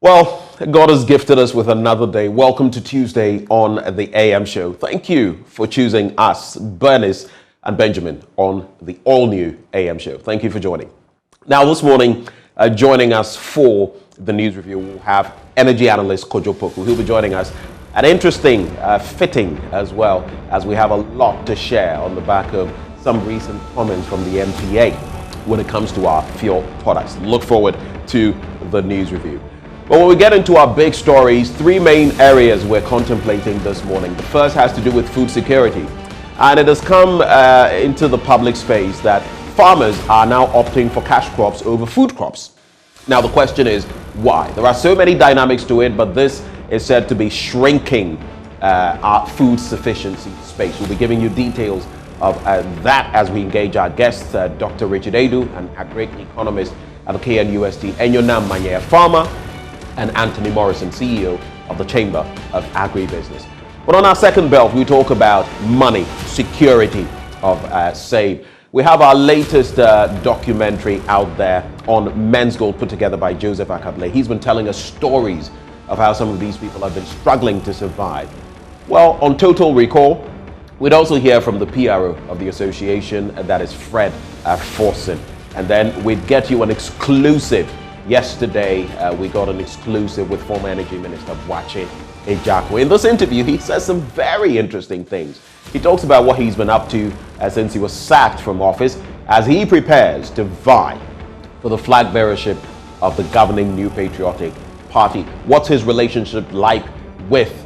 Well, God has gifted us with another day. Welcome to Tuesday on the AM show. Thank you for choosing us, Bernice and Benjamin, on the all-new AM show. Thank you for joining. Now, this morning, joining us for the news review, we'll have energy analyst Kojo Poku, who'll be joining us. An interesting, fitting as well, as we have a lot to share on the back of some recent comments from the MPA when it comes to our fuel products. Look forward to the news review. But when we get into our big stories, three main areas we're contemplating this morning. The first has to do with food security. And it has come into the public space that farmers are now opting for cash crops over food crops. Now, the question is, why? There are so many dynamics to it, but this is said to be shrinking our food sufficiency space. We'll be giving you details of that as we engage our guests, Dr. Richard Edu, an agri-economist at the KNUST, Enyonam Manye, farmer, and Anthony Morrison, CEO of the Chamber of Agribusiness. But on our second belt, we talk about money, security of SAVE. We have our latest documentary out there on men's gold put together by Joseph Akable. He's been telling us stories of how some of these people have been struggling to survive. Well, on Total Recall, we'd also hear from the PRO of the association, that is Fred Forson. And then we'd get you an exclusive. Yesterday, we got an exclusive with former Energy Minister Bwache Ejakwe. In this interview, he says some very interesting things. He talks about what he's been up to since he was sacked from office as he prepares to vie for the flag bearership of the governing New Patriotic Party. What's his relationship like with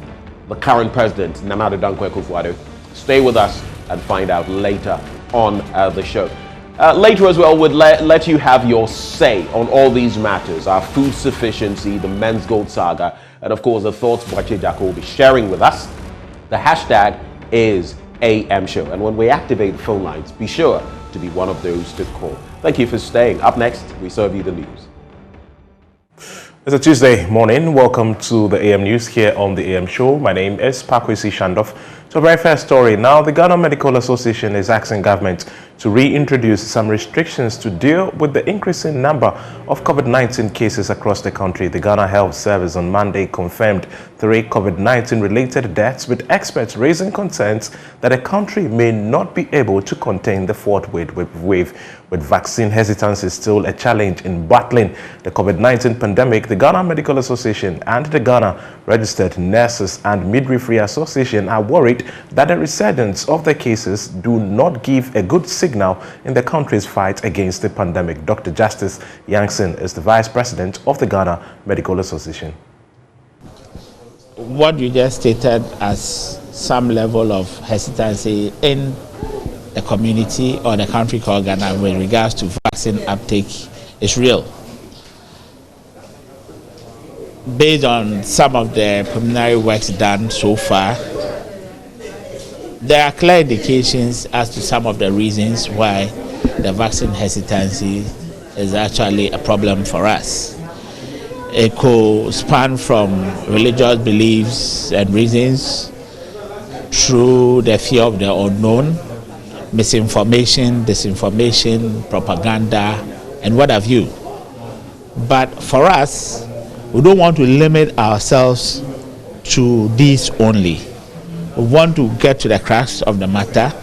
the current president, Nana Addo Dankwa Akufo-Addo? Stay with us and find out later on the show. Later as well, we'll let you have your say on all these matters, our food sufficiency, the men's gold saga, and of course the thoughts Bwache Ejakwe will be sharing with us. The hashtag is AM Show, and when we activate the phone lines, be sure to be one of those to call. Thank you for staying. Up next, we serve you the news. It's a Tuesday morning. Welcome to the AM News here on the AM Show. My name is Pakwesi Shandoff. So, very first story. Now, the Ghana Medical Association is asking government to reintroduce some restrictions to deal with the increasing number of COVID-19 cases across the country. The Ghana Health Service on Monday confirmed 3 COVID-19 related deaths, with experts raising concerns that the country may not be able to contain the fourth wave. With vaccine hesitancy still a challenge in battling the COVID-19 pandemic, the Ghana Medical Association and the Ghana Registered Nurses and Midwifery Association are worried that the resurgence of the cases do not give a good signal in the country's fight against the pandemic. Dr. Justice Yangson is the Vice President of the Ghana Medical Association. What you just stated as some level of hesitancy in the community or the country called Ghana with regards to vaccine uptake is real. Based on some of the preliminary works done so far, there are clear indications as to some of the reasons why the vaccine hesitancy is actually a problem for us. It could span from religious beliefs and reasons through the fear of the unknown, misinformation, disinformation, propaganda, and what have you. But for us, we don't want to limit ourselves to these only. We want to get to the crux of the matter,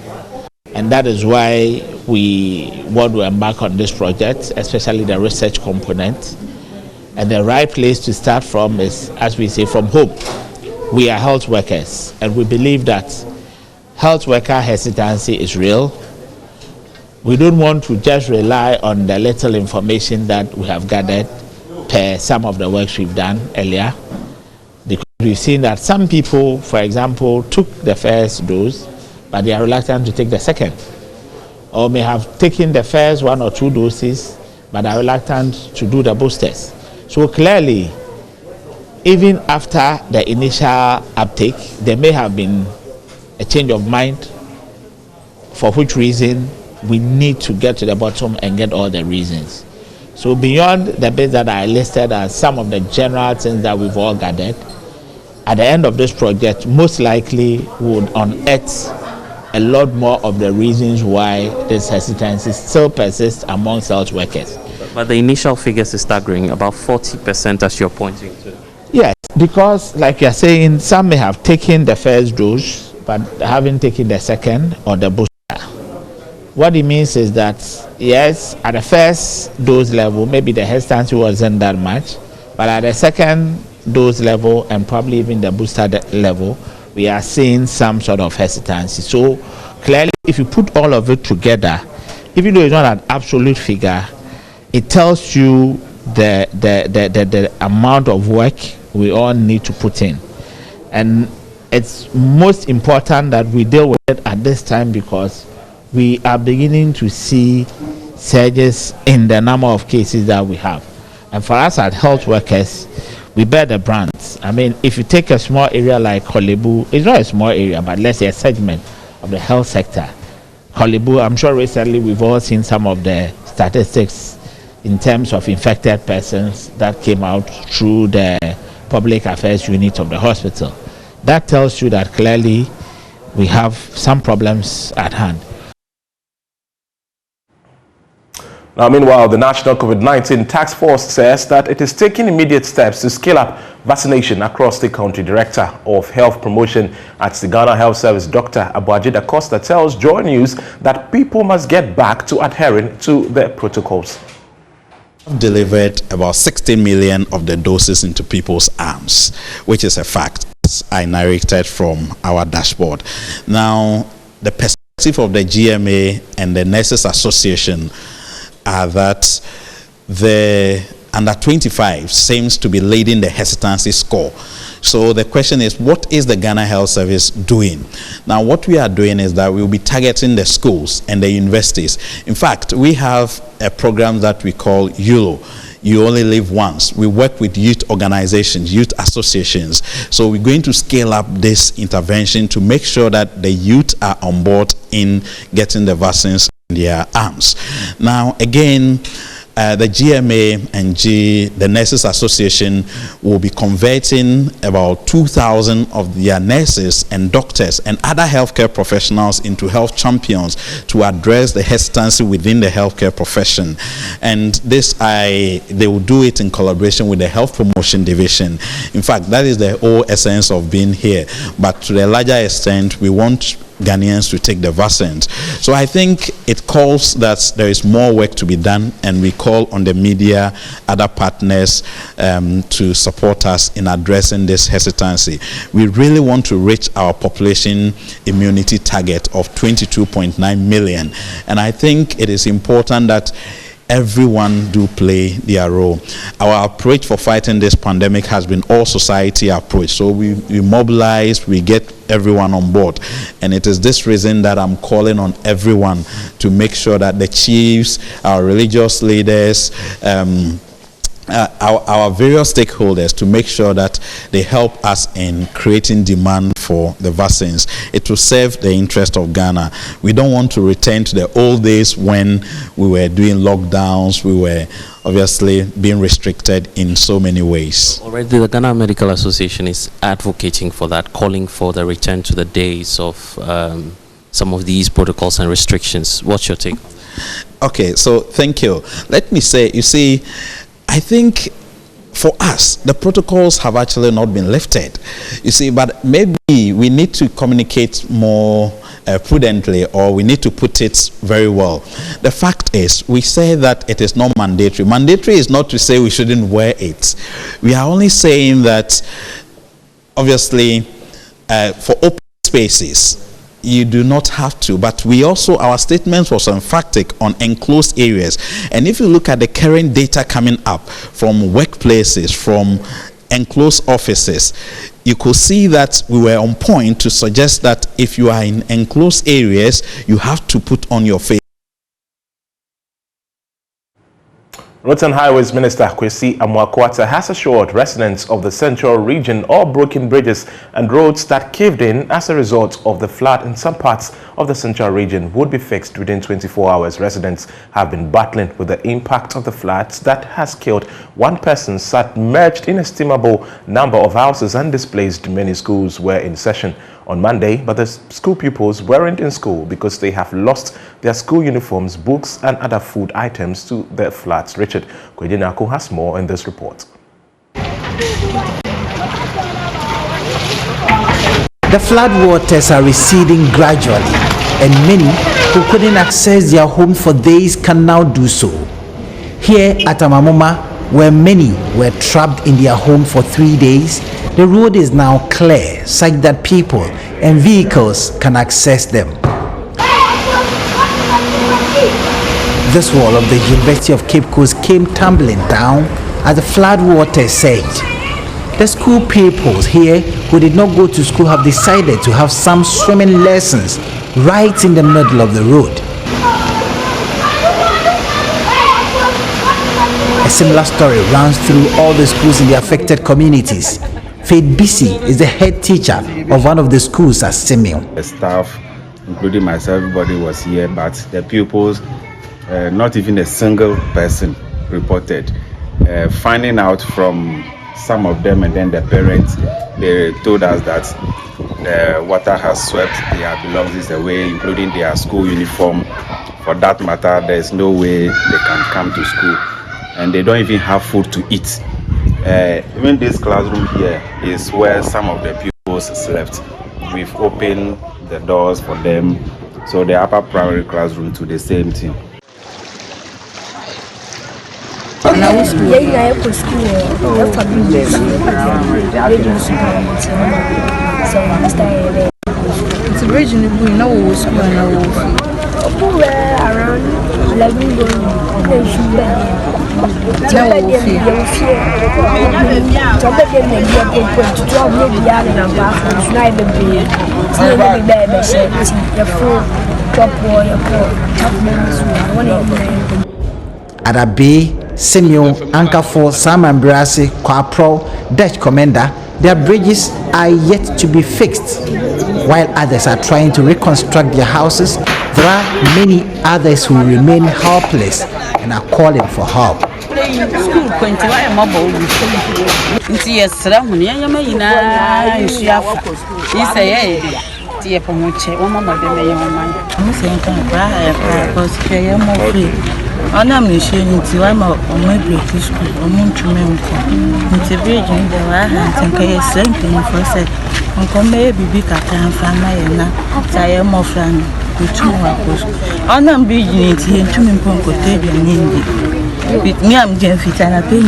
and that is why we want to embark on this project, especially the research component. And the right place to start from is, as we say, from home. We are health workers, and we believe that health worker hesitancy is real. We don't want to just rely on the little information that we have gathered per some of the works we've done earlier, because we've seen that some people, for example, took the first dose, but they are reluctant to take the second, or may have taken the first 1 or 2 doses, but are reluctant to do the boosters. So clearly, even after the initial uptake, there may have been a change of mind, for which reason we need to get to the bottom and get all the reasons. So beyond the bits that I listed as some of the general things that we've all gathered, at the end of this project, most likely would unearth a lot more of the reasons why this hesitancy still persists among health workers. But the initial figures is staggering, about 40% as you're pointing to. Yes, because like you're saying, some may have taken the first dose, but haven't taken the second or the booster. What it means is that, yes, at the first dose level, maybe the hesitancy wasn't that much, but at the second dose level and probably even the booster level, we are seeing some sort of hesitancy. So clearly, if you put all of it together, even though it's not an absolute figure, it tells you the amount of work we all need to put in. And it's most important that we deal with it at this time because we are beginning to see surges in the number of cases that we have. And for us as health workers, we bear the brunt. I mean, if you take a small area like Kolebu, it's not a small area, but let's say a segment of the health sector. Kolebu, I'm sure recently we've all seen some of the statistics in terms of infected persons that came out through the public affairs unit of the hospital. That tells you that clearly we have some problems at hand. Now, meanwhile, the National COVID-19 Task Force says that it is taking immediate steps to scale up vaccination across the country. Director of Health Promotion at the Ghana Health Service, Dr. Abuaji Costa, tells JoyNews that people must get back to adhering to the protocols. We've delivered about 16 million of the doses into people's arms, which is a fact, as I narrated from our dashboard. Now, the perspective of the GMA and the Nurses Association are that the under 25 seems to be leading the hesitancy score. So the question is, what is the Ghana Health Service doing? Now, what we are doing is that we'll be targeting the schools and the universities. In fact, we have a program that we call YOLO. You only live once. We work with youth organizations, youth associations. So we're going to scale up this intervention to make sure that the youth are on board in getting the vaccines in their arms. Now, again, the GMA and the Nurses Association will be converting about 2,000 of their nurses and doctors and other healthcare professionals into health champions to address the hesitancy within the healthcare profession. And this, they will do it in collaboration with the Health Promotion Division. In fact, that is the whole essence of being here. But to a larger extent, we want Ghanaians to take the vaccines. So I think it calls that there is more work to be done, and we call on the media, other partners to support us in addressing this hesitancy. We really want to reach our population immunity target of 22.9 million, and I think it is important that everyone do play their role. Our approach for fighting this pandemic has been all society approach. So we mobilize, we get everyone on board. And it is this reason that I'm calling on everyone to make sure that the chiefs, our religious leaders, our various stakeholders, to make sure that they help us in creating demand for the vaccines. It will serve the interest of Ghana. We don't want to return to the old days when we were doing lockdowns, we were obviously being restricted in so many ways. Already the Ghana Medical Association is advocating for that, calling for the return to the days of some of these protocols and restrictions. What's your take? Okay, so thank you. Let me say, you see, I think for us, the protocols have actually not been lifted. You see, but maybe we need to communicate more prudently, or we need to put it very well. The fact is, we say that it is not mandatory. Mandatory is not to say we shouldn't wear it. We are only saying that, obviously, for open spaces, you do not have to, but we also, our statement was emphatic on enclosed areas. And if you look at the current data coming up from workplaces, from enclosed offices, you could see that we were on point to suggest that if you are in enclosed areas, you have to put on your face. Roads and Highways Minister Kwesi Amoakwata has assured residents of the central region all broken bridges and roads that caved in as a result of the flood in some parts of the central region would be fixed within 24 hours. Residents have been battling with the impact of the floods that has killed one person, submerged inestimable number of houses, and displaced. Many schools were in session on Monday, but the school pupils weren't in school because they have lost their school uniforms, books, and other food items to their flats. Richard Kwejinako has more in this report. The floodwaters are receding gradually, and many who couldn't access their home for days can now do so. Here at Amamoma, where many were trapped in their home for 3 days, the road is now clear such that people and vehicles can access them. This wall of the University of Cape Coast came tumbling down as the floodwaters surged. The school pupils here who did not go to school have decided to have some swimming lessons right in the middle of the road. A similar story runs through all the schools in the affected communities. Faith Bisi is the head teacher of one of the schools at Simeo. The staff, including myself, everybody was here, but the pupils, not even a single person reported. Finding out from some of them and then the parents, they told us that the water has swept their belongings away, including their school uniform. For that matter, there is no way they can come to school, and they don't even have food to eat. Even this classroom here is where some of the pupils slept. We've opened the doors for them, so the upper primary classroom to the same thing. It's originally we know school and around 11 Adabe, Simeo, Ankafo, Sam Brasi, Kwapro, Dutch Commander, their bridges are yet to be fixed. While others are trying to reconstruct their houses, there are many others who remain helpless and are calling for help. with me, I'm getting fit and I pay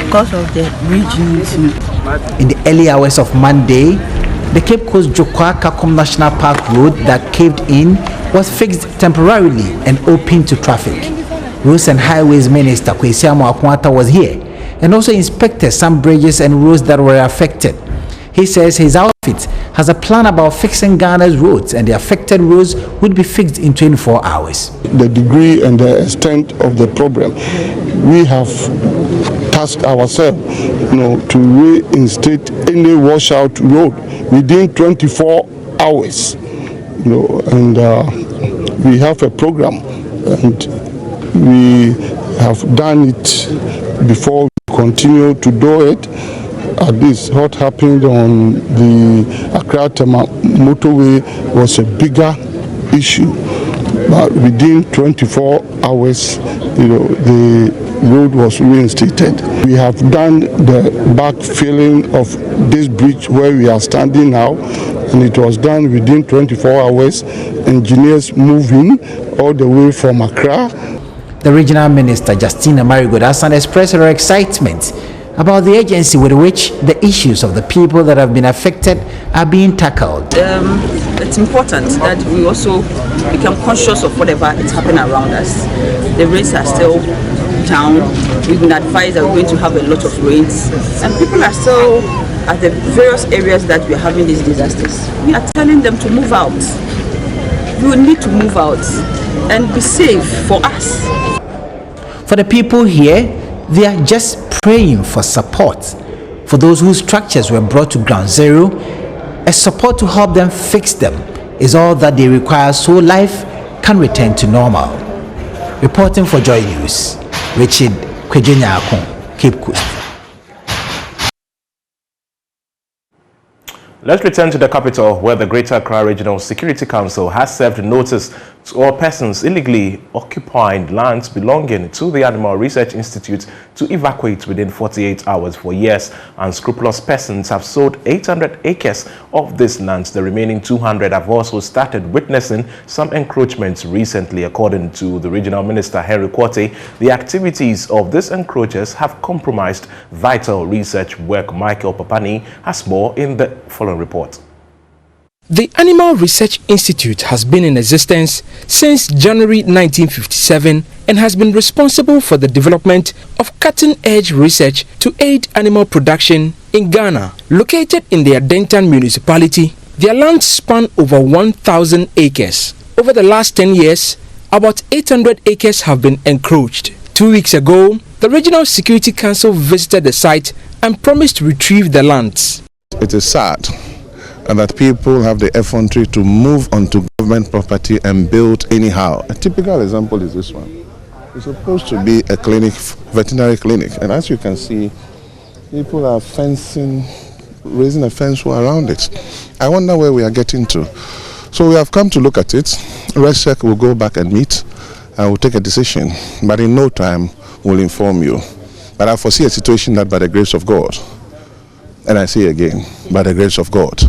because of the bridge. In the early hours of Monday, the Cape Coast Jokwa-Kakum National Park road that caved in was fixed temporarily and open to traffic. Roads and Highways Minister Kwesi Amoakwata was here and also inspected some bridges and roads that were affected. He says his outfit has a plan about fixing Ghana's roads, and the affected roads would be fixed in 24 hours. The degree and the extent of the problem, we have tasked ourselves, to reinstate any washout road within 24 hours. And we have a program, and we have done it before. We continue to do it. At least what happened on the Accra-Tema motorway was a bigger issue, but within 24 hours, the road was reinstated. We have done the backfilling of this bridge where we are standing now, and it was done within 24 hours. Engineers moving all the way from Accra. The regional minister, Justina Marigold, has expressed her excitement about the agency with which the issues of the people that have been affected are being tackled. It's important that we also become conscious of whatever is happening around us. The rains are still down. We've been advised that we're going to have a lot of rains, and people are still at the various areas that we're having these disasters. We are telling them to move out. You need to move out and be safe for us. For the people here, they are just praying for support. For those whose structures were brought to ground zero, a support to help them fix them is all that they require so life can return to normal. Reporting for Joy News, Richard Kwejinako, Cape Coast. Let's return to the capital, where the Greater Accra Regional Security Council has served notice or persons illegally occupying lands belonging to the Animal Research Institute to evacuate within 48 hours for years. Unscrupulous persons have sold 800 acres of these lands. The remaining 200 have also started witnessing some encroachments recently. According to the Regional Minister Henry Quartey, the activities of these encroachers have compromised vital research work. Michael Papani has more in the following report. The Animal Research Institute has been in existence since January 1957 and has been responsible for the development of cutting-edge research to aid animal production in Ghana. Located in the Adentan municipality, their lands span over 1,000 acres. Over the last 10 years, about 800 acres have been encroached. 2 weeks ago, the Regional Security Council visited the site and promised to retrieve the lands. It is sad and that people have the effrontery to move onto government property and build anyhow. A typical example is this one. It's supposed to be a clinic, veterinary clinic, and as you can see, people are fencing, raising a fence wall around it. I wonder where we are getting to. So we have come to look at it. ResSec will go back and meet and will take a decision, but in no time we'll inform you. But I foresee a situation that by the grace of God, and I say again, by the grace of God,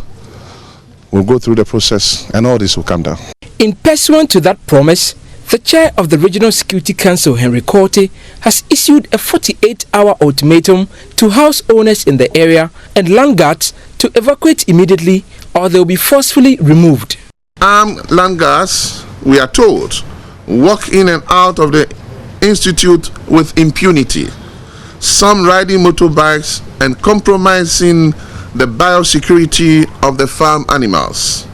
we'll go through the process and all this will come down. In pursuant to that promise, the chair of the Regional Security Council, Henry Quartey, has issued a 48-hour ultimatum to house owners in the area and land guards to evacuate immediately or they will be forcefully removed. Armed land guards, we are told, walk in and out of the institute with impunity, some riding motorbikes and compromising the biosecurity of the farm animals.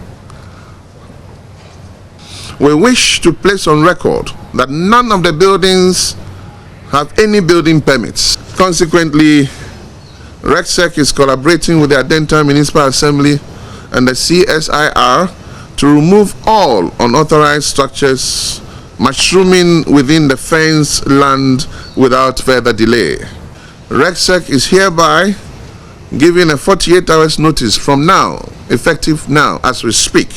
We wish to place on record that none of the buildings have any building permits. Consequently, ResSec is collaborating with the Adentan Municipal Assembly and the CSIR to remove all unauthorized structures mushrooming within the fenced land without further delay. ResSec is hereby giving a 48 hours notice from now, effective now as we speak,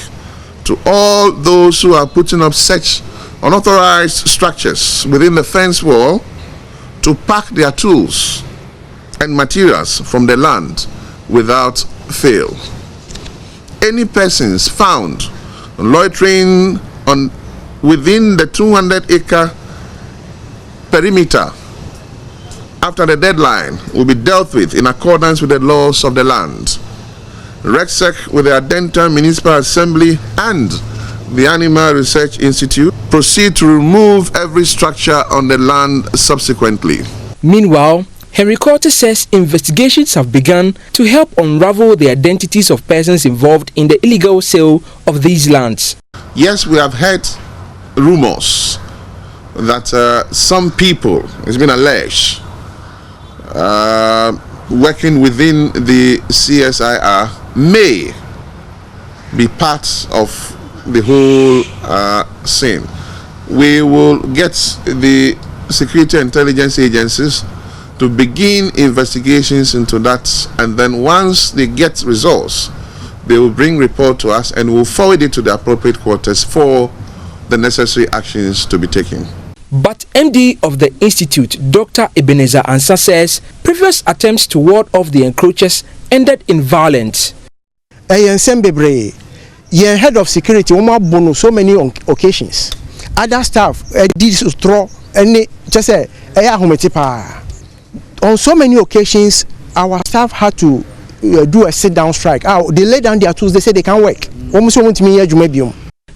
to all those who are putting up such unauthorized structures within the fence wall to pack their tools and materials from the land without fail. Any persons found loitering within the 200-acre perimeter after the deadline will be dealt with in accordance with the laws of the land. ResSec with the Adentan Municipal Assembly and the Animal Research Institute proceed to remove every structure on the land subsequently. Meanwhile, Henry Quartey says investigations have begun to help unravel the identities of persons involved in the illegal sale of these lands. Yes, we have heard rumors that some people, it's been alleged, working within the CSIR may be part of the whole scene. We will get the security intelligence agencies to begin investigations into that, and then once they get results, they will bring report to us and we'll forward it to the appropriate quarters for the necessary actions to be taken. But MD of the Institute, Dr. Ebenezer Ansah, says previous attempts to ward off the encroachers ended in violence. Head of security, so many occasions. Other staff did throw any just say on so many occasions our staff had to do a sit-down strike. They lay down their tools, they say they can't work.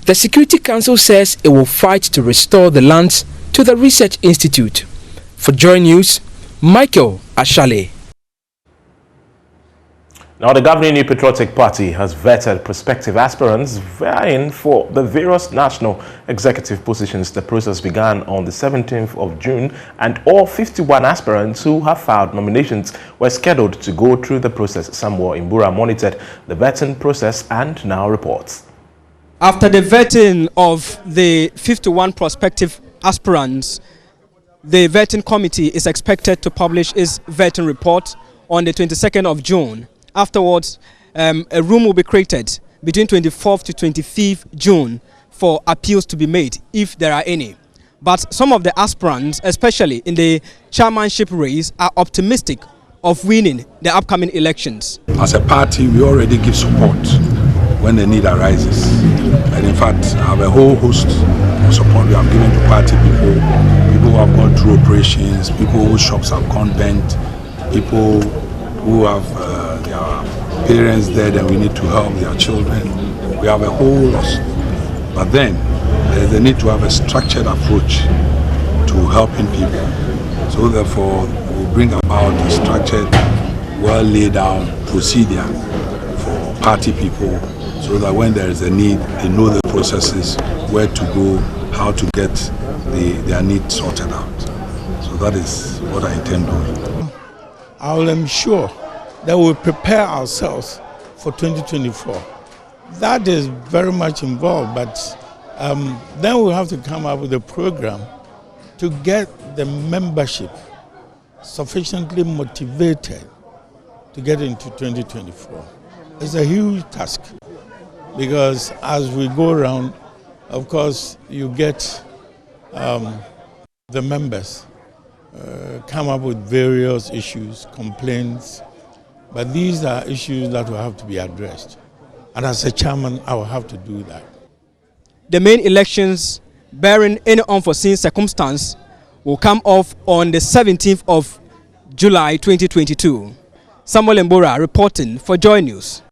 The Security Council says it will fight to restore the lands to the Research Institute. For JoyNews, Michael Ashale. Now, the governing New Patriotic Party has vetted prospective aspirants vying for the various national executive positions. The process began on the 17th of June, and all 51 aspirants who have filed nominations were scheduled to go through the process. Samuel Imbura monitored the vetting process and now reports. After the vetting of the 51 prospective aspirants, the vetting committee is expected to publish its vetting report on the 22nd of June. Afterwards, a room will be created between 24th to 25th June for appeals to be made, if there are any. But some of the aspirants, especially in the chairmanship race, are optimistic of winning the upcoming elections. As a party, we already give support when the need arises. And in fact, I have a whole host of support we have given to party people, people who have gone through operations, people whose shops have gone bent, people who have their parents dead and we need to help their children. We have a whole lot. But then, there's the need to have a structured approach to helping people. So therefore, we'll bring about a structured, well laid out procedure for party people so that when there is a need, they know the processes, where to go, how to get their needs sorted out. So that is what I intend doing. I will ensure that we prepare ourselves for 2024. That is very much involved, but then we have to come up with a program to get the membership sufficiently motivated to get into 2024. It's a huge task because as we go around, of course, you get the members come up with various issues, complaints, but these are issues that will have to be addressed. And as a chairman, I will have to do that. The main elections, barring any unforeseen circumstance, will come off on the 17th of July 2022. Samuel Mbora reporting for Joy News.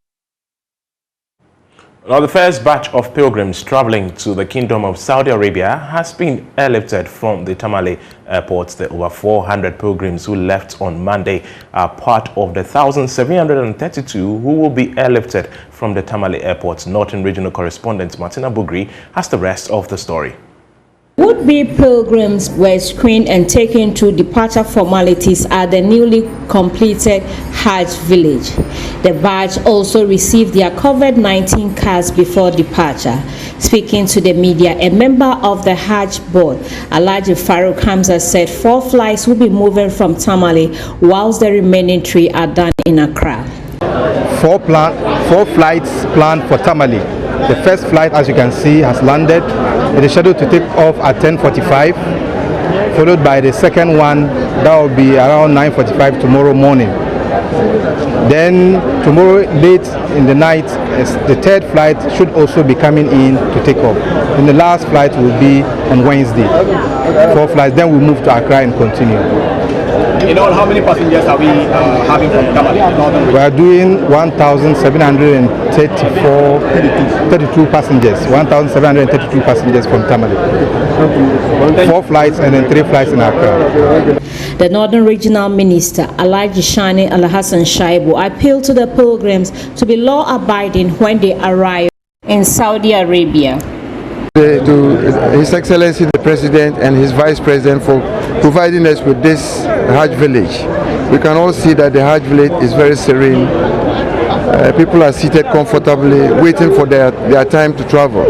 Now, the first batch of pilgrims traveling to the Kingdom of Saudi Arabia has been airlifted from the Tamale airport. The over 400 pilgrims who left on Monday are part of the 1,732 who will be airlifted from the Tamale airport. Northern Regional Correspondent Martina Bugri has the rest of the story. Would-be pilgrims were screened and taken through departure formalities at the newly completed Hajj village. The batch also received their COVID-19 cards before departure. Speaking to the media, a member of the Hajj board, Alhaji Farouk Hamza, said 4 flights will be moving from Tamale, whilst the remaining 3 are done in Accra. 4 flights planned for Tamale. The first flight, as you can see, has landed. It is scheduled to take off at 10:45, followed by the second one that will be around 9:45 tomorrow morning. Then tomorrow late in the night, the third flight should also be coming in to take off. And the last flight will be on Wednesday. 4 flights, then we'll move to Accra and continue. In all, how many passengers are we having from Tamale? We are doing 1,732 passengers. 1,732 passengers from Tamale. 4 flights and then 3 flights in Accra. The Northern Regional Minister, Alhaji Shani Alhassan Shaibu, appealed to the pilgrims to be law-abiding when they arrive in Saudi Arabia. To His Excellency the President and his Vice President for providing us with this Hajj village. We can all see that the Hajj village is very serene. People are seated comfortably, waiting for their time to travel.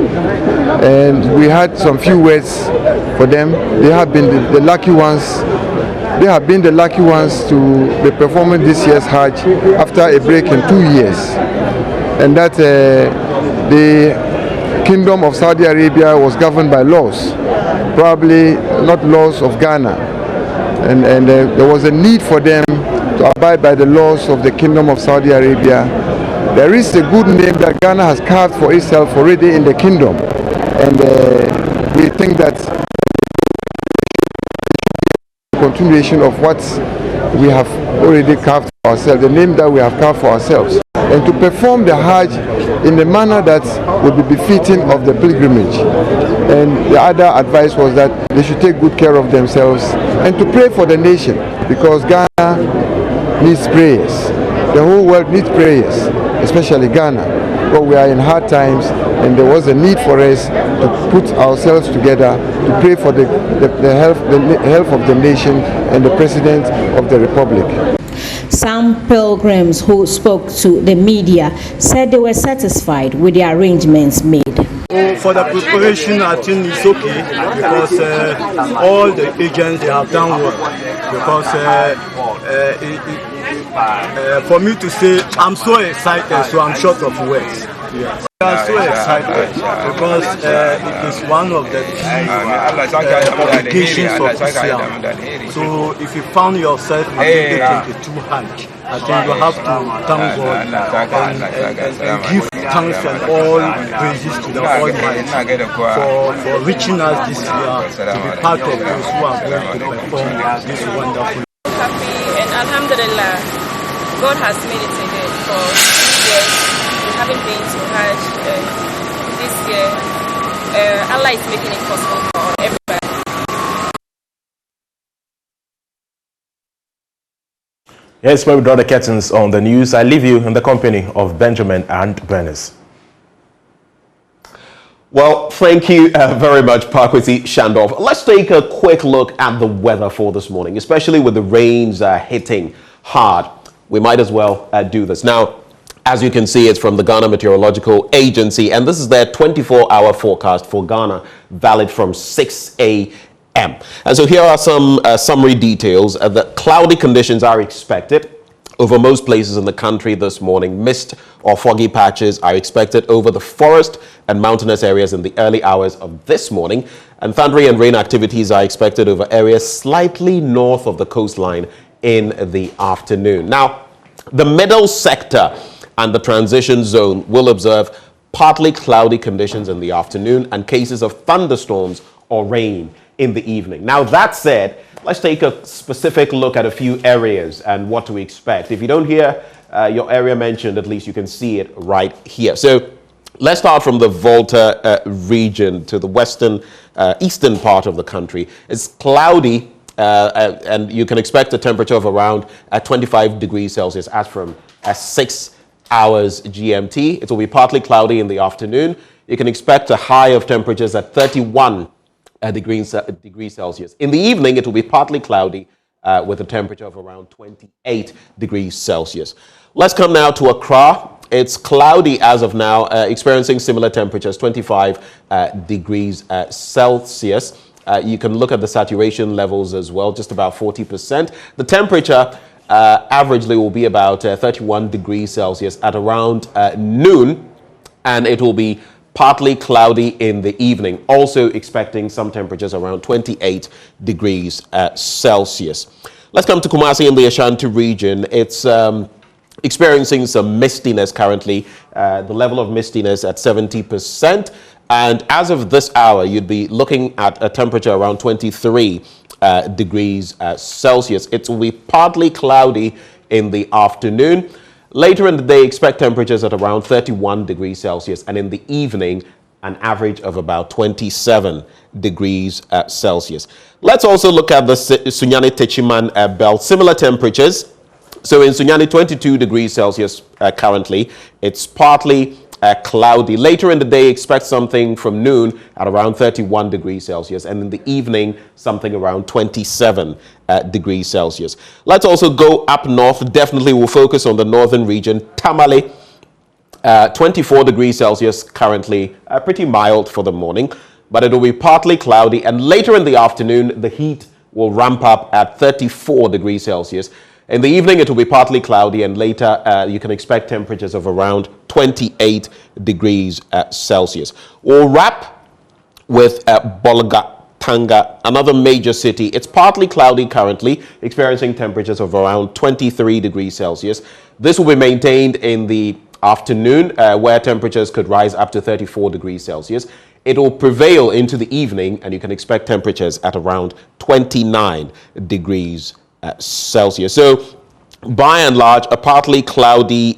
And we had some few words for them. They have been the lucky ones. They have been the lucky ones to be performing this year's Hajj after a break in 2 years. And that the Kingdom of Saudi Arabia was governed by laws, probably not laws of Ghana. And there was a need for them to abide by the laws of the Kingdom of Saudi Arabia. There is a good name that Ghana has carved for itself already in the kingdom. And we think that continuation of what we have already carved for ourselves, the name that we have carved for ourselves, and to perform the Hajj in the manner that would be befitting of the pilgrimage. And the other advice was that they should take good care of themselves and to pray for the nation, because Ghana needs prayers. The whole world needs prayers, especially Ghana. But we are in hard times, and there was a need for us to put ourselves together to pray for the health of the nation and the President of the Republic. Some pilgrims who spoke to the media said they were satisfied with the arrangements made. For the preparation, I think it's okay because all the agents, they have done well. Because for me to say, I'm so excited, so I'm short of words. Yeah. are so excited because it is one of the obligations of Islam. So if you found yourself attending a true Hajj, I think you have to thank God and give thanks and all praises to the Almighty for reaching us this year to be part of those who are going to perform this wonderful. Happy and Alhamdulillah, God has made it again for 2 years. We haven't been to Hajj, and this year Allah is making it possible for everybody. Yes, where we draw the curtains on the news, I leave you in the company of Benjamin and Bernice. Well, thank you very much, Pakwesi Shandorf. Let's take a quick look at the weather for this morning, especially with the rains hitting hard. We might as well do this. Now, as you can see, it's from the Ghana Meteorological Agency, and this is their 24-hour forecast for Ghana, valid from 6 a.m. And so here are some summary details. The cloudy conditions are expected over most places in the country this morning. Mist or foggy patches are expected over the forest and mountainous areas in the early hours of this morning. And thundery and rain activities are expected over areas slightly north of the coastline in the afternoon. Now, the middle sector and the transition zone will observe partly cloudy conditions in the afternoon and cases of thunderstorms or rain in the evening. Now, that said, let's take a specific look at a few areas and what to expect. If you don't hear your area mentioned, at least you can see it right here. So let's start from the Volta region to the western, eastern part of the country. It's cloudy and you can expect a temperature of around 25 degrees Celsius as from 6 hours GMT. It will be partly cloudy in the afternoon. You can expect a high of temperatures at 31 degrees Celsius. In the evening, it will be partly cloudy with a temperature of around 28 degrees Celsius. Let's come now to Accra. It's cloudy as of now, experiencing similar temperatures, 25 degrees Celsius. You can look at the saturation levels as well, just about 40%. The temperature averagely will be about 31 degrees Celsius at around noon, and it will be partly cloudy in the evening. Also expecting some temperatures around 28 degrees Celsius. Let's come to Kumasi in the Ashanti region. It's experiencing some mistiness currently. The level of mistiness at 70%. And as of this hour, you'd be looking at a temperature around 23 degrees Celsius. It will be partly cloudy in the afternoon. Later in the day, expect temperatures at around 31 degrees Celsius, and in the evening, an average of about 27 degrees Celsius. Let's also look at the Sunyani Techiman belt. Similar temperatures. So in Sunyani, 22 degrees Celsius currently. It's partly cloudy. Later in the day, expect something from noon at around 31 degrees Celsius, and in the evening, something around 27 degrees Celsius. Let's also go up north. Definitely we'll focus on the northern region. Tamale, 24 degrees Celsius currently, pretty mild for the morning, but it will be partly cloudy, and later in the afternoon, the heat will ramp up at 34 degrees Celsius. In the evening, it will be partly cloudy, and later you can expect temperatures of around 28 degrees Celsius. We'll wrap with Bolgatanga, another major city. It's partly cloudy currently, experiencing temperatures of around 23 degrees Celsius. This will be maintained in the afternoon, where temperatures could rise up to 34 degrees Celsius. It will prevail into the evening, and you can expect temperatures at around 29 degrees Celsius. So by and large, a partly cloudy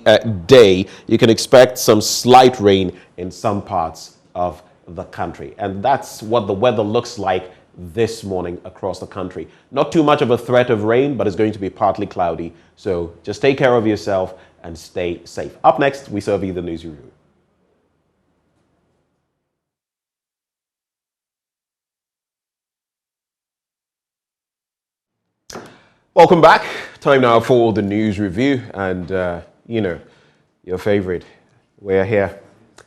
day. You can expect some slight rain in some parts of the country. And that's what the weather looks like this morning across the country. Not too much of a threat of rain, but it's going to be partly cloudy. So just take care of yourself and stay safe. Up next, we serve you the news review. Welcome back. Time now for the news review, and you know, your favorite. We're here.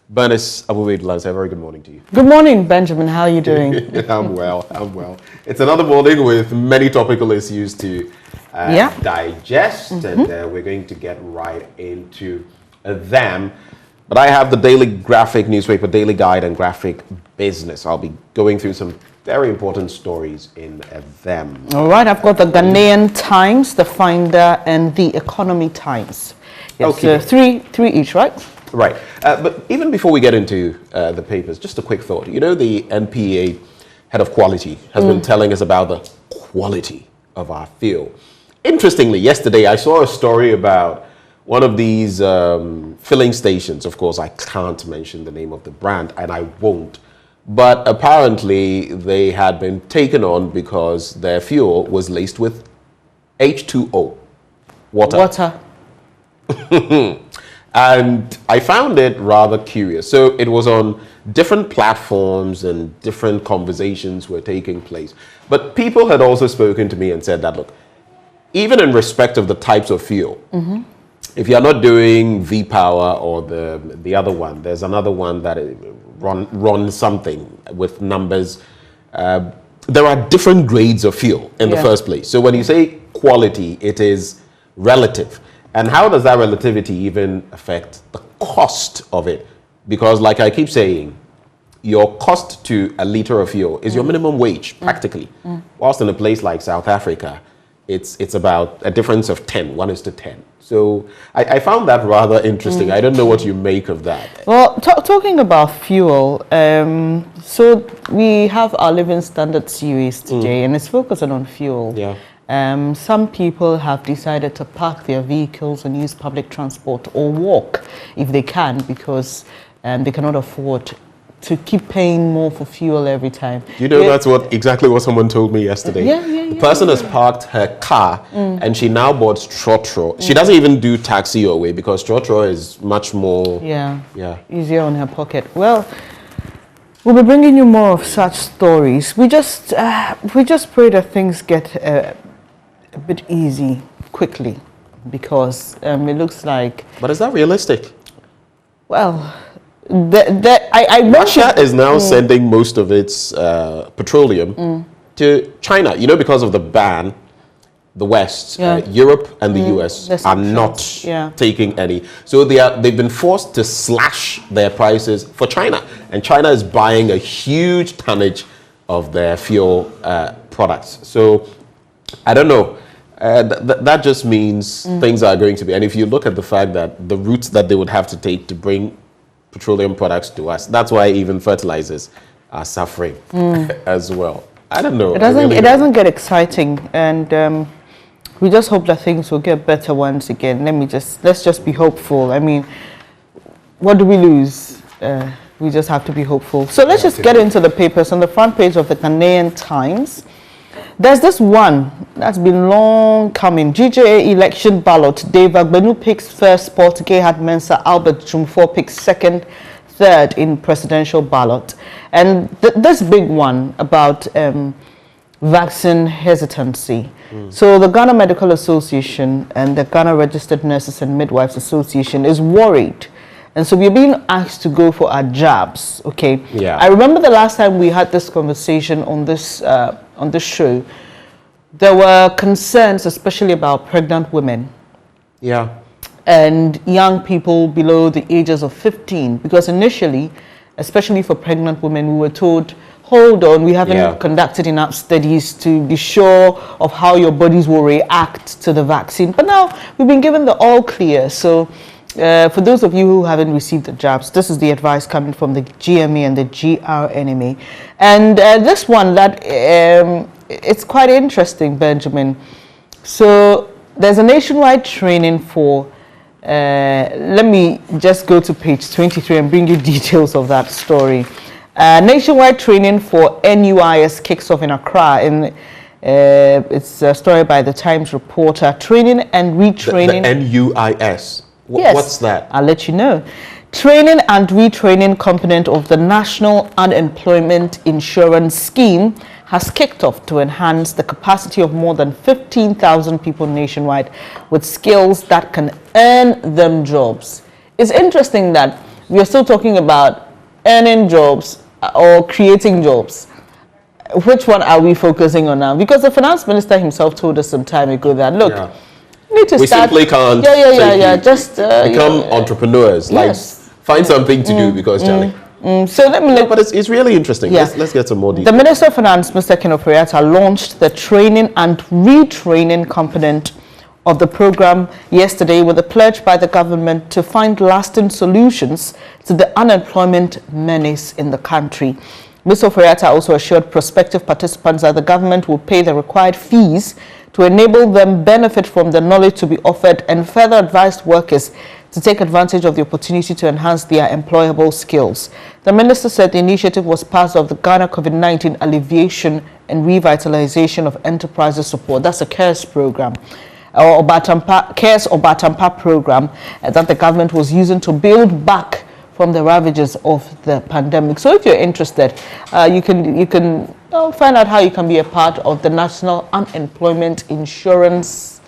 Bernice Abuwedlas, a very good morning to you. Good morning, Benjamin. How are you doing? I'm well. It's another morning with many topical issues to digest, and we're going to get right into them. But I have the Daily Graphic newspaper, Daily Guide, and Graphic Business. I'll be going through some very important stories in them. All right, I've got the Ghanaian Times, the Finder, and the Economy Times. Yes, Okay. three each, right? Right. But even before we get into the papers, just a quick thought. You know, the NPA head of quality has been telling us about the quality of our fuel. Interestingly, yesterday I saw a story about one of these filling stations. Of course, I can't mention the name of the brand, and I won't. But apparently they had been taken on because their fuel was laced with H2O, water. And I found it rather curious. So it was on different platforms and different conversations were taking place. But people had also spoken to me and said that, look, even in respect of the types of fuel, if you're not doing V-Power or the other one, there's another one that run something with numbers. There are different grades of fuel in the first place. So when you say quality, it is relative. And how does that relativity even affect the cost of it? Because like I keep saying, your cost to a liter of fuel is your minimum wage, practically. Whilst in a place like South Africa, it's about a difference of 1:10. So I found that rather interesting. I don't know what you make of that. Well, talking about fuel, so we have our Living Standard series today, and it's focusing on fuel. Yeah. Some people have decided to park their vehicles and use public transport or walk if they can, because they cannot afford to keep paying more for fuel every time. You know, that's exactly what someone told me yesterday. The person has parked her car and she now bought Trotro. She doesn't even do taxi away because Trotro is much more easier on her pocket. Well, we'll be bringing you more of such stories. We just pray that things get a bit easy quickly, because it looks like. But is that realistic? Well, Russia is now sending most of its petroleum to China. You know, because of the ban, the West, Europe and the US are not taking any. So they've been forced to slash their prices for China. And China is buying a huge tonnage of their fuel products. So I don't know. That just means things are going to be. And if you look at the fact that the routes that they would have to take to bring petroleum products to us, that's why even fertilizers are suffering as well. I don't know. It doesn't get exciting, and we just hope that things will get better once again. Let's just be hopeful. I mean, what do we lose? We just have to be hopeful. So let's just get into the papers. On the front page of the Ghanaian Times, there's this one that's been long coming. GJA election ballot. Dave Agbenu picks first spot. Gehad Mensah, Albert Jumfor picks second, third in presidential ballot. And this big one about vaccine hesitancy. So the Ghana Medical Association and the Ghana Registered Nurses and Midwives Association is worried. And so we're being asked to go for our jabs, okay? Yeah. I remember the last time we had this conversation on this show, there were concerns, especially about pregnant women. Yeah. And young people below the ages of 15, because initially, especially for pregnant women, we were told, hold on, we haven't conducted enough studies to be sure of how your bodies will react to the vaccine. But now we've been given the all clear. So for those of you who haven't received the jabs, this is the advice coming from the GMA and the GRNMA. And this one, it's quite interesting, Benjamin. So there's a nationwide training for, let me just go to page 23 and bring you details of that story. Nationwide training for NUIS kicks off in Accra. It's a story by the Times reporter. Training and retraining. The NUIS. Yes, what's that? I'll let you know. Training and retraining component of the National Unemployment Insurance Scheme has kicked off to enhance the capacity of more than 15,000 people nationwide with skills that can earn them jobs. It's interesting that we are still talking about earning jobs or creating jobs. Which one are we focusing on now? Because the finance minister himself told us some time ago that, look, we need to we start. Simply can't Just become entrepreneurs. Like find something to do because Charlie. So let me but it's really interesting. Yeah. Let's get some more details. The Minister of Finance, Mr. Kenopriata, launched the training and retraining component of the program yesterday with a pledge by the government to find lasting solutions to the unemployment menace in the country. Mr. Oforiatta also assured prospective participants that the government will pay the required fees to enable them benefit from the knowledge to be offered and further advised workers to take advantage of the opportunity to enhance their employable skills. The minister said the initiative was part of the Ghana COVID-19 Alleviation and Revitalization of Enterprises Support. That's a CARES program, or CARES or Batampa program that the government was using to build back from the ravages of the pandemic. So if you're interested, you can find out how you can be a part of the National Unemployment Insurance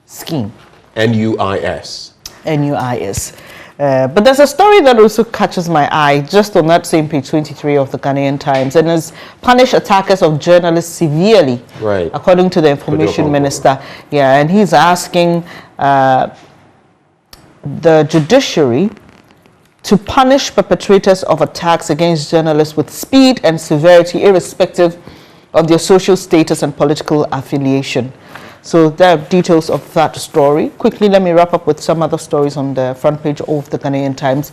Scheme. NUIS. NUIS. But there's a story that also catches my eye just on that same page 23 of the Ghanaian Times, and is punish attackers of journalists severely, right, according to the information minister. Yeah, and he's asking the judiciary to punish perpetrators of attacks against journalists with speed and severity, irrespective of their social status and political affiliation. So there are details of that story. Quickly, let me wrap up with some other stories on the front page of the Ghanaian Times.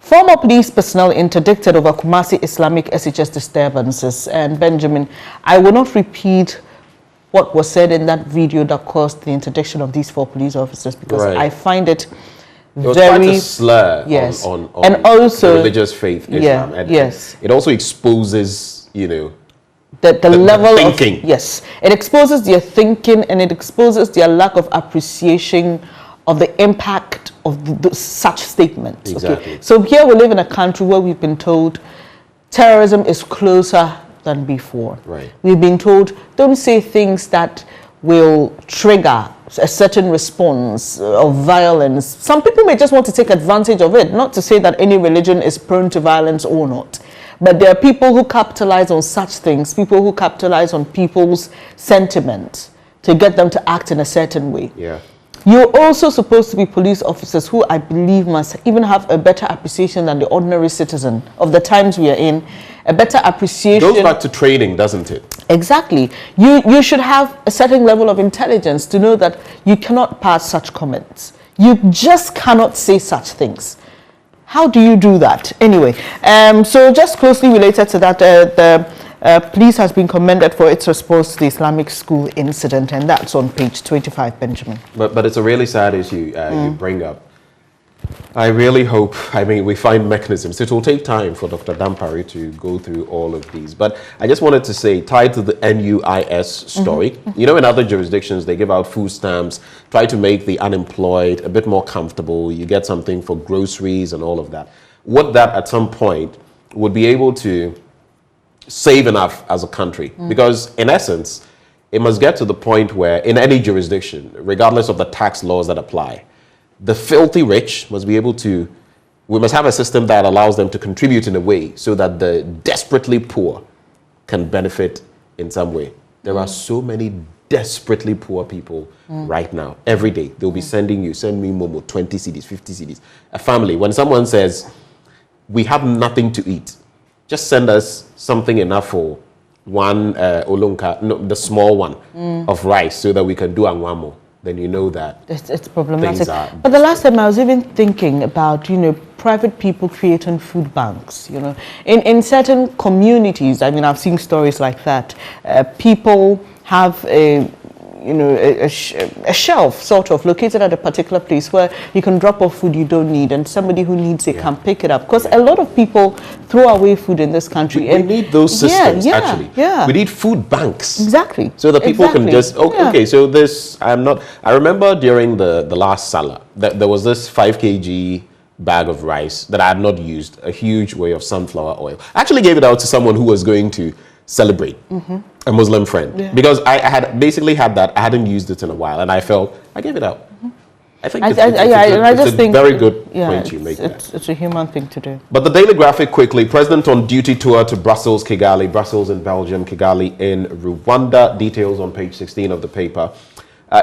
Former police personnel interdicted over Kumasi Islamic SHS disturbances. And Benjamin, I will not repeat what was said in that video that caused the interdiction of these 4 police officers, because I find it was very quite a slur on and also the religious faith, Islam. Yeah, and yes. It also exposes, the level of thinking. It exposes their thinking, and it exposes their lack of appreciation of the impact of such statements. Exactly. Okay? So here we live in a country where we've been told terrorism is closer than before. Right. We've been told don't say things that will trigger a certain response of violence. Some people may just want to take advantage of it, not to say that any religion is prone to violence or not. But there are people who capitalize on such things, people who capitalize on people's sentiments to get them to act in a certain way. Yeah. You're also supposed to be police officers who I believe must even have a better appreciation than the ordinary citizen of the times we are in, a better appreciation. Goes back to training, doesn't it? Exactly. You should have a certain level of intelligence to know that you cannot pass such comments. You just cannot say such things. How do you do that? Anyway, so just closely related to that, the police has been commended for its response to the Islamic school incident, and that's on page 25, Benjamin. But it's a really sad issue you bring up. I really hope, we find mechanisms. It will take time for Dr. Dampari to go through all of these. But I just wanted to say, tied to the NUIS story, in other jurisdictions, they give out food stamps, try to make the unemployed a bit more comfortable. You get something for groceries and all of that. Would that at some point would be able to save enough as a country? Because in essence, it must get to the point where in any jurisdiction, regardless of the tax laws that apply, the filthy rich must be able to, we must have a system that allows them to contribute in a way so that the desperately poor can benefit in some way. There are so many desperately poor people right now. Every day, they'll be send me Momo, 20 CDs, 50 CDs. A family, when someone says, we have nothing to eat, just send us something enough for one olunka, no, the small one of rice so that we can do anwamo. Then you know that it's problematic. But the last time I was even thinking about, private people creating food banks, in certain communities. I've seen stories like that. People have a shelf sort of located at a particular place where you can drop off food you don't need, and somebody who needs it can pick it up. Because a lot of people throw away food in this country. We need those systems, actually. Yeah. We need food banks. Exactly. So that people can just, okay, so this, I remember during the last Salah, there was this 5 kg bag of rice that I had not used, a huge way of sunflower oil. I actually gave it out to someone who was going to celebrate, a Muslim friend, because I had basically had that. I hadn't used it in a while, and I felt I gave it out. I think it's a very good point you make. It's a human thing to do. But the Daily Graphic quickly: President on duty tour to Brussels, Kigali, Brussels in Belgium, Kigali in Rwanda. Details on page 16 of the paper.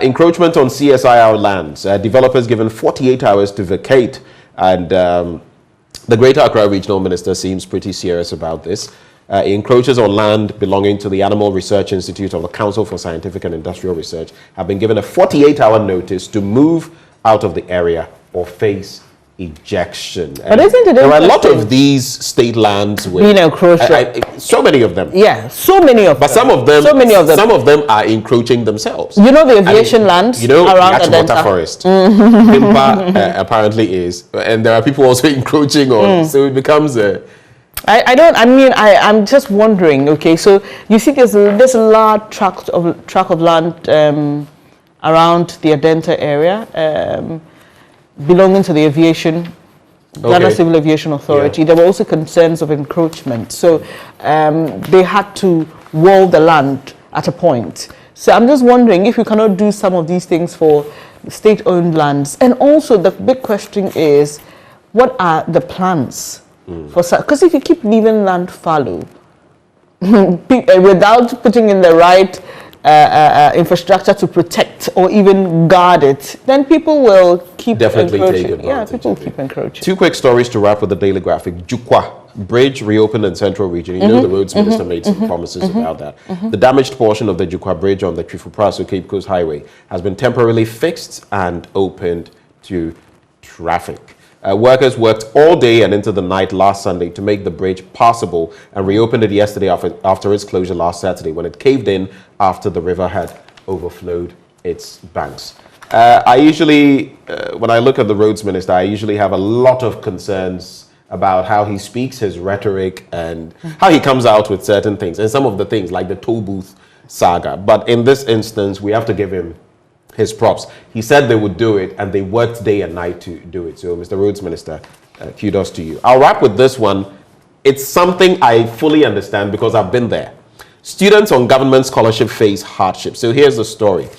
Encroachment on CSIR lands. Developers given 48 hours to vacate, and The Greater Accra Regional Minister seems pretty serious about this. He encroaches on land belonging to the Animal Research Institute of the Council for Scientific and Industrial Research, have been given a 48-hour notice to move out of the area or face ejection. But isn't it there are a lot of these state lands with being encroached? So many of them. Yeah, so many of them. But some of them, so many of them. Some of them are encroaching themselves. You know the aviation lands around the Adenta water forest. Pimpa apparently is, and there are people also encroaching on. So it becomes a. I'm just wondering. Okay, so you see, there's a large tract of land around the Adenta area. Belonging to the Ghana Civil Aviation Authority. There were also concerns of encroachment. So they had to wall the land at a point. So I'm just wondering if you cannot do some of these things for state-owned lands. And also the big question is, what are the plans for such? Because if you keep leaving land fallow, without putting in the right infrastructure to protect or even guard it, then people will keep encroaching. Yeah, people will keep encroaching. Two quick stories to wrap with the Daily Graphic. Jukwa Bridge reopened in Central Region. You know the roads minister made some promises about that. The damaged portion of the Jukwa Bridge on the Trifupraso Cape Coast Highway has been temporarily fixed and opened to traffic. Workers worked all day and into the night last Sunday to make the bridge passable and reopened it yesterday after its closure last Saturday when it caved in after the river had overflowed its banks. I usually, when I look at the roads minister, I usually have a lot of concerns about how he speaks, his rhetoric, and how he comes out with certain things. And some of the things like the toll booth saga. But in this instance, we have to give him his props. He said they would do it, and they worked day and night to do it. So, Mr. Roads Minister, kudos to you. I'll wrap with this one. It's something I fully understand because I've been there. Students on government scholarship face hardship. So here's the story.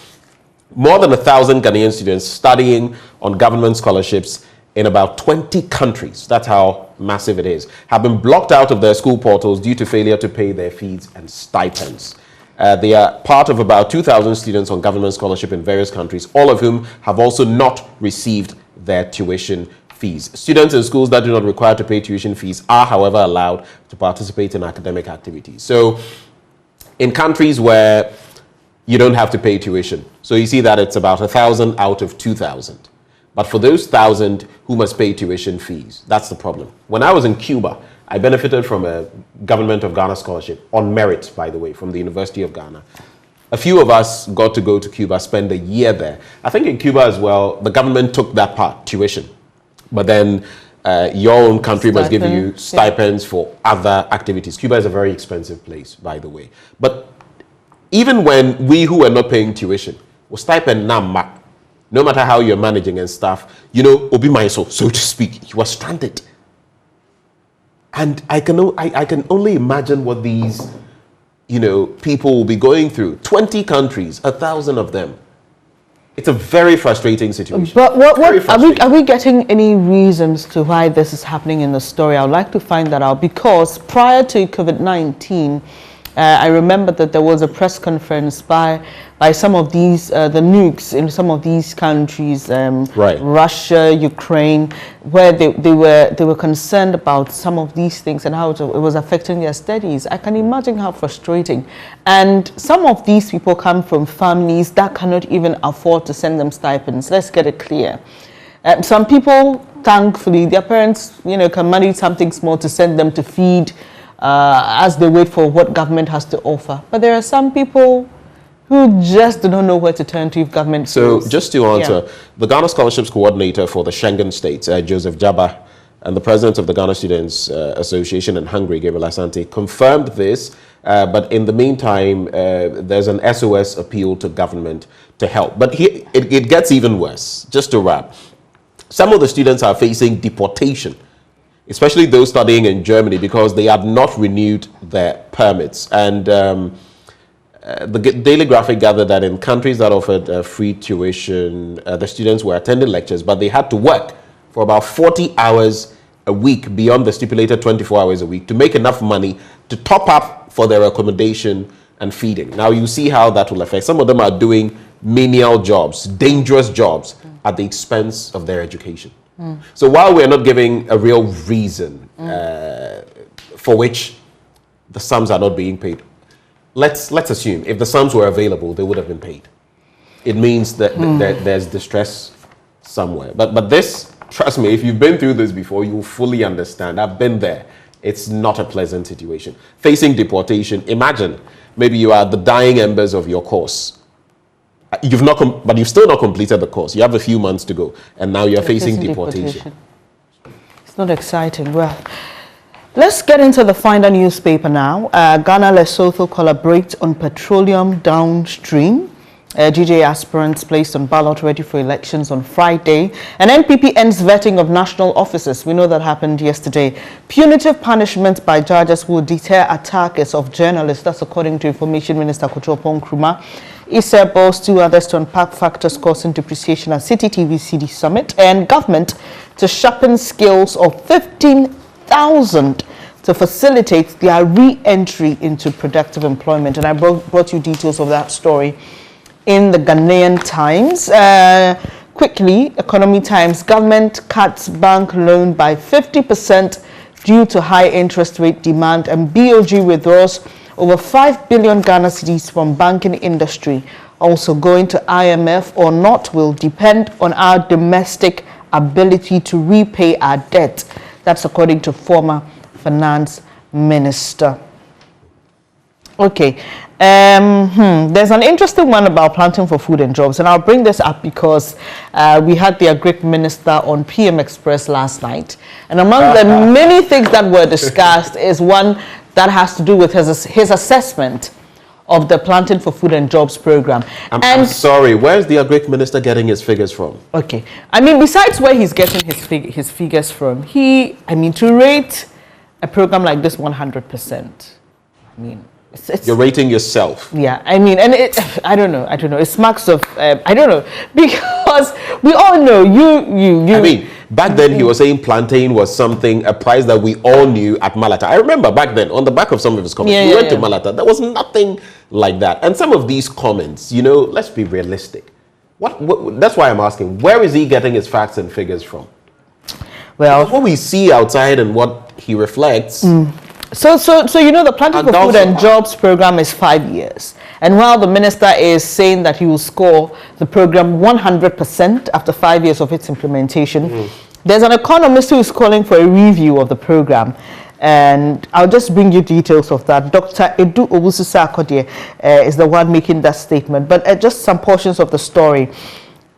More than 1,000 Ghanaian students studying on government scholarships in about 20 countries, that's how massive it is, have been blocked out of their school portals due to failure to pay their fees and stipends. They are part of about 2,000 students on government scholarship in various countries, all of whom have also not received their tuition fees. Students in schools that do not require to pay tuition fees are, however, allowed to participate in academic activities. So in countries where you don't have to pay tuition, so you see that it's about 1,000 out of 2,000. But for those 1,000 who must pay tuition fees, that's the problem. When I was in Cuba, I benefited from a Government of Ghana scholarship, on merit, by the way, from the University of Ghana. A few of us got to go to Cuba, spend a year there. I think in Cuba as well, the government took that part, tuition. But then your own country must give you stipends for other activities. Cuba is a very expensive place, by the way. But even when we who were not paying tuition, was stipend nama, no matter how you're managing and stuff, you know, obi maiso, so to speak, you were stranded. And I can only imagine what these, people will be going through. 20 countries, 1,000 of them. It's a very frustrating situation. But are we getting any reasons to why this is happening in the story? I would like to find that out, because prior to COVID-19, I remember that there was a press conference by some of these, the nukes in some of these countries, Russia, Ukraine, where they were concerned about some of these things and how it was affecting their studies. I can imagine how frustrating. And some of these people come from families that cannot even afford to send them stipends. Let's get it clear. Some people, thankfully, their parents, can manage something small to send them to feed as they wait for what government has to offer. But there are some people who just do not know where to turn to if government... So just to answer, the Ghana Scholarships Coordinator for the Schengen states, Joseph Jabba, and the President of the Ghana Students Association in Hungary, Gabriel Asante, confirmed this. But in the meantime, there's an SOS appeal to government to help. But here, it gets even worse. Just to wrap, some of the students are facing deportation, especially those studying in Germany, because they have not renewed their permits. And the Daily Graphic gathered that in countries that offered free tuition, the students were attending lectures, but they had to work for about 40 hours a week beyond the stipulated 24 hours a week to make enough money to top up for their accommodation and feeding. Now you see how that will affect. Some of them are doing menial jobs, dangerous jobs at the expense of their education. So while we're not giving a real reason for which the sums are not being paid, let's assume if the sums were available, they would have been paid. It means that there's distress somewhere. But this, trust me, if you've been through this before, you'll fully understand. I've been there. It's not a pleasant situation. Facing deportation, imagine maybe you are the dying embers of your course. But you've still not completed the course. You have a few months to go, and now you're facing deportation. It's not exciting. Well, let's get into the Finder newspaper now. Ghana-Lesotho collaborate on petroleum downstream. GJ aspirants placed on ballot ready for elections on Friday. And NPP ends vetting of national officers. We know that happened yesterday. Punitive punishment by judges will deter attackers of journalists. That's according to Information Minister Kochopon Nkrumah. ISA boasts 2 others to unpack factors causing depreciation at City TVCD Summit, and government to sharpen skills of 15,000 to facilitate their re-entry into productive employment. And I brought you details of that story in the Ghanaian Times. Quickly, Economy Times, government cuts bank loan by 50% due to high interest rate demand, and BOG withdraws over 5 billion Ghana cedis from banking industry. Also, going to IMF or not will depend on our domestic ability to repay our debt. That's according to former finance minister. Okay. There's an interesting one about planting for food and jobs, and I'll bring this up because we had the Agric Minister on PM Express last night, and among the many things that were discussed is one that has to do with his assessment of the Planting for Food and Jobs program. I'm sorry, where's the Agric Minister getting his figures from? Okay, I mean, besides where he's getting his figures from, to rate a program like this 100%, you're rating yourself. Yeah, and I don't know. It smacks of I don't know, because we all know you. Back then he was saying plantain was a price that we all knew at Malata. I remember back then on the back of some of his comments, we went to Malata. There was nothing like that. And some of these comments, let's be realistic. What that's why I'm asking, where is he getting his facts and figures from? Well, because what we see outside and what he reflects. So the Planting for Food and Jobs program is 5 years. And while the minister is saying that he will score the program 100% after 5 years of its implementation, there's an economist who is calling for a review of the program. And I'll just bring you details of that. Dr. Edu Owusu-Sarkodie is the one making that statement. But just some portions of the story.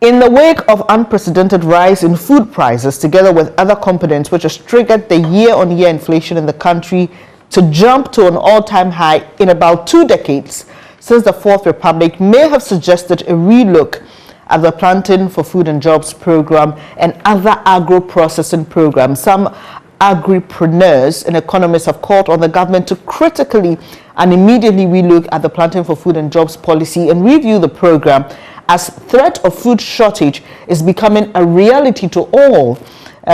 In the wake of unprecedented rise in food prices, together with other components which has triggered the year-on-year inflation in the country to jump to an all-time high in about 2 decades since the Fourth Republic, may have suggested a relook at the Planting for Food and Jobs program and other agro-processing programs. Some agripreneurs and economists have called on the government to critically and immediately relook at the Planting for Food and Jobs policy and review the program, as threat of food shortage is becoming a reality to all,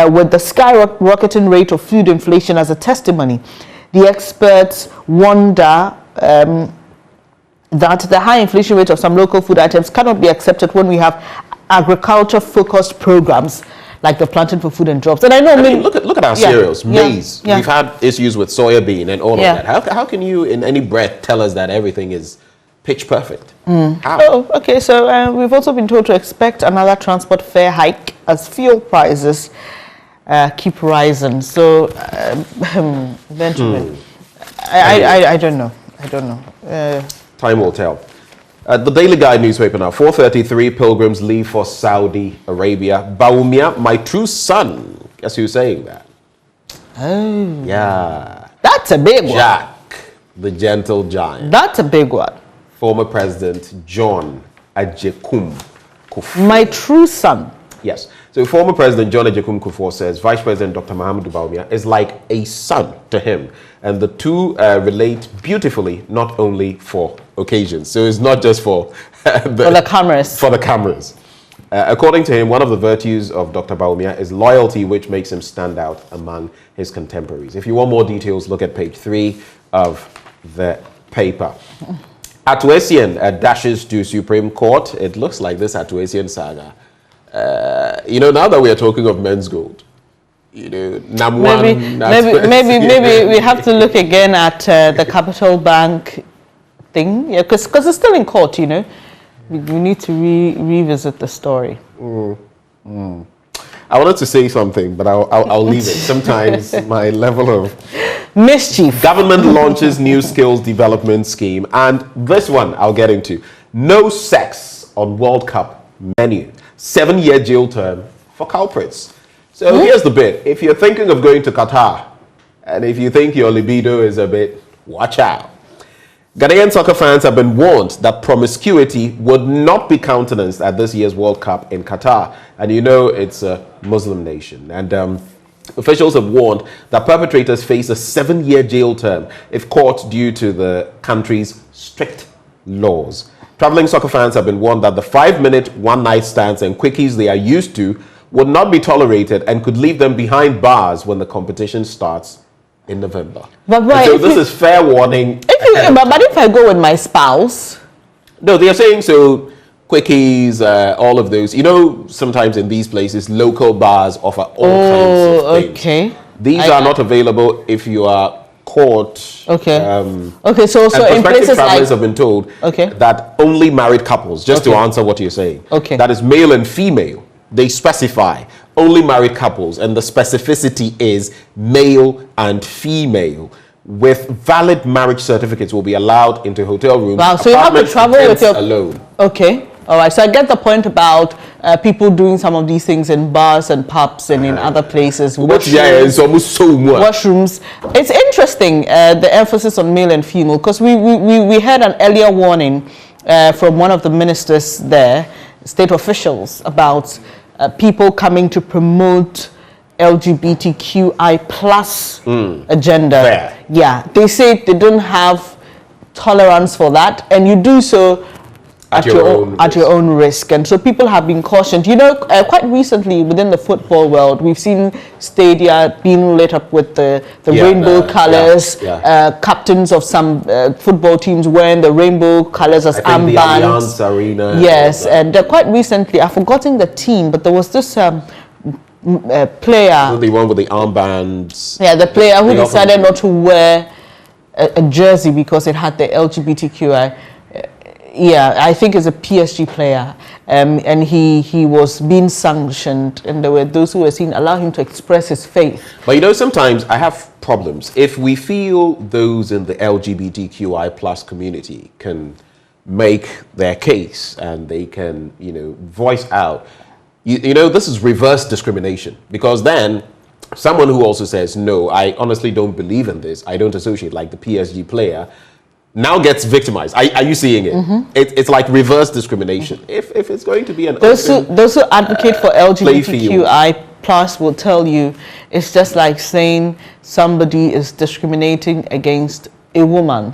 with the skyrocketing rate of food inflation as a testimony. The experts wonder that the high inflation rate of some local food items cannot be accepted when we have agriculture-focused programs like the Planting for Food and Jobs. And I know, look at our cereals, maize. We've had issues with soya bean and all of that. How can you, in any breath, tell us that everything is pitch perfect? Oh, okay. So we've also been told to expect another transport fare hike as fuel prices keep rising. So, Benjamin, I don't know. Time will tell. The Daily Guide newspaper now. 4:33 pilgrims leave for Saudi Arabia. Baumia, my true son. Guess who's saying that? Oh, yeah, that's a big one. Jack, the gentle giant. That's a big one. Former President John Agyekum Kufuor. My true son. Yes. So former President John Agyekum Kufuor says Vice President Dr. Mahamudu Bawumia is like a son to him. And the two relate beautifully, not only for occasions. So it's not just for the cameras. For the cameras. According to him, one of the virtues of Dr. Bawumia is loyalty, which makes him stand out among his contemporaries. If you want more details, look at page 3 of the paper. Atuesian dashes to Supreme Court. It looks like this Atuesian saga You know, now that we are talking of men's gold, you know, maybe we have to look again at the Capital Bank thing, yeah, because it's still in court, you know. We need to revisit the story. I wanted to say something, but I'll leave it. Sometimes my level of mischief. Government launches new skills development scheme, and this one I'll get into. No sex on World Cup menu. 7-year jail term for culprits. So here's the bit. If you're thinking of going to Qatar, and if you think your libido is a bit, watch out. Ghanaian soccer fans have been warned that promiscuity would not be countenanced at this year's World Cup in Qatar. And you know it's a Muslim nation. And officials have warned that perpetrators face a 7-year jail term if caught due to the country's strict laws. Traveling soccer fans have been warned that the 5-minute one-night stands and quickies they are used to would not be tolerated and could leave them behind bars when the competition starts in November. But so this is fair warning. But if I go with my spouse? No, they are saying so. Quickies, all of those. You know, sometimes in these places, local bars offer all kinds of things. Okay. These are not available if you are caught. Okay. So in places travelers have been told that only married couples, just to answer what you're saying, that is male and female, they specify only married couples, and the specificity is male and female with valid marriage certificates will be allowed into hotel rooms. Wow, so you have to travel with your alone. Okay. All right, so I get the point about people doing some of these things in bars and pubs and in other places. Washrooms. It's interesting, the emphasis on male and female, because we had an earlier warning from one of the ministers there, state officials, about people coming to promote LGBTQI plus agenda. Fair. Yeah, they say they don't have tolerance for that, and you do so at your own risk. And so people have been cautioned. You know, quite recently within the football world, we've seen stadia being lit up with the rainbow colors. Captains of some football teams wearing the rainbow colors as armbands. The Allianz Arena. Yes, and quite recently, I've forgotten the team, but there was this player. The one with the armbands. Yeah, the player who decided not to wear a jersey because it had the LGBTQI. Yeah, I think it's a PSG player, and he was being sanctioned, and there were those who were saying allow him to express his faith. But you know, sometimes I have problems. If we feel those in the LGBTQI plus community can make their case and they can, you know, voice out, you know, this is reverse discrimination, because then someone who also says, no, I honestly don't believe in this, I don't associate, like the PSG player, now gets victimized. Are you seeing it? It's like reverse discrimination. If it's going to be an those who advocate for LGBTQI plus will tell you it's just like saying somebody is discriminating against a woman.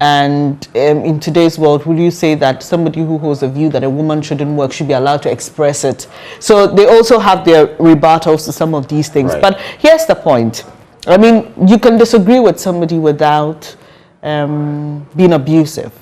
And in today's world, will you say that somebody who holds a view that a woman shouldn't work should be allowed to express it? So they also have their rebuttals to some of these things. Right. But here's the point. I mean, you can disagree with somebody without being abusive.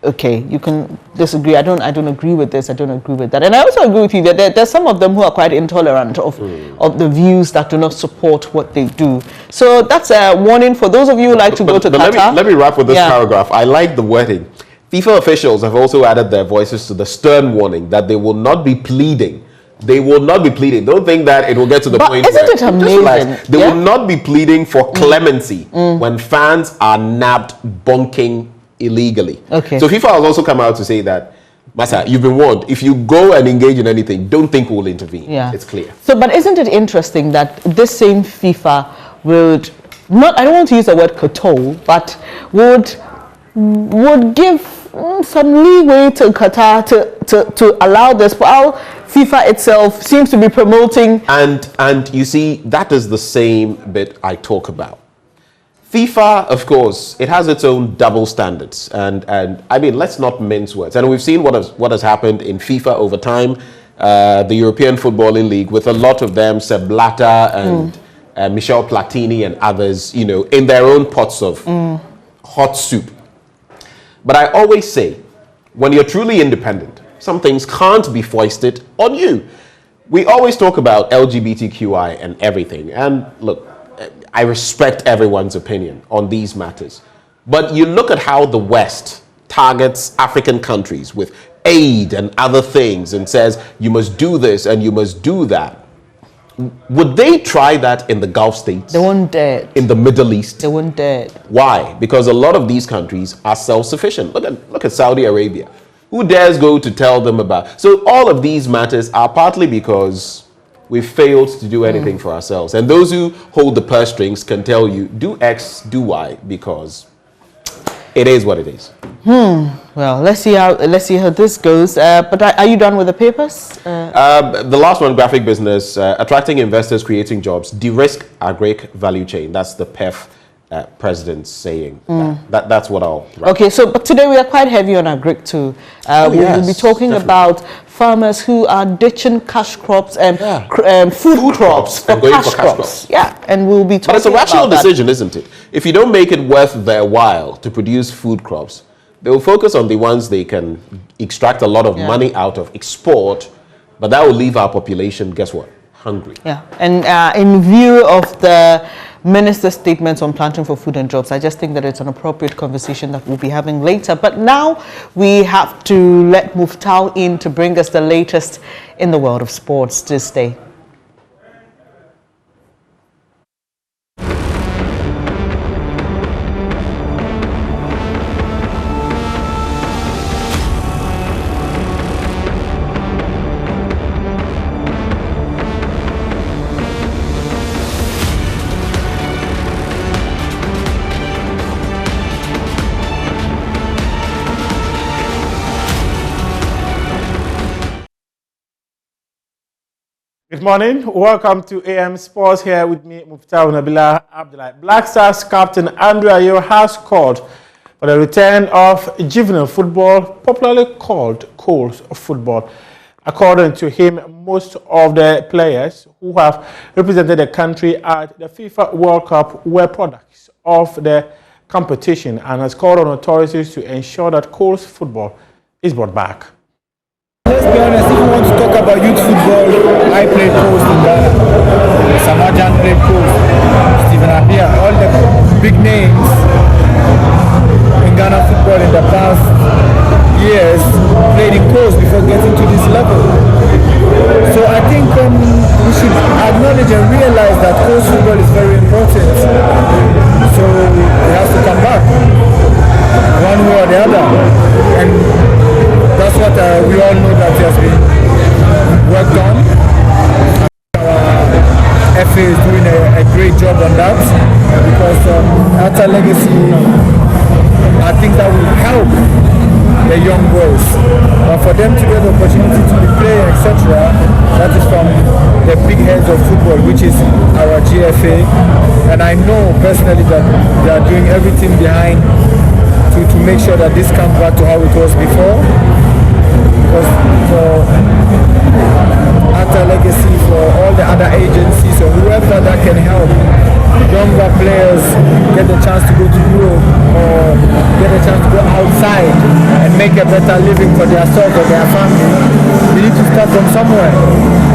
Okay, you can disagree. I don't agree with this. I don't agree with that. And I also agree with you that there's some of them who are quite intolerant of the views that do not support what they do. So that's a warning for those of you who like to go to Qatar. Let me wrap with this paragraph. I like the wording. FIFA officials have also added their voices to the stern warning that they will not be pleading. They will not be pleading. Don't think that it will get to the point isn't where it amazing? They will not be pleading for clemency when fans are nabbed bonking illegally. Okay. So FIFA has also come out to say that, Masa, you've been warned. If you go and engage in anything, don't think we'll intervene. Yeah. It's clear. So, but isn't it interesting that this same FIFA would not, I don't want to use the word cajole, but would give some leeway to Qatar to allow this, while FIFA itself seems to be promoting. And you see, that is the same bit I talk about. FIFA, of course, it has its own double standards, and I mean, let's not mince words. And we've seen what has happened in FIFA over time. The European Footballing League, with a lot of them, Sepp Blatter and Michel Platini and others, you know, in their own pots of hot soup. But I always say, when you're truly independent, some things can't be foisted on you. We always talk about LGBTQI and everything. And look, I respect everyone's opinion on these matters. But you look at how the West targets African countries with aid and other things and says, you must do this and you must do that. Would they try that in the Gulf states? They won't dare. In the Middle East? They won't dare. Why? Because a lot of these countries are self-sufficient. Look at Saudi Arabia. Who dares go to tell them about? So all of these matters are partly because we failed to do anything for ourselves. And those who hold the purse strings can tell you, do X, do Y, because it is what it is. Well, let's see how this goes. But are you done with the papers? The last one, graphic business, attracting investors, creating jobs, de-risk agric value chain. That's the PEF president saying. That's what I'll write. Okay, so but today we are quite heavy on agric too. We'll be talking about farmers who are ditching cash crops and food crops for cash crops. Yeah, and we'll be talking about But it's a rational decision, isn't it? If you don't make it worth their while to produce food crops, they will focus on the ones they can extract a lot of money out of, export, but that will leave our population, guess what? Hungry. Yeah, and in view of the minister's statements on planting for food and jobs, I just think that it's an appropriate conversation that we'll be having later. But now we have to let Muftau in to bring us the latest in the world of sports this day. Good morning. Welcome to AM Sports. Here with me, Muftau Nabila Abdullah. Black Stars captain Andrew Ayew has called for the return of juvenile football, popularly called Coles football. According to him, most of the players who have represented the country at the FIFA World Cup were products of the competition and has called on authorities to ensure that Coles football is brought back. Let's be honest, if you want to talk about youth football, I played Coles in Ghana. Samajan played Coles, Stephen Appiah, all the big names in Ghana football in the past years played in Coles before getting to this level. So I think we should acknowledge and realize that Coles football is very important. So it has to come back, one way or the other. And that's what we all know that has been worked on. Our FA is doing a great job on that because after legacy, I think that will help the young boys. But for them to get the opportunity to be playing, etc., that is from the big heads of football, which is our GFA. And I know personally that they are doing everything behind to make sure that this comes back to how it was before. Because for Atta Legacy, for all the other agencies or whoever that can help younger players get the chance to go to Europe or get a chance to go outside and make a better living for themselves or their family, you need to start from somewhere.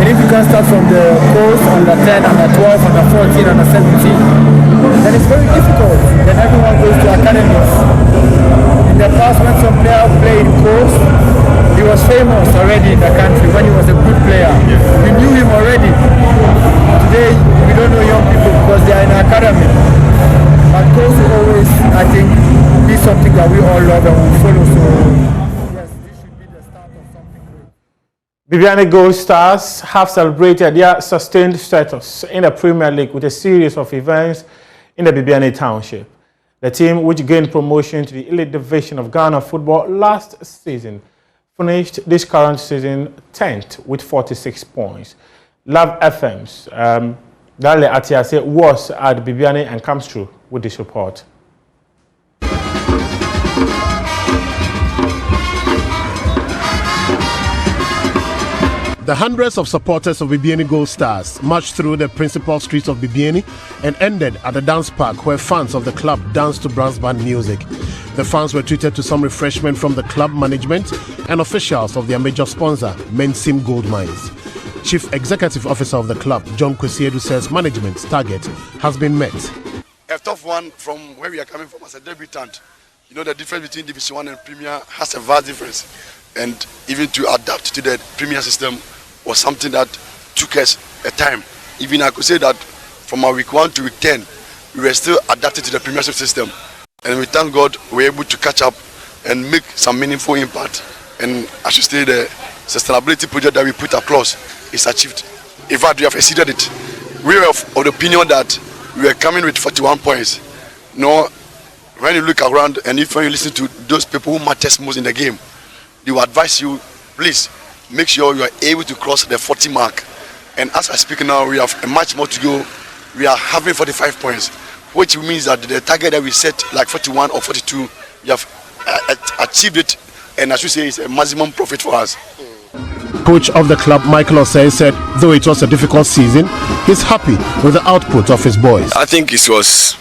And if you can start from the course under 10, under 12, under 14, under 17, then it's very difficult. Then everyone goes to academies. In the past, when some player played course, he was famous already in the country when he was a good player. We knew him already. Today, we don't know young people because they are in the academy. But course will always, I think, be something that we all love and will follow. So, yes, this should be the start of something great. Bibiani Gold Stars have celebrated their sustained status in the Premier League with a series of events in the Bibiani Township. The team, which gained promotion to the elite division of Ghana football last season, finished this current season 10th with 46 points. Love FM's Dale Atiase was at Bibiani and comes through with this report. The hundreds of supporters of Bibiani Gold Stars marched through the principal streets of Bibiani and ended at the dance park where fans of the club danced to brass band music. The fans were treated to some refreshment from the club management and officials of their major sponsor, Mensim Gold Mines. Chief Executive Officer of the club, John Kwesiedu, says management's target has been met. A tough one from where we are coming from as a debutant. You know, the difference between Division 1 and Premier has a vast difference. And even to adapt to the Premier system was something that took us a time. Even I could say that from our week 1 to week 10, we were still adapted to the Premiership system. And we thank God we were able to catch up and make some meaningful impact. And I should say the sustainability project that we put across is achieved. In fact, we have exceeded it. We were of the opinion that we were coming with 41 points. No, when you look around and when you listen to those people who matters most in the game, they will advise you, please make sure you are able to cross the 40 mark. And as I speak now, we have a much more to go. We are having 45 points, which means that the target that we set, like 41 or 42, we have achieved it. And I should say it's a maximum profit for us. Coach of the club, Michael Osei, said though it was a difficult season, he's happy with the output of his boys. I think it was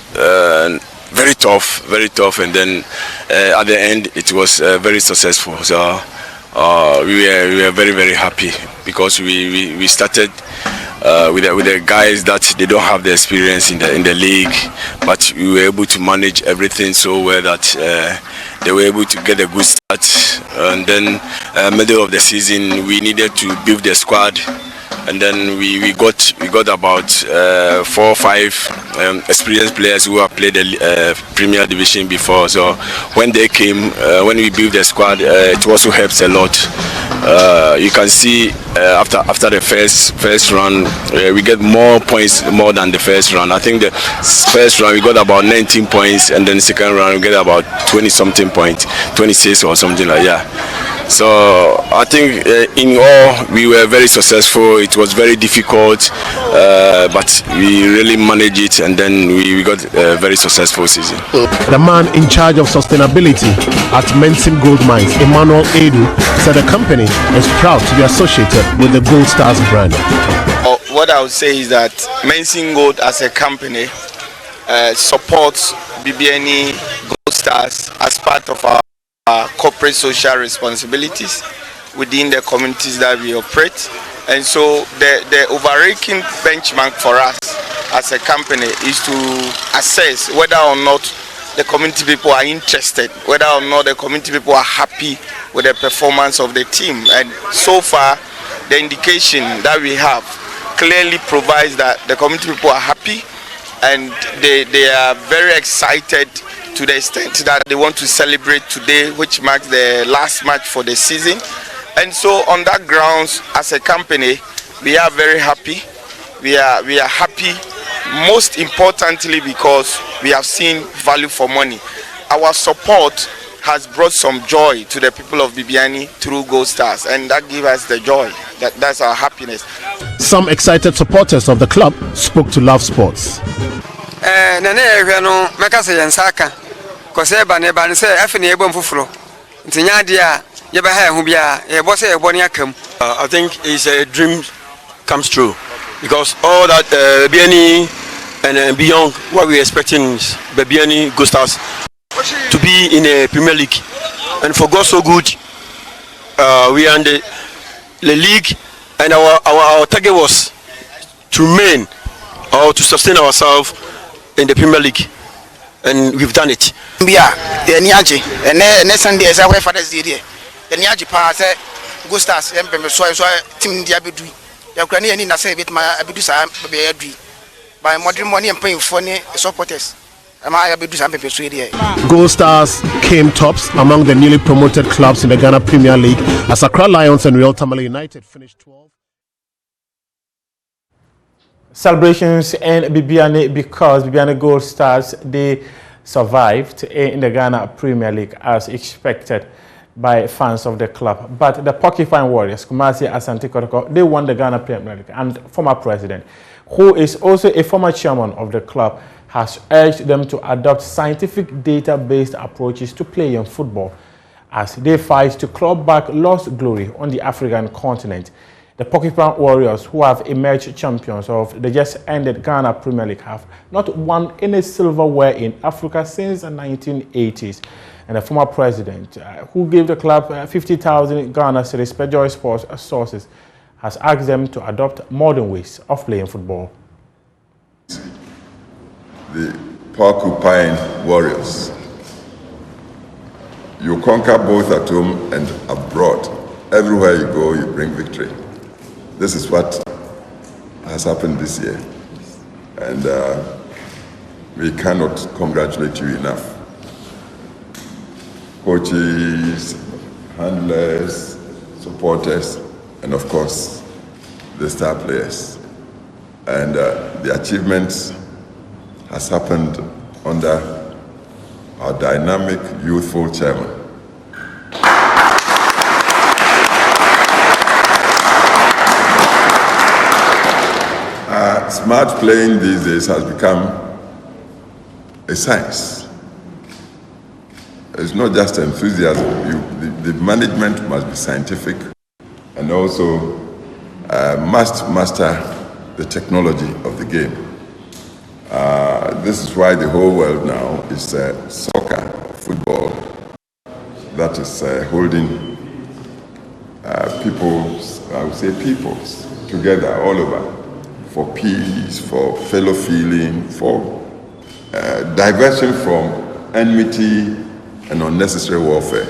very tough, and then at the end it was very successful. So we were very, very happy because we started with the guys that they don't have the experience in the league, but we were able to manage everything so well that they were able to get a good start. And then middle of the season we needed to build the squad, and then we got about 4 or 5 experienced players who have played the Premier Division before. So when they came, when we built the squad, it also helps a lot. You can see after the first run, we get more points more than the first run. I think the first run we got about 19 points, and then the second run we get about 20-something points, 26 or something like that. So I think in all we were very successful. It was very difficult, but we really managed it, and then we got a very successful season. The man in charge of sustainability at Mensing Gold Mines, Emmanuel Edu, said the company is proud to be associated with the Gold Stars brand. What I would say is that Mensing Gold as a company supports BBNE Gold Stars as part of our corporate social responsibilities within the communities that we operate. And so the overarching benchmark for us as a company is to assess whether or not the community people are interested, whether or not the community people are happy with the performance of the team. And so far, the indication that we have clearly provides that the community people are happy, and they are very excited to the extent that they want to celebrate today, which marks the last match for the season. And so on that grounds, as a company, we are very happy. We are happy, most importantly because we have seen value for money. Our support has brought some joy to the people of Bibiani through Gold Stars, and that gives us the joy. That's our happiness. Some excited supporters of the club spoke to Love Sports. I think it's a dream comes true, because all that BNE and beyond what we're expecting is the BNE Gold Stars to be in a Premier League, and for God so good, we are in the league, and our target was to remain or to sustain ourselves in the Premier League, and we've done it. Gold Stars team by modern money and paying for supporters. Gold Stars came tops among the newly promoted clubs in the Ghana Premier League as Accra Lions and Real Tamale United finished 12. Celebrations in Bibiani because Bibiani Gold Stars, they survived in the Ghana Premier League as expected by fans of the club. But the Porcupine Warriors, Kumasi Asante Kotoko, they won the Ghana Premier League, and former president, who is also a former chairman of the club, has urged them to adopt scientific data-based approaches to playing football as they fight to claw back lost glory on the African continent. The Porcupine Warriors, who have emerged champions of the just-ended Ghana Premier League, have not won any silverware in Africa since the 1980s. And the former president, who gave the club 50,000 Ghana cedis per Joy Sports sources, has asked them to adopt modern ways of playing football. The porcupine warriors. You conquer both at home and abroad. Everywhere you go, you bring victory. This is what has happened this year. And we cannot congratulate you enough. Coaches, handlers, supporters, and of course, the star players. And the achievements has happened under our dynamic, youthful chairman. Smart playing these days has become a science. It's not just enthusiasm. The management must be scientific and also must master the technology of the game. This is why the whole world now is soccer, football, that is holding peoples, I would say peoples, together all over for peace, for fellow feeling, for diversion from enmity and unnecessary warfare.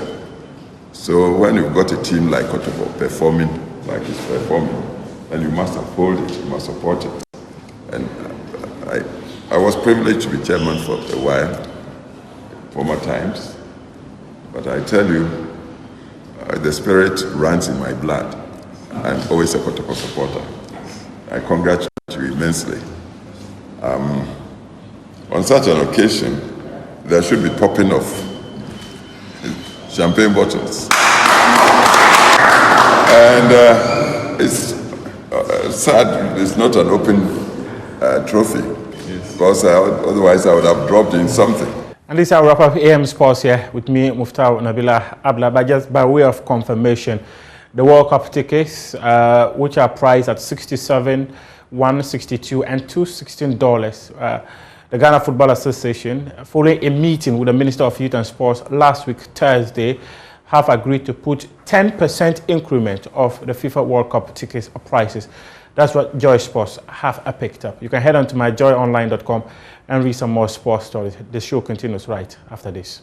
So when you've got a team like Kotobo performing like it's performing, then you must uphold it, you must support it. And I was privileged to be chairman for a while, former times, but I tell you, the spirit runs in my blood. I'm always a Kotobo supporter. I congratulate you immensely. On such an occasion, there should be popping of champagne bottles. And it's sad it's not an open trophy, because otherwise I would have dropped in something. And this is our wrap up AM Sports here with me, Muftau Nabila Abla. But just by way of confirmation, the World Cup tickets, which are priced at $67, $162, and $216. The Ghana Football Association, following a meeting with the Minister of Youth and Sports last week, Thursday, have agreed to put 10% increment of the FIFA World Cup tickets prices. That's what Joy Sports have picked up. You can head on to myjoyonline.com and read some more sports stories. The show continues right after this.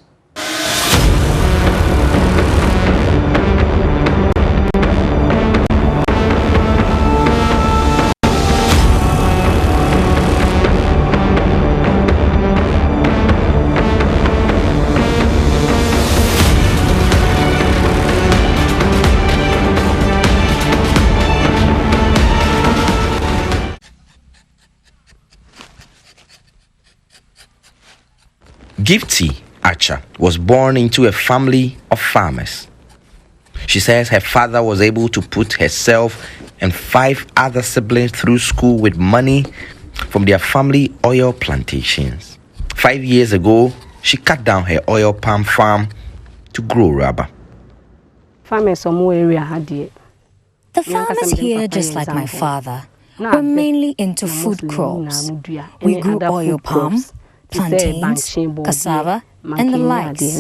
Gifty Archer was born into a family of farmers. She says her father was able to put herself and 5 other siblings through school with money from their family oil plantations. 5 years ago, she cut down her oil palm farm to grow rubber. Farmers some more area had it. The farmers here, just like my father, were mainly into food crops. We grew oil palm, plantains, cassava, and the likes.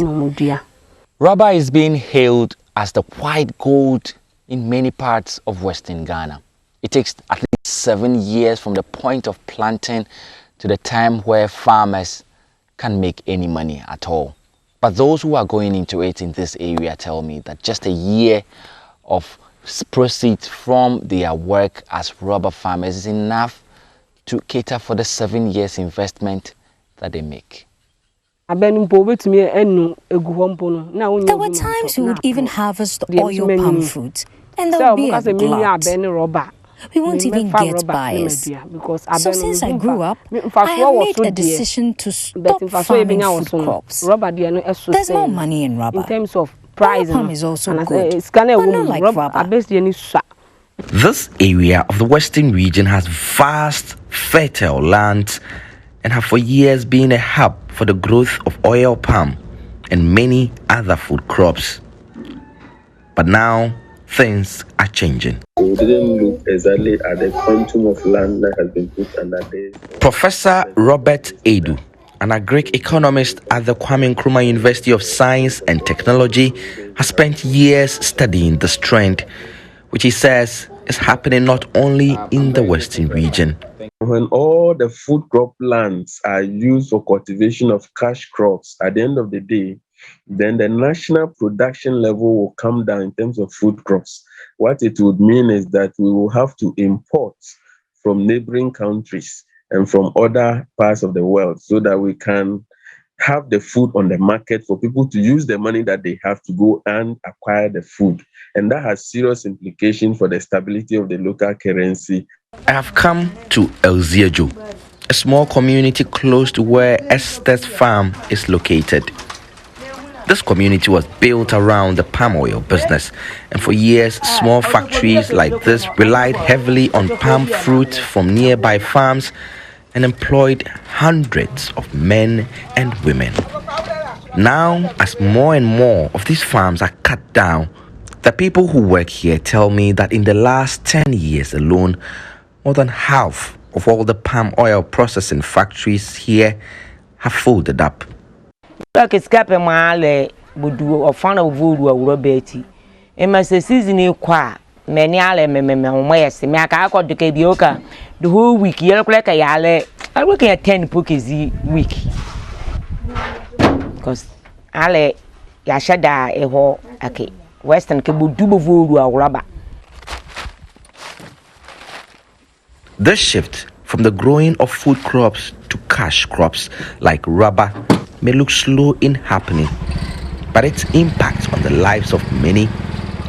Rubber is being hailed as the white gold in many parts of Western Ghana. It takes at least 7 years from the point of planting to the time where farmers can make any money at all. But those who are going into it in this area tell me that just a year of proceeds from their work as rubber farmers is enough to cater for the 7 years investment that they make. There were times we would even harvest the oil palm fruit, and there would be a glut. We won't even get buyers. So since I grew up, I have made a decision to stop farming food crops. There's more money in rubber. In terms of price, oil palm is also good, but not like rubber. This area of the Western region has vast, fertile lands and have for years been a hub for the growth of oil palm and many other food crops. But now, things are changing. We didn't look exactly at the quantum of land that has been put under this. Professor Robert Edu, an agric economist at the Kwame Nkrumah University of Science and Technology, has spent years studying this trend, which he says is happening not only in the Western region. When all the food crop lands are used for cultivation of cash crops, at the end of the day, then the national production level will come down in terms of food crops. What it would mean is that we will have to import from neighboring countries and from other parts of the world so that we can have the food on the market for people to use the money that they have to go and acquire the food. And that has serious implications for the stability of the local currency. I have come to Elziejo, a small community close to where Esther's farm is located. This community was built around the palm oil business, and for years, small factories like this relied heavily on palm fruit from nearby farms and employed hundreds of men and women. Now, as more and more of these farms are cut down, the people who work here tell me that in the last 10 years alone, more than half of all the palm oil processing factories here have folded up. The whole week, you're like I'm working at 10 bookies week. Because Ale Yashada eho okay. Western Kebu Dubu rubber. This shift from the growing of food crops to cash crops like rubber may look slow in happening, but its impact on the lives of many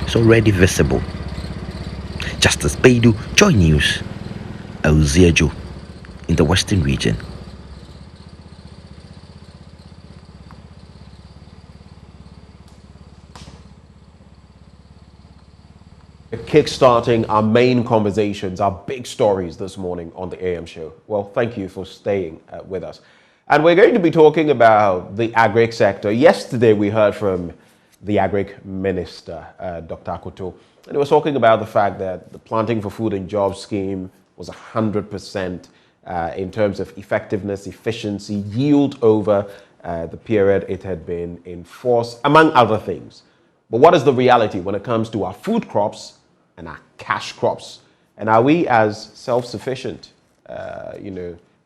is already visible. Justice Baidu, JoyNews, Elziejo, in the Western region. Kickstarting our main conversations, our big stories this morning on the AM show. Well, thank you for staying with us. And we're going to be talking about the agric sector. Yesterday, we heard from the agric minister, Dr. Akoto, and he was talking about the fact that the Planting for Food and Jobs scheme was 100% in terms of effectiveness, efficiency, yield over the period it had been in force, among other things. But what is the reality when it comes to our food crops and our cash crops? And are we as self-sufficient,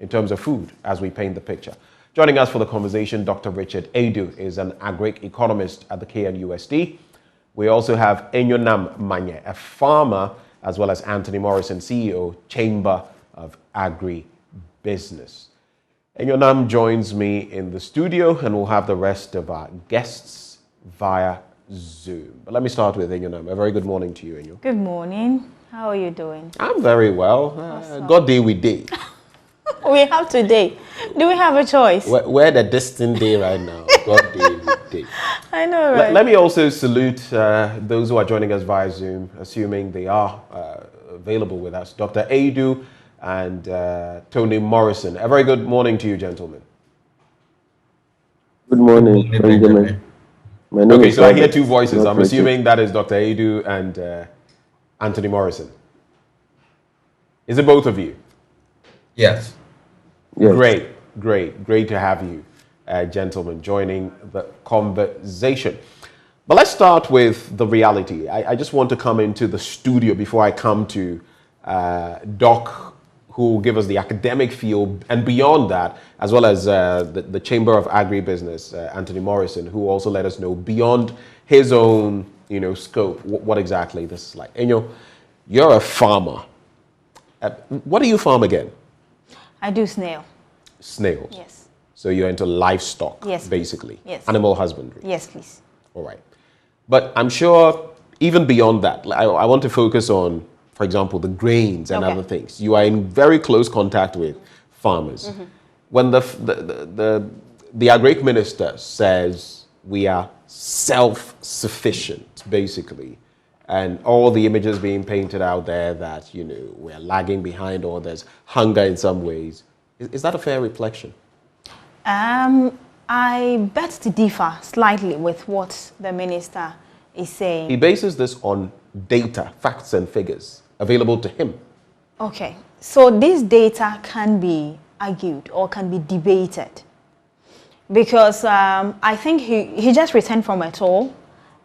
in terms of food as we paint the picture? Joining us for the conversation, Dr. Richard Edu is an agric-economist at the KNUST. We also have Enyonam Manye, a farmer, as well as Anthony Morrison, CEO, Chamber of Agri-Business. Enyonam joins me in the studio, and we'll have the rest of our guests via Zoom. But let me start with Enyonam. A very good morning to you, Enyo. Good morning. How are you doing? I'm very well. Awesome. God day with day. We have today. Do we have a choice? We're the destined day right now. God day with day. I know, right? Let me also salute those who are joining us via Zoom, assuming they are available with us. Dr. Edu and Tony Morrison. A very good morning to you, gentlemen. Good morning, Benjamin. Okay, so I hear two voices. I'm assuming that is Dr. Edu and Anthony Morrison. Is it both of you? Yes. Great to have you, gentlemen, joining the conversation. But let's start with the reality. I just want to come into the studio before I come to Doc, who will give us the academic feel, and beyond that, as well as the Chamber of Agribusiness, Anthony Morrison, who also let us know beyond his own scope what exactly this is like. And you're a farmer. What do you farm again? I do snails. Yes. So you're into livestock, yes, basically. Yes. Animal husbandry. Yes, please. All right. But I'm sure even beyond that, I want to focus on, for example, the grains and other things. You are in very close contact with farmers. Mm-hmm. When the agric minister says we are self-sufficient, basically, and all the images being painted out there that, we're lagging behind or there's hunger in some ways, is that a fair reflection? I bet to differ slightly with what the minister is saying. He bases this on data, facts and figures available to him. Okay, so this data can be argued or can be debated because I think he just returned from a tour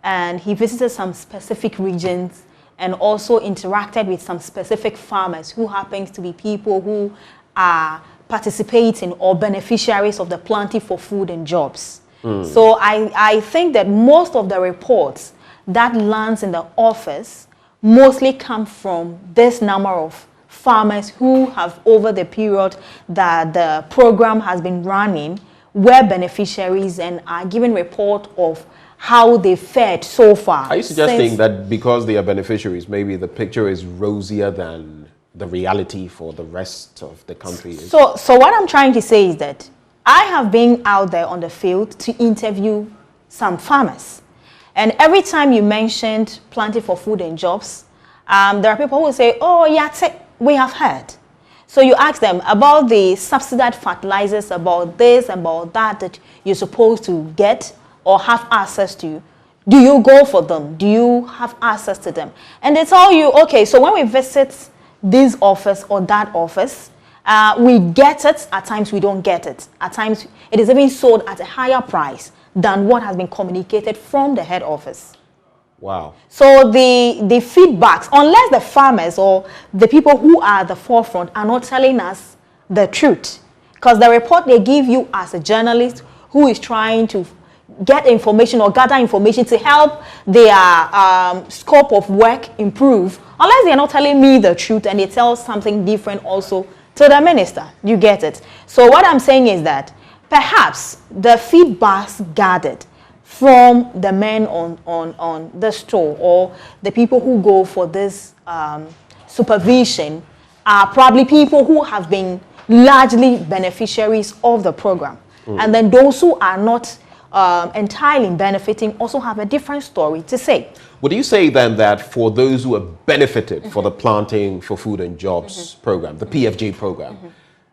and he visited some specific regions and also interacted with some specific farmers who happens to be people who are participating or beneficiaries of the Planting for Food and Jobs. So I think that most of the reports that lands in the office mostly come from this number of farmers who have, over the period that the program has been running, were beneficiaries and are giving report of how they fared so far. Are you suggesting that because they are beneficiaries, maybe the picture is rosier than the reality for the rest of the country? So what I'm trying to say is that I have been out there on the field to interview some farmers. And every time you mentioned Planting for Food and Jobs, there are people who say, oh, yeah, we have heard. So you ask them about the subsidized fertilizers, about this, about that you're supposed to get or have access to. Do you go for them? Do you have access to them? And they tell you, okay, so when we visit this office or that office, we get it. At times we don't get it. At times it is even sold at a higher price than what has been communicated from the head office. Wow. So the feedbacks, unless the farmers or the people who are at the forefront are not telling us the truth, because the report they give you as a journalist who is trying to get information or gather information to help their scope of work improve, unless they are not telling me the truth and they tell something different also to the minister. You get it? So what I'm saying is that perhaps the feedbacks gathered from the men on the store or the people who go for this supervision are probably people who have been largely beneficiaries of the program. And then those who are not entirely benefiting also have a different story to say. Would you say then that for those who have benefited for the Planting for Food and Jobs program, the PFJ program,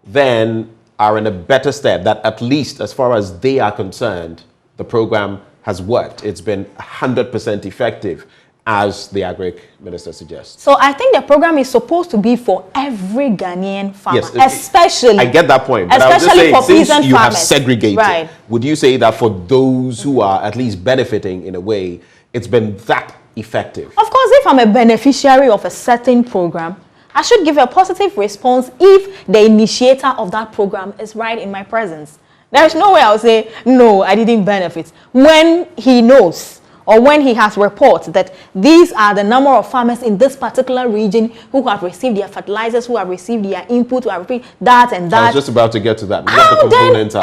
then are in a better stead, that at least as far as they are concerned, the program has worked? It's been 100% effective, as the Agric Minister suggests. So I think the program is supposed to be for every Ghanaian farmer, yes, especially. I get that point, but especially I was just saying, for peasant since you have farmers. segregated, Right. would you say that for those who are at least benefiting in a way, it's been that effective? Of course, if I'm a beneficiary of a certain program, I should give a positive response if the initiator of that program is right in my presence. There's no way I'll say, no, I didn't benefit. When he knows or when he has reports that these are the number of farmers in this particular region who have received their fertilizers, who have received their input, who have received that and that. I was just about to get to that.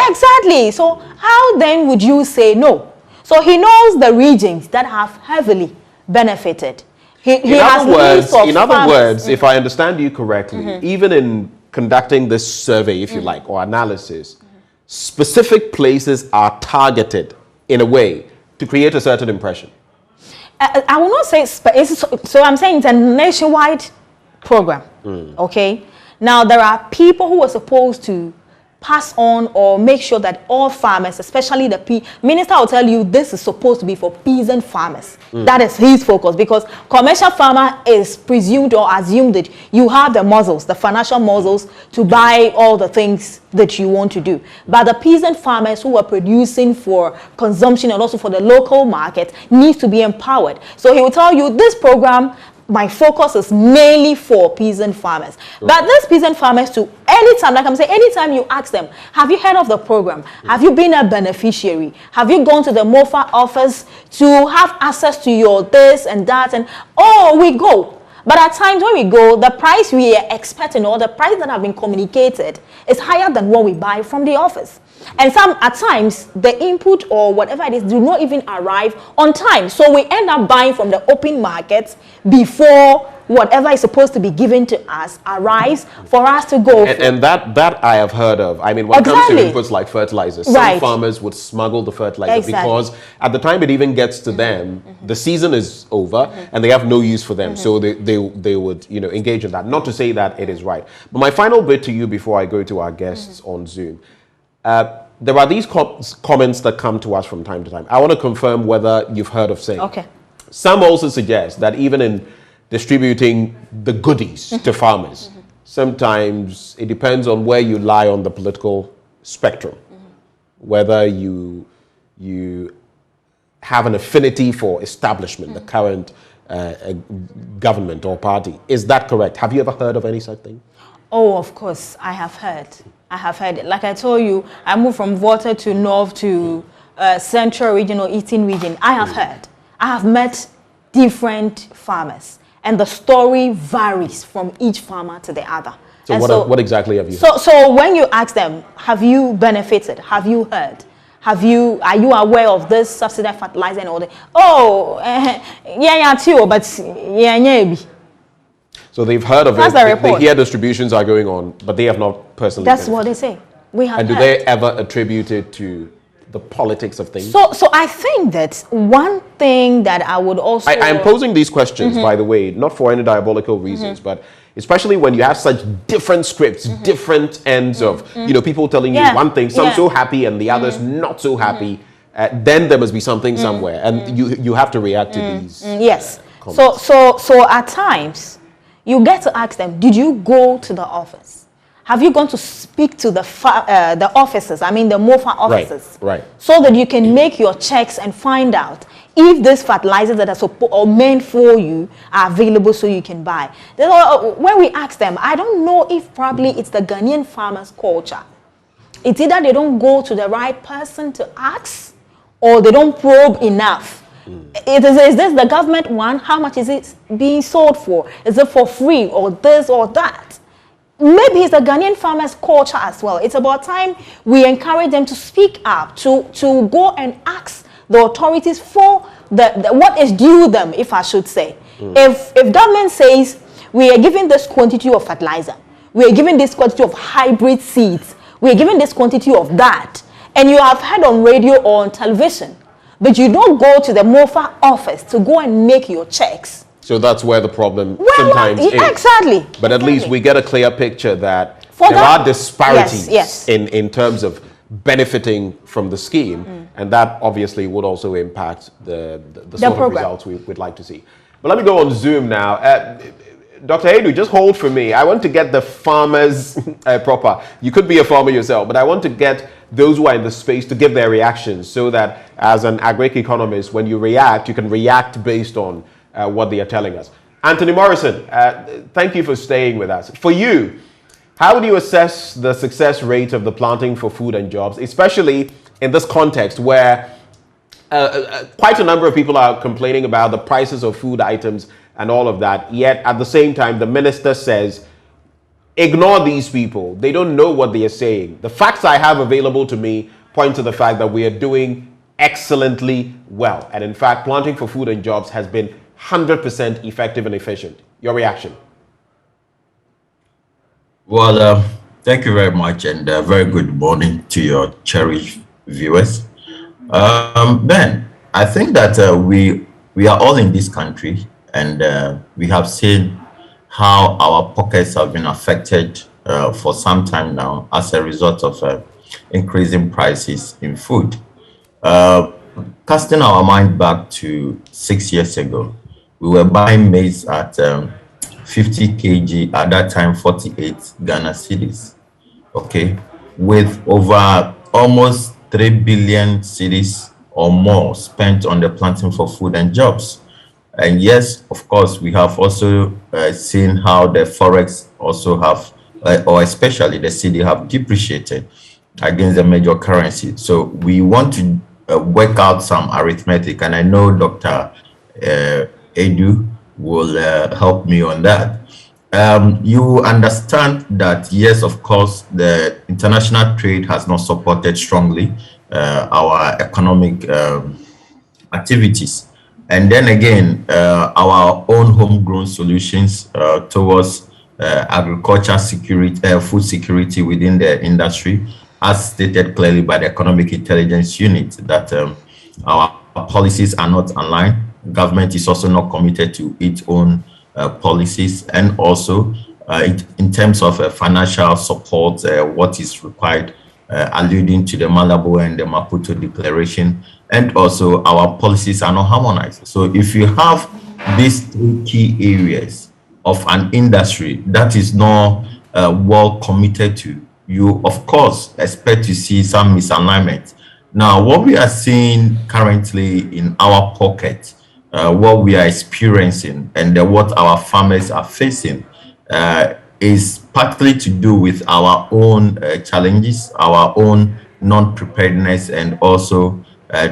Exactly. So how then would you say no? So he knows the regions that have heavily benefited. In other words, if I understand you correctly, even in conducting this survey, if you like, or analysis, specific places are targeted in a way to create a certain impression. I will not say, so I'm saying it's a nationwide program, okay? Now, there are people who are supposed to pass on or make sure that all farmers, especially the minister will tell you this is supposed to be for peasant farmers. That is his focus, because commercial farmer is presumed or assumed that you have the muscles, the financial muscles to buy all the things that you want to do. But the peasant farmers who are producing for consumption and also for the local market needs to be empowered. So he will tell you this program, my focus is mainly for peasant farmers. But these peasant farmers too, anytime, like I'm saying, anytime you ask them, have you heard of the program? Have you been a beneficiary? Have you gone to the MOFA office to have access to your this and that? And oh, we go. But at times when we go, the price we are expecting or the price that have been communicated is higher than what we buy from the office. And at times, the input or whatever it is do not even arrive on time. So we end up buying from the open market before whatever is supposed to be given to us arrives for us to go. And that I have heard of. I mean, when it comes to inputs like fertilizers, some farmers would smuggle the fertilizer because at the time it even gets to them, the season is over and they have no use for them. So they would, engage in that. Not to say that it is right. But my final bit to you before I go to our guests on Zoom. There are these comments that come to us from time to time. I want to confirm whether you've heard of saying. Okay. Some also suggest that even in distributing the goodies to farmers, sometimes it depends on where you lie on the political spectrum. Whether you have an affinity for establishment, the current government or party. Is that correct? Have you ever heard of any such thing? Oh, of course, I have heard. I have heard. Like I told you, I moved from Volta to North to Central Region or Eastern Region. I have heard. I have met different farmers, and the story varies from each farmer to the other. So what exactly have you heard? So when you ask them, have you benefited? Have you heard? Are you aware of this subsidized fertilizer and all that? Oh, yeah, too, but yeah. So they've heard of That's it. They hear distributions are going on, but they have not personally. That's what they say. We have. And do they ever attribute it to the politics of things? So I think that one thing that I would also... I am posing these questions, by the way, not for any diabolical reasons, but especially when you have such different scripts, different ends of, people telling you one thing, some so happy and the others not so happy, then there must be something somewhere, and you have to react to these. Yes. So at times, you get to ask them, did you go to the office? Have you gone to speak to the officers, the MOFA officers? Right. So that you can make your checks and find out if these fertilizers that are meant for you are available so you can buy. When we ask them, I don't know if probably it's the Ghanaian farmers' culture. It's either they don't go to the right person to ask, or they don't probe enough. Is this the government one? How much is it being sold for? Is it for free or this or that? Maybe it's the Ghanaian farmers' culture as well. It's about time we encourage them to speak up, to go and ask the authorities for what is due them, if I should say. If government says we are giving this quantity of fertilizer, we are giving this quantity of hybrid seeds, we are giving this quantity of that, and you have heard on radio or on television, but you don't go to the MOFA office to go and make your checks. So that's where the problem sometimes is. Exactly. But at least we get a clear picture that there are disparities in terms of benefiting from the scheme, and that obviously would also impact the sort of results we would like to see. But let me go on Zoom now. Dr. Edu, just hold for me. I want to get the farmers proper. You could be a farmer yourself, but I want to get those who are in the space to give their reactions so that as an agric economist, when you react, you can react based on what they are telling us. Anthony Morrison, thank you for staying with us. For you, how would you assess the success rate of the Planting for Food and Jobs, especially in this context where quite a number of people are complaining about the prices of food items and all of that, yet at the same time, the minister says, ignore these people. They don't know what they are saying. The facts I have available to me point to the fact that we are doing excellently well. And in fact, Planting for Food and Jobs has been 100% effective and efficient. Your reaction? Well, thank you very much, and very good morning to your cherished viewers. Ben, I think that we are all in this country, and we have seen how our pockets have been affected for some time now as a result of increasing prices in food. Casting our mind back to 6 years ago, we were buying maize at 50 kg, at that time 48 Ghana cedis, okay, with over almost 3 billion cedis or more spent on the Planting for Food and Jobs. And yes, of course, we have also seen how the forex also have, or especially the cedi, have depreciated against the major currency. So we want to work out some arithmetic, and I know Dr. Edu will help me on that. You understand that, yes, of course, the international trade has not supported strongly our economic activities. And then again, our own homegrown solutions towards agriculture security, food security within the industry, as stated clearly by the Economic Intelligence Unit, that our policies are not aligned. Government is also not committed to its own policies, and also in terms of financial support, what is required, alluding to the Malabo and the Maputo Declaration, and also our policies are not harmonized. So if you have these three key areas of an industry that is not well committed to, you of course expect to see some misalignment. Now, what we are seeing currently in our pocket what we are experiencing and what our farmers are facing is partly to do with our own challenges, our own non-preparedness, and also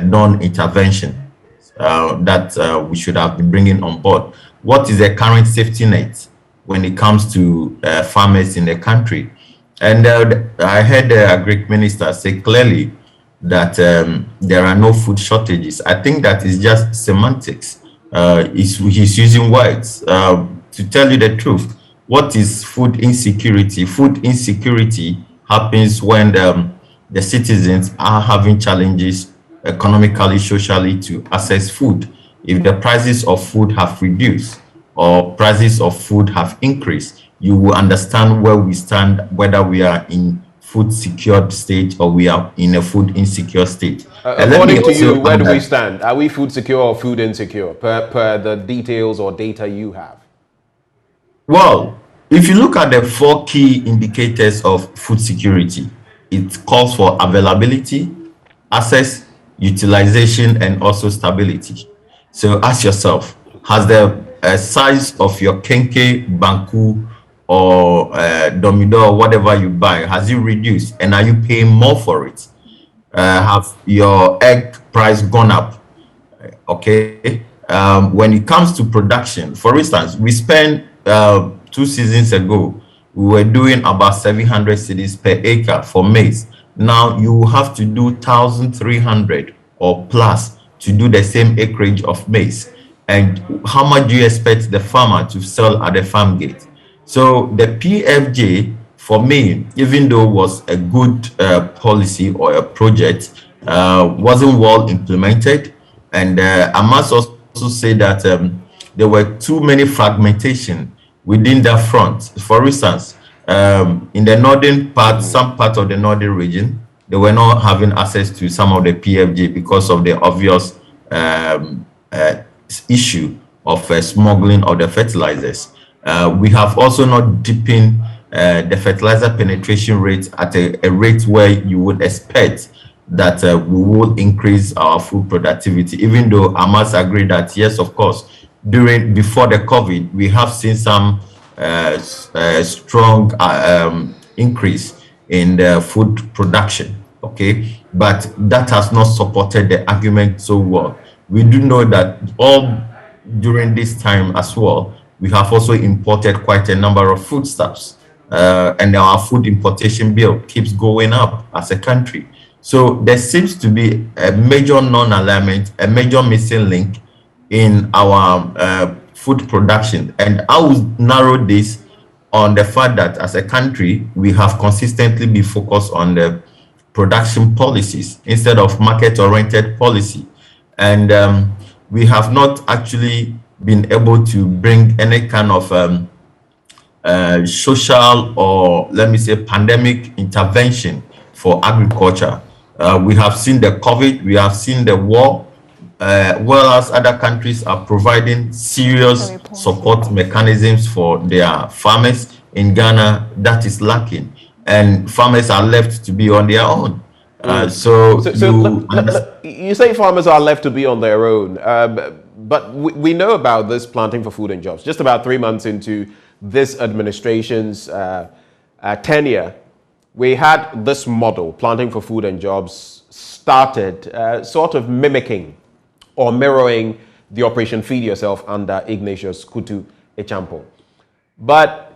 non-intervention that we should have been bringing on board. What is the current safety net when it comes to farmers in the country? And I heard the Agric Minister say clearly that there are no food shortages. I think that is just semantics. He's using words. To tell you the truth, what is food insecurity? Food insecurity happens when the citizens are having challenges economically, socially to access food. If the prices of food have reduced or prices of food have increased, you will understand where we stand, whether we are in food secured state or we are in a food insecure state. According to you, where do we stand? Are we food secure or food insecure per the details or data you have? Well, if you look at the 4 key indicators of food security, it calls for availability, access, utilization, and also stability. So ask yourself, has the size of your kenke, banku, or domido, or whatever you buy, has it reduced? And are you paying more for it? Have your egg price gone up? Okay. When it comes to production, for instance, we spent 2 seasons ago, we were doing about 700 cedis per acre for maize. Now you have to do 1,300 or plus to do the same acreage of maize. And how much do you expect the farmer to sell at the farm gate? So the PFJ, for me, even though it was a good policy or a project, wasn't well implemented. And I must also say that there were too many fragmentation within that front. For instance, in the northern part, some part of the northern region, they were not having access to some of the PFJ because of the obvious issue of smuggling of the fertilizers. We have also not deepened the fertilizer penetration rate at a rate where you would expect that we will increase our food productivity, even though I must agree that, yes, of course, before the COVID, we have seen some strong increase in the food production, okay? But that has not supported the argument so well. We do know that all during this time as well, we have also imported quite a number of foodstuffs, and our food importation bill keeps going up as a country. So there seems to be a major non-alignment, a major missing link in our food production. And I will narrow this on the fact that as a country, we have consistently been focused on the production policies instead of market-oriented policy. And we have not actually been able to bring any kind of social or, let me say, pandemic intervention for agriculture. We have seen the COVID, we have seen the war, whereas other countries are providing serious support mechanisms for their farmers. In Ghana, that is lacking, and farmers are left to be on their own. You say farmers are left to be on their own, but we know about this planting for food and jobs. Just about 3 months into this administration's tenure, we had this model, planting for food and jobs, started sort of mimicking or mirroring the Operation Feed Yourself under Ignatius Kutu Echampo. But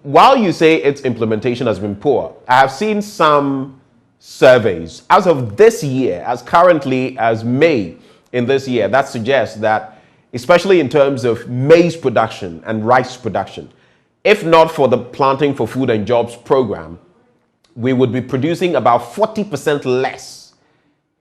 while you say its implementation has been poor, I have seen some surveys as of this year, as currently as May in this year, that suggests that, especially in terms of maize production and rice production, if not for the Planting for Food and Jobs program, we would be producing about 40% less.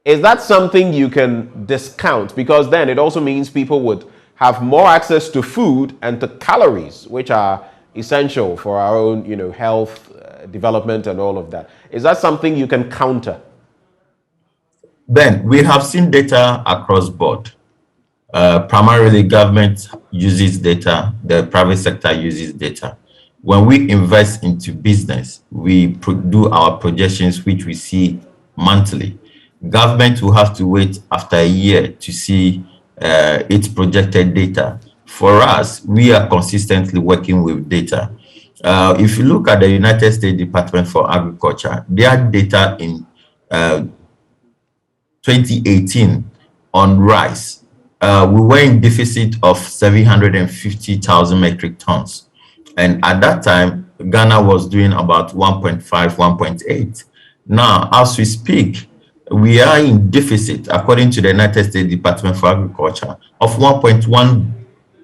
Is that something you can discount? Because then it also means people would have more access to food and to calories, which are essential for our own, health, development, and all of that. Is that something you can counter? Ben, we have seen data across board. Primarily, government uses data, the private sector uses data. When we invest into business, we do our projections, which we see monthly. Government will have to wait after a year to see its projected data. For us, we are consistently working with data. If you look at the United States Department for Agriculture, their data in 2018 on rice, we were in deficit of 750,000 metric tons. And at that time, Ghana was doing about 1.5, 1.8. Now, as we speak, we are in deficit, according to the United States Department for Agriculture, of 1.1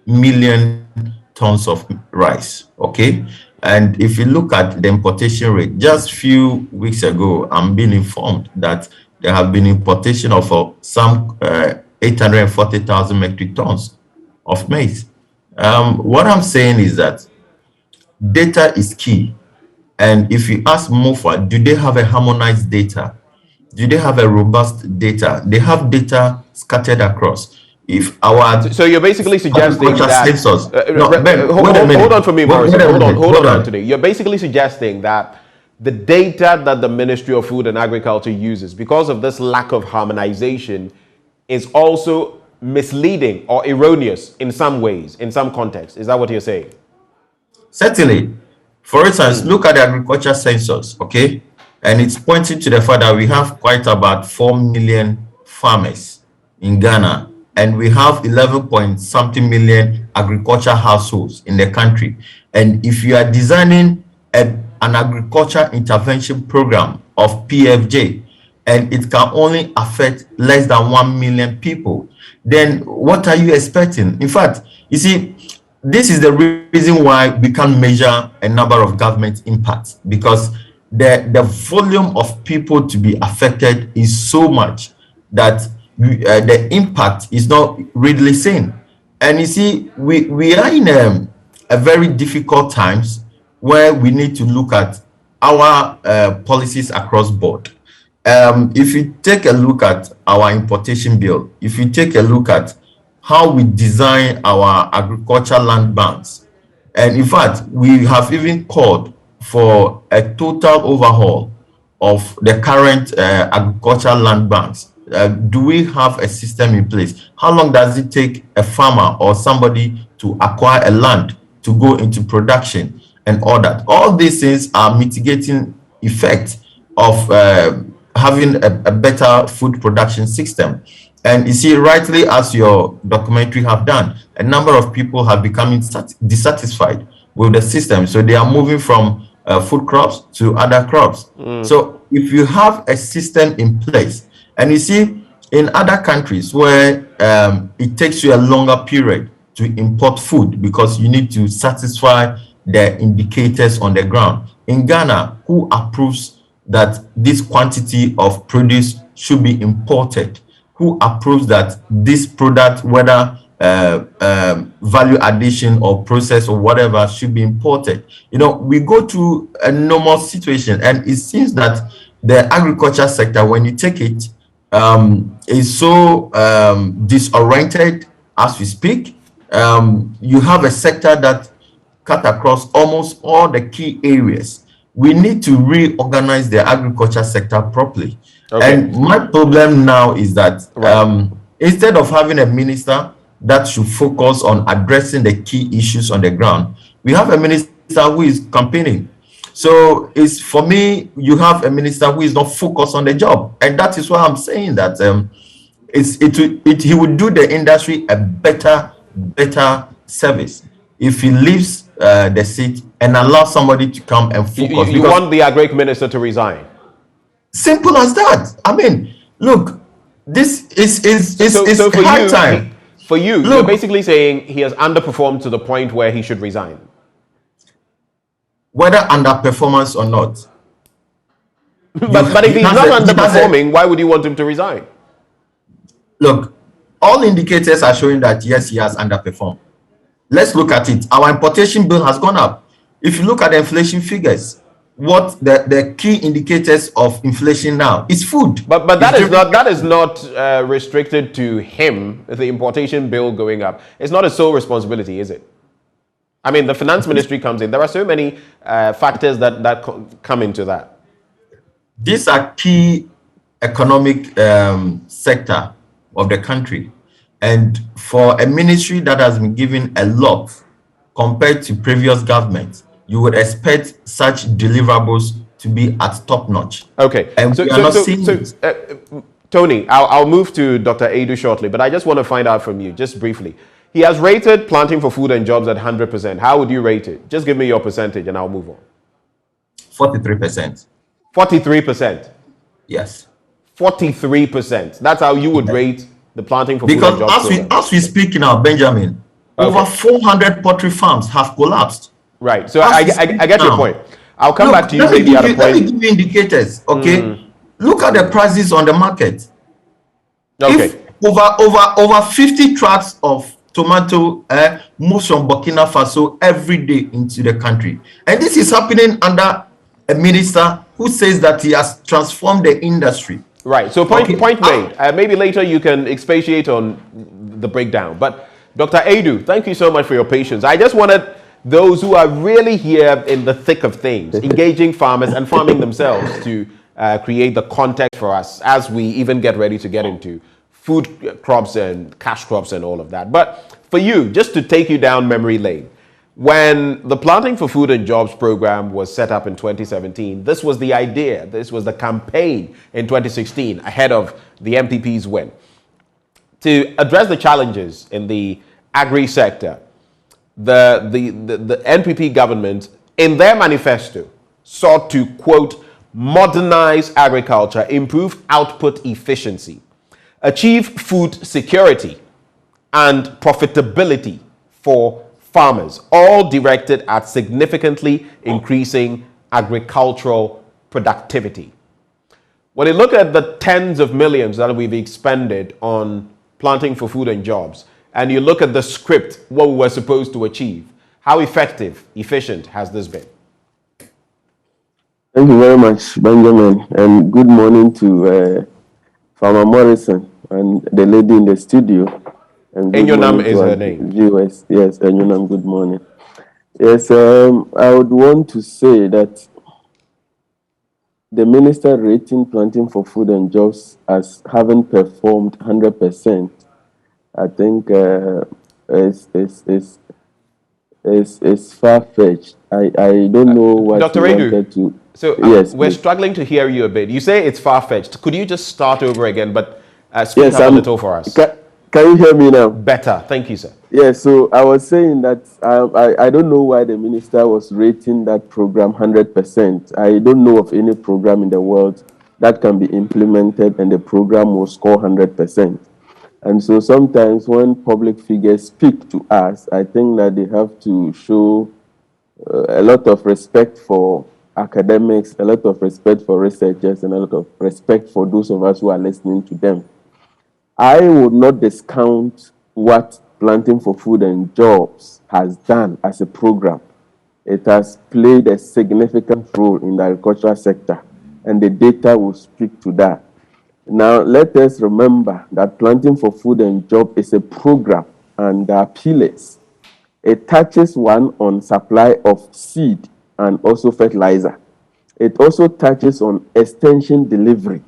million tons of rice, okay? And if you look at the importation rate, just a few weeks ago, I'm being informed that there have been importation of some 840,000 metric tons of maize. What I'm saying is that data is key. And if you ask MOFA, do they have a harmonized data? Do they have a robust data? They have data scattered across. If our so you're basically suggesting that sensors, hold on for me, Morrison. Hold on today. You're basically suggesting that the data that the Ministry of Food and Agriculture uses, because of this lack of harmonization, is also misleading or erroneous in some ways, in some contexts. Is that what you're saying? Certainly. For instance, look at the agriculture census, okay? And it's pointing to the fact that we have quite about 4 million farmers in Ghana, and we have 11 point something million agriculture households in the country. And if you are designing an agriculture intervention program of PFJ, and it can only affect less than 1 million people, then what are you expecting? In fact, you see, this is the reason why we can't measure a number of government impacts, because the volume of people to be affected is so much that the impact is not readily seen. And you see, we are in a very difficult times where we need to look at our policies across board. If you take a look at our importation bill, if you take a look at how we design our agricultural land banks, and in fact, we have even called for a total overhaul of the current agricultural land banks. Do we have a system in place? How long does it take a farmer or somebody to acquire a land to go into production and all that? All these things are mitigating effect of having a better food production system. And you see, rightly, as your documentary have done, a number of people have become dissatisfied with the system. So they are moving from food crops to other crops. So if you have a system in place, and you see, in other countries where it takes you a longer period to import food because you need to satisfy the indicators on the ground. In Ghana, who approves that this quantity of produce should be imported? Who approves that this product, whether value addition or process or whatever, should be imported? You know, we go to a normal situation, and it seems that the agriculture sector, when you take it, is so disoriented as we speak. You have a sector that cut across almost all the key areas. We need to reorganize the agriculture sector properly. Okay. And my problem now is that instead of having a minister that should focus on addressing the key issues on the ground, we have a minister who is campaigning. So it's, for me, you have a minister who is not focused on the job. And that is why I'm saying that he would do the industry a better service if he leaves the seat and allow somebody to come and focus. You want the agric minister to resign? Simple as that. I mean, look, this is so for high you, time. For you, look, you're basically saying he has underperformed to the point where he should resign. Whether underperformance or not. But if he's not underperforming, why would you want him to resign? Look, all indicators are showing that yes, he has underperformed. Let's look at it. Our importation bill has gone up. If you look at the inflation figures, what the key indicators of inflation now is food. But that is not restricted to him. The importation bill going up. It's not his sole responsibility, is it? I mean, the finance ministry comes in. There are so many factors that come into that. These are key economic sector of the country. And for a ministry that has been given a lot compared to previous governments, you would expect such deliverables to be at top notch. Okay. And we are not seeing it. Tony, I'll move to Dr. Adu shortly, but I just want to find out from you, just briefly. He has rated Planting for Food and Jobs at 100%. How would you rate it? Just give me your percentage and I'll move on. 43%. 43%? Yes. 43%. That's how you would rate the Planting for Food and Jobs program. Because as we speak now, Benjamin, over 400 poultry farms have collapsed. Right. So I get your point. I'll come back to you maybe at a point. Let me give you indicators, okay? Look at the prices on the market. Okay. If over 50 trucks of tomato moves from Burkina Faso every day into the country. And this is happening under a minister who says that he has transformed the industry. Right. So point made. Maybe later you can expatiate on the breakdown. But Dr. Adu, thank you so much for your patience. I just wanted those who are really here in the thick of things, engaging farmers and farming themselves to create the context for us as we even get ready to get into food crops and cash crops and all of that. But for you, just to take you down memory lane, when the Planting for Food and Jobs program was set up in 2017, this was the idea, this was the campaign in 2016 ahead of the MPP's win. To address the challenges in the agri sector, the NPP government, in their manifesto, sought to, quote, modernize agriculture, improve output efficiency, achieve food security and profitability for farmers, all directed at significantly increasing agricultural productivity. When you look at the tens of millions that we've expended on Planting for Food and Jobs, and you look at the script, what we were supposed to achieve, how effective, efficient has this been? Thank you very much, Benjamin, and good morning to Farmer Morrison and the lady in the studio. And Enyonam is her name. Viewers. Yes, Enyonam, good morning. Yes, I would want to say that the minister rating Planting for Food and Jobs as having performed 100%, I think is far-fetched. I don't know what Dr. wanted to... So yes, we're struggling to hear you a bit. You say it's far-fetched. Could you just start over again, but speak up a little for us? Can you hear me now? Better. Thank you, sir. Yes, so I was saying that I don't know why the minister was rating that program 100%. I don't know of any program in the world that can be implemented and the program will score 100%. And so sometimes when public figures speak to us, I think that they have to show a lot of respect for academics, a lot of respect for researchers, and a lot of respect for those of us who are listening to them. I would not discount what Planting for Food and Jobs has done as a program. It has played a significant role in the agricultural sector, and the data will speak to that. Now, let us remember that Planting for Food and Jobs is a program, and there are pillars. It touches one on supply of seed and also fertilizer. It also touches on extension delivery.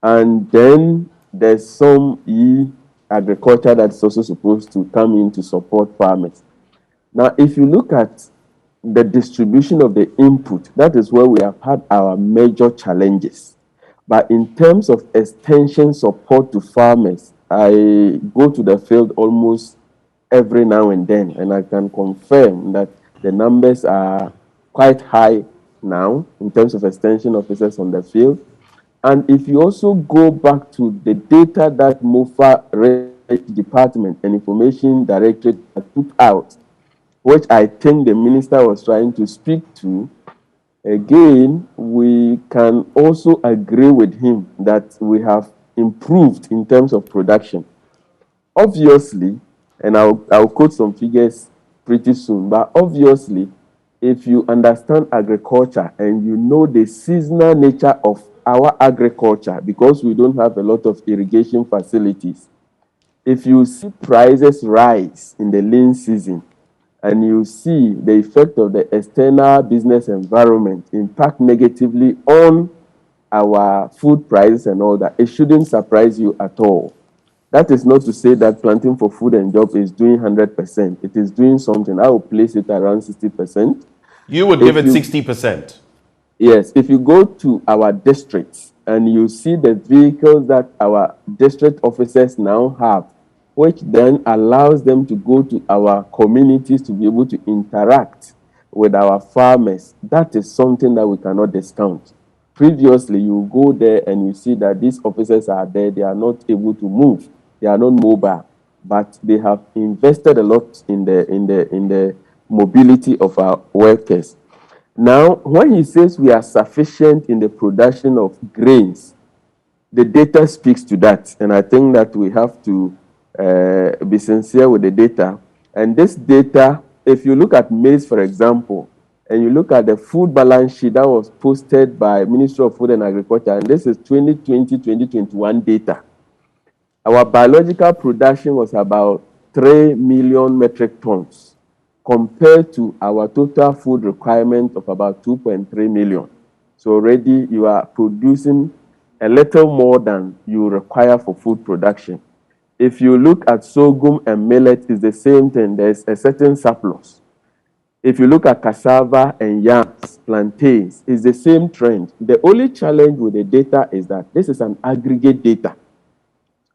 And then there's some agriculture that's also supposed to come in to support farmers. Now, if you look at the distribution of the input, that is where we have had our major challenges. But in terms of extension support to farmers, I go to the field almost every now and then, and I can confirm that the numbers are quite high now in terms of extension officers on the field. And if you also go back to the data that MOFA Research Department and Information Directorate had put out, which I think the minister was trying to speak to, again, we can also agree with him that we have improved in terms of production. Obviously, and I'll quote some figures pretty soon, but obviously, if you understand agriculture and you know the seasonal nature of our agriculture, because we don't have a lot of irrigation facilities, if you see prices rise in the lean season and you see the effect of the external business environment impact negatively on our food prices and all that, it shouldn't surprise you at all. That is not to say that Planting for Food and Job is doing 100%. It is doing something. I will place it around 60%. You would give it 60%? Yes. If you go to our districts and you see the vehicles that our district officers now have, which then allows them to go to our communities to be able to interact with our farmers, that is something that we cannot discount. Previously, you go there and you see that these officers are there, they are not able to move, they are not mobile, but they have invested a lot in the mobility of our workers. Now, when he says we are sufficient in the production of grains, the data speaks to that, and I think that we have to be sincere with the data. And this data, if you look at maize, for example, and you look at the food balance sheet that was posted by Ministry of Food and Agriculture, and this is 2020-2021 data, our biological production was about 3 million metric tons compared to our total food requirement of about 2.3 million. So already you are producing a little more than you require for food production. If you look at sorghum and millet, it's the same thing. There's a certain surplus. If you look at cassava and yams, plantains, it's the same trend. The only challenge with the data is that this is an aggregate data.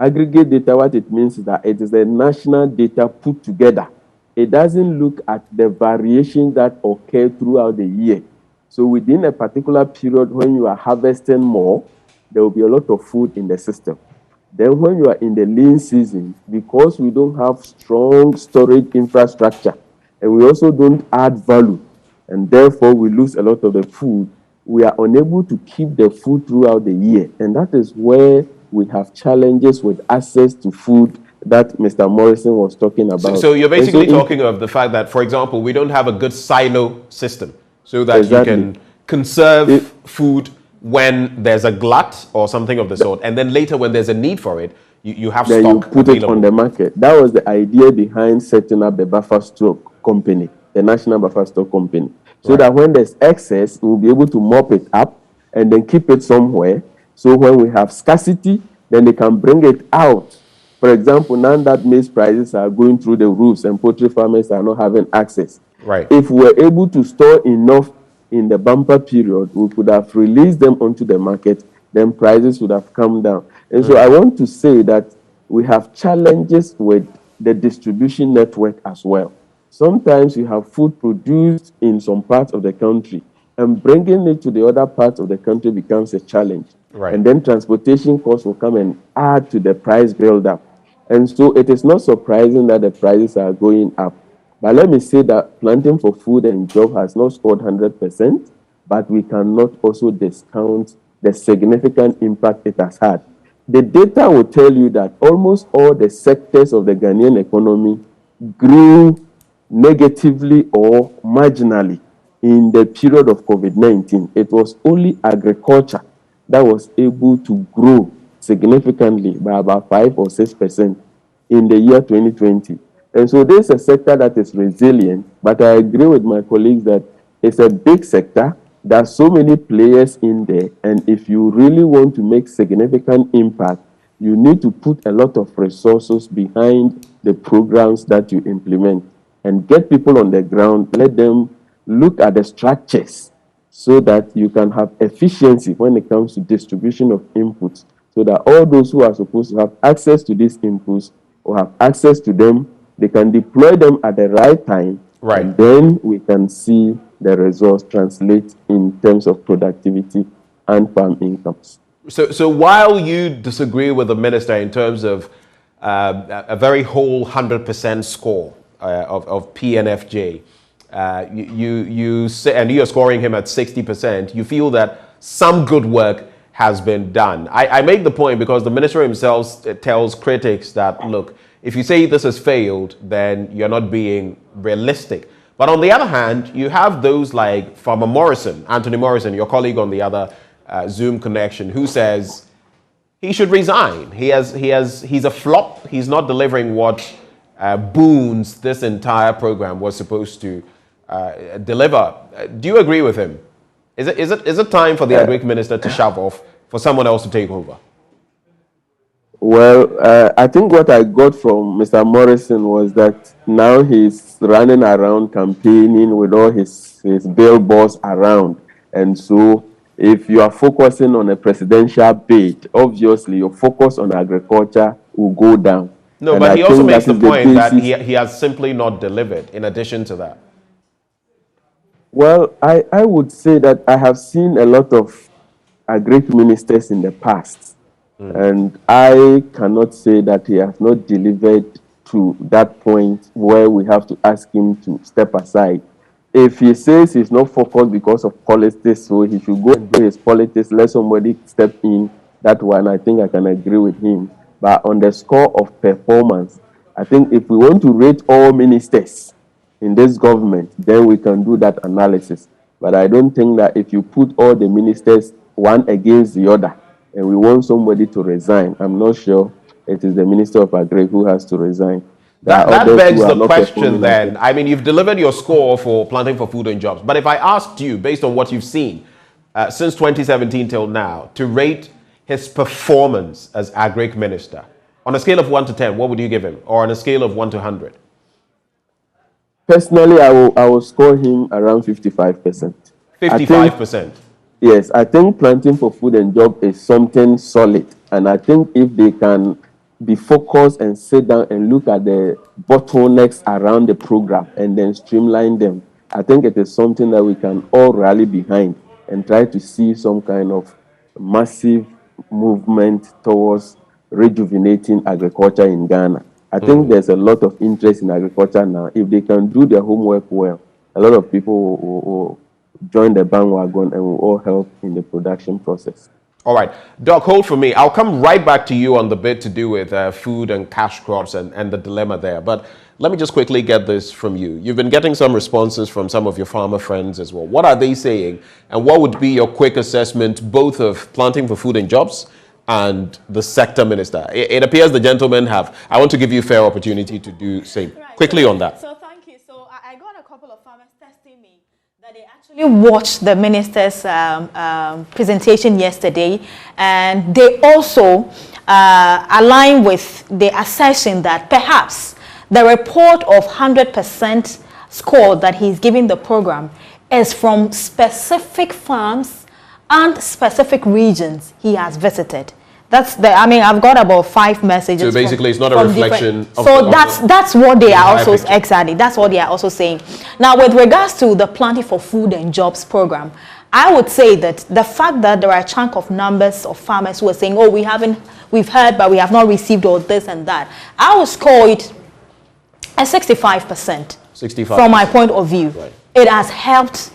Aggregate data, what it means is that it is the national data put together. It doesn't look at the variations that occur throughout the year. So within a particular period when you are harvesting more, there will be a lot of food in the system. Then when you are in the lean season, because we don't have strong storage infrastructure, and we also don't add value, and therefore we lose a lot of the food, we are unable to keep the food throughout the year. And that is where we have challenges with access to food that Mr. Morrison was talking about. So you're basically talking of the fact that, for example, we don't have a good silo system so that you can conserve food when there's a glut or something of the sort, and then later when there's a need for it, you have then stock you put available. it on the market. That was the idea behind setting up the buffer stock company, the National Buffer Stock Company, so that when there's excess, we'll be able to mop it up and then keep it somewhere. So when we have scarcity, then they can bring it out. For example, now that maize prices are going through the roofs and poultry farmers are not having access. Right. If we're able to store enough in the bumper period, we could have released them onto the market, then prices would have come down. And so I want to say that we have challenges with the distribution network as well. Sometimes you have food produced in some parts of the country, and bringing it to the other parts of the country becomes a challenge. Right. And then transportation costs will come and add to the price build-up. And so it is not surprising that the prices are going up. But let me say that Planting for Food and Job has not scored 100%, but we cannot also discount the significant impact it has had. The data will tell you that almost all the sectors of the Ghanaian economy grew negatively or marginally in the period of COVID-19. It was only agriculture that was able to grow significantly by about 5 or 6% in the year 2020. And so this is a sector that is resilient, but I agree with my colleagues that it's a big sector. There are so many players in there, and if you really want to make significant impact, you need to put a lot of resources behind the programs that you implement and get people on the ground, let them look at the structures so that you can have efficiency when it comes to distribution of inputs, so that all those who are supposed to have access to these inputs or have access to them, they can deploy them at the right time, and then we can see the results translate in terms of productivity and farm incomes. So while you disagree with the minister in terms of a very whole 100% score of PNFJ, you say, and you're scoring him at 60%, you feel that some good work has been done. I make the point because the minister himself tells critics that, look, if you say this has failed, then you're not being realistic. But on the other hand, you have those like Farmer Morrison, Anthony Morrison, your colleague on the other Zoom connection, who says he should resign. He's a flop. He's not delivering what boons this entire program was supposed to deliver. Do you agree with him? Is it time for the Agric Minister to shove off for someone else to take over? Well, I think what I got from Mr. Morrison was that now he's running around campaigning with all his billboards around. And so if you are focusing on a presidential bid, obviously your focus on agriculture will go down. No, and but I he also think makes that the is point that basis. he has simply not delivered in addition to that. Well, I would say that I have seen a lot of great ministers in the past. And I cannot say that he has not delivered to that point where we have to ask him to step aside. If he says he's not focused because of politics, so he should go and do his politics, let somebody step in, that one, I think I can agree with him. But on the score of performance, I think if we want to rate all ministers in this government, then we can do that analysis. But I don't think that if you put all the ministers one against the other, and we want somebody to resign, I'm not sure it is the Minister of Agri who has to resign. That begs the question then. I mean, you've delivered your score for Planting for Food and Jobs. But if I asked you, based on what you've seen since 2017 till now, to rate his performance as Agri Minister, on a scale of 1 to 10, what would you give him? Or on a scale of 1 to 100? Personally, I will score him around 55%. 55%? Yes, I think Planting for Food and Job is something solid. And I think if they can be focused and sit down and look at the bottlenecks around the program and then streamline them, I think it is something that we can all rally behind and try to see some kind of massive movement towards rejuvenating agriculture in Ghana. I think there's a lot of interest in agriculture now. If they can do their homework well, a lot of people will join the bandwagon and will all help in the production process. All right. Doc, hold for me. I'll come right back to you on the bit to do with food and cash crops and the dilemma there. But let me just quickly get this from you. You've been getting some responses from some of your farmer friends as well. What are they saying? And what would be your quick assessment both of Planting for Food and Jobs and the sector minister? It appears the gentlemen have. I want to give you a fair opportunity to do same. Right. Quickly on that. So thank you. So I got a couple of farmers testing me that they actually watched the minister's presentation yesterday, and they also align with the assertion that perhaps the report of 100% score that he's giving the program is from specific farms and specific regions he has visited. That's the. I mean, I've got about 5 messages. So basically, it's not a reflection. So that's what they are also exactly. That's what they are also saying. Now, with regards to the Planting for Food and Jobs program, I would say that the fact that there are a chunk of numbers of farmers who are saying, "Oh, we've heard, but we have not received all this and that," I would score it at 65%. 65%. From my point of view, right. It has helped.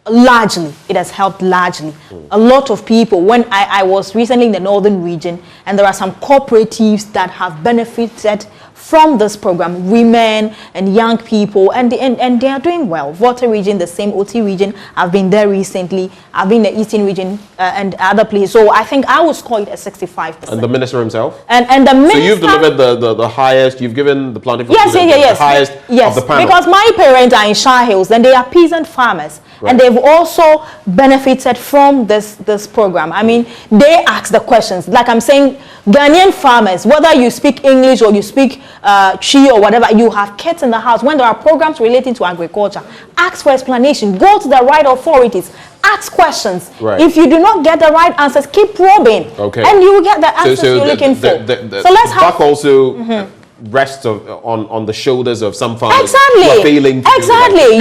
Largely, it has helped largely. A lot of people, when I was recently in the northern region, and there are some cooperatives that have benefited from this program, women and young people, and they are doing well. Water region, the same OT region, I've been there recently. I've been in the eastern region and other places. So I think I would score it at 65%. And the minister himself? And the minister... So you've delivered the highest, you've given the Planting for Food the highest of the panel. Because my parents are in Shah Hills, and they are peasant farmers. Right. And they've also benefited from this program. I mean, they ask the questions. Like I'm saying, Ghanaian farmers, whether you speak English or you speak Chi or whatever, you have kids in the house. When there are programs relating to agriculture, ask for explanation. Go to the right authorities. Ask questions. Right. If you do not get the right answers, keep probing. Okay. And you will get the answers you're looking for. So let's have... also... rests on the shoulders of some farmers who are failing to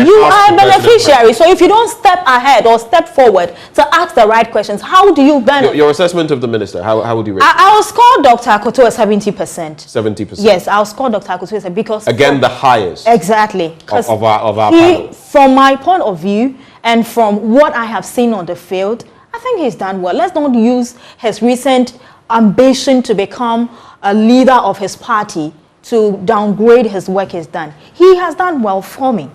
you are a beneficiary. So if you don't step ahead or step forward to ask the right questions, how do you benefit? Your assessment of the minister, how would you rate it? I will score Dr. Akoto at 70%. 70%? Yes, I'll score Dr. Akoto because... Again, the highest. Exactly. Of our panel. From my point of view and from what I have seen on the field, I think he's done well. Let's not use his recent ambition to become a leader of his party to downgrade his work he's done. He has done well for me.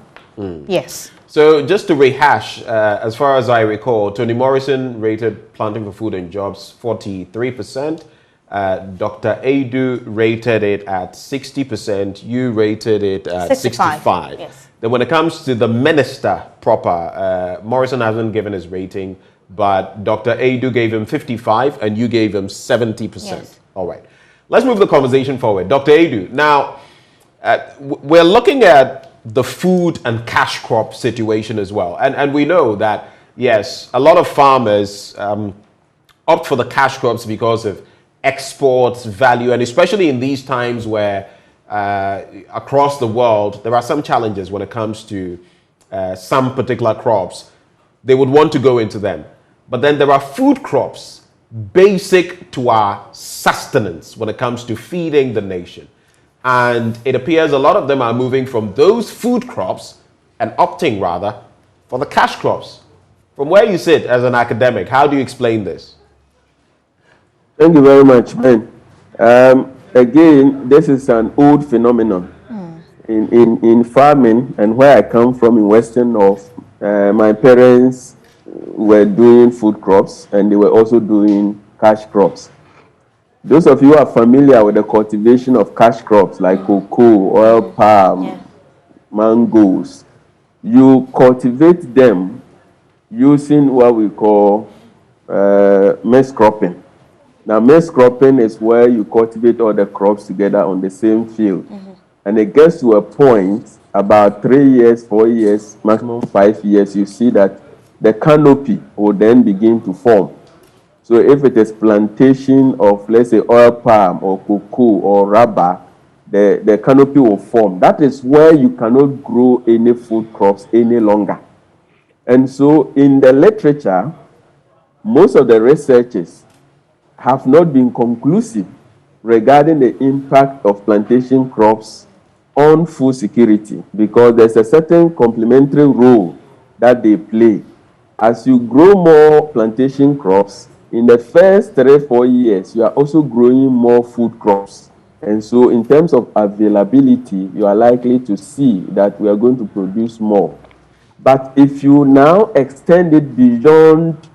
Yes. So just to rehash, as far as I recall, Tony Morrison rated Planting for Food and Jobs 43%. Dr. Adu rated it at 60%. You rated it at 65%. Yes. Then when it comes to the minister proper, Morrison hasn't given his rating, but Dr. Adu gave him 55% and you gave him 70%. Yes. All right. let's move the conversation forward. Dr. Edu, now, we're looking at the food and cash crop situation as well. And we know that, yes, a lot of farmers opt for the cash crops because of exports, value, and especially in these times where across the world, there are some challenges when it comes to some particular crops. They would want to go into them. But then there are food crops basic to our sustenance when it comes to feeding the nation. And it appears a lot of them are moving from those food crops and opting rather for the cash crops. From where you sit as an academic, how do you explain this? Thank you very much, Ben. Again, this is an old phenomenon in farming, and where I come from in Western North, my parents were doing food crops and they were also doing cash crops. Those of you who are familiar with the cultivation of cash crops like cocoa, oil palm, mangoes, you cultivate them using what we call maize cropping. Now, maize cropping is where you cultivate all the crops together on the same field. And it gets to a point, about 3 years, 4 years, maximum 5 years, you see that the canopy will then begin to form. So if it is plantation of, let's say, oil palm or cocoa or rubber, the canopy will form. That is where you cannot grow any food crops any longer. And so in the literature, most of the researches have not been conclusive regarding the impact of plantation crops on food security, because there's a certain complementary role that they play. As you grow more plantation crops, in the first 3-4 years, you are also growing more food crops. And so in terms of availability, you are likely to see that we are going to produce more. But if you now extend it beyond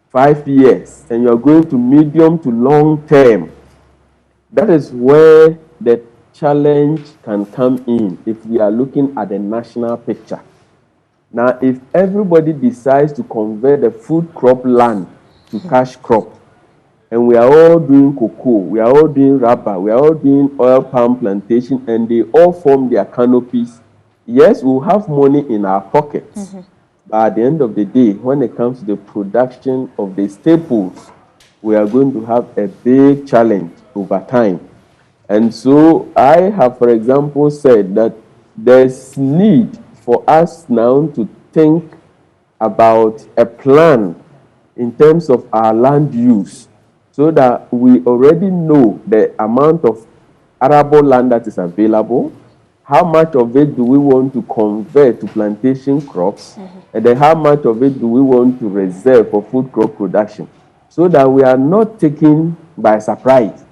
5 years and you are going to medium to long term, that is where the challenge can come in if we are looking at the national picture. Now, if everybody decides to convert the food crop land to cash crop, and we are all doing cocoa, we are all doing rubber, we are all doing oil palm plantation, and they all form their canopies, yes, we'll have money in our pockets. But at the end of the day, when it comes to the production of the staples, we are going to have a big challenge over time. And so I have, for example, said that there's need for us now to think about a plan in terms of our land use, so that we already know the amount of arable land that is available, how much of it do we want to convert to plantation crops, and then how much of it do we want to reserve for food crop production, so that we are not taken by surprise.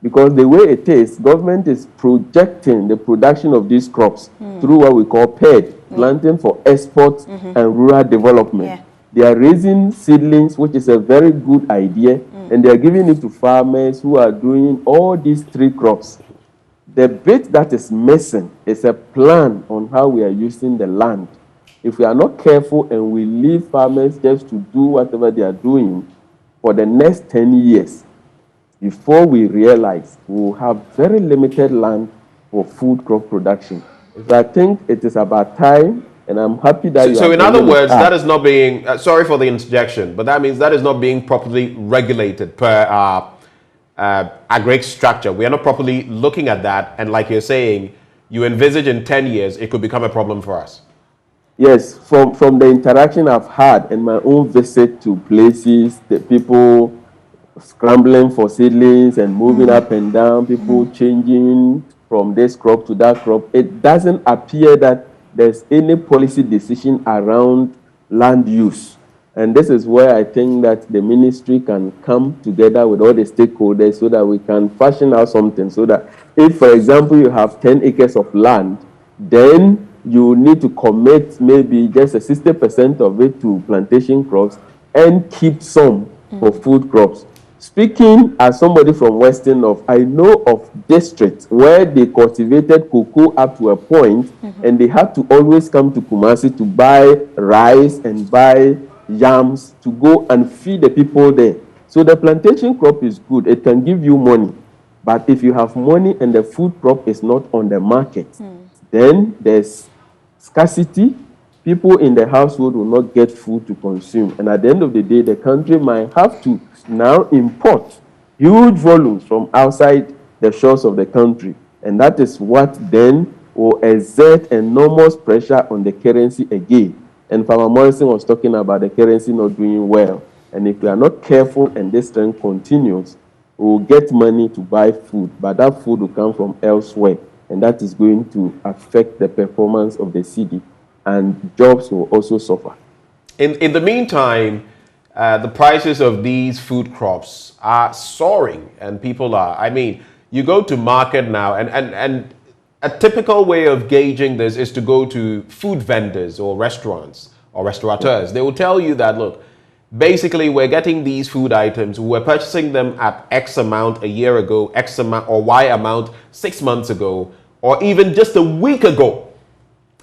Because the way it is, government is projecting the production of these crops through what we call PED, planting for export and rural development. They are raising seedlings, which is a very good idea, and they are giving it to farmers who are doing all these 3 crops. The bit that is missing is a plan on how we are using the land. If we are not careful and we leave farmers just to do whatever they are doing for the next 10 years, before we realize we will have very limited land for food crop production. So I think it is about time, and I'm happy that So in other words, that is not being, sorry for the interjection, but that means that is not being properly regulated per agric structure. We are not properly looking at that, and like you're saying, you envisage in 10 years it could become a problem for us. Yes, from the interaction I've had and my own visit to places, the people scrambling for seedlings and moving up and down, people changing from this crop to that crop, it doesn't appear that there's any policy decision around land use. And this is where I think that the ministry can come together with all the stakeholders so that we can fashion out something. So that if, for example, you have 10 acres of land, then you need to commit maybe just a 60% of it to plantation crops and keep some for food crops. Speaking as somebody from Western North, I know of districts where they cultivated cocoa up to a point, and they had to always come to Kumasi to buy rice and buy yams to go and feed the people there. So the plantation crop is good. It can give you money. But if you have money and the food crop is not on the market, then there's scarcity. People in the household will not get food to consume. And at the end of the day, the country might have to now import huge volumes from outside the shores of the country. And that is what then will exert enormous pressure on the currency again. And Farmer Morrison was talking about the currency not doing well. And if we are not careful and this trend continues, we will get money to buy food, but that food will come from elsewhere. And that is going to affect the performance of the city, and jobs will also suffer. In the meantime, the prices of these food crops are soaring, and people are, I mean, you go to market now, and a typical way of gauging this is to go to food vendors or restaurants or restaurateurs. They will tell you that, look, basically we're getting these food items, we're purchasing them at X amount a year ago, X amount or Y amount 6 months ago, or even just a week ago.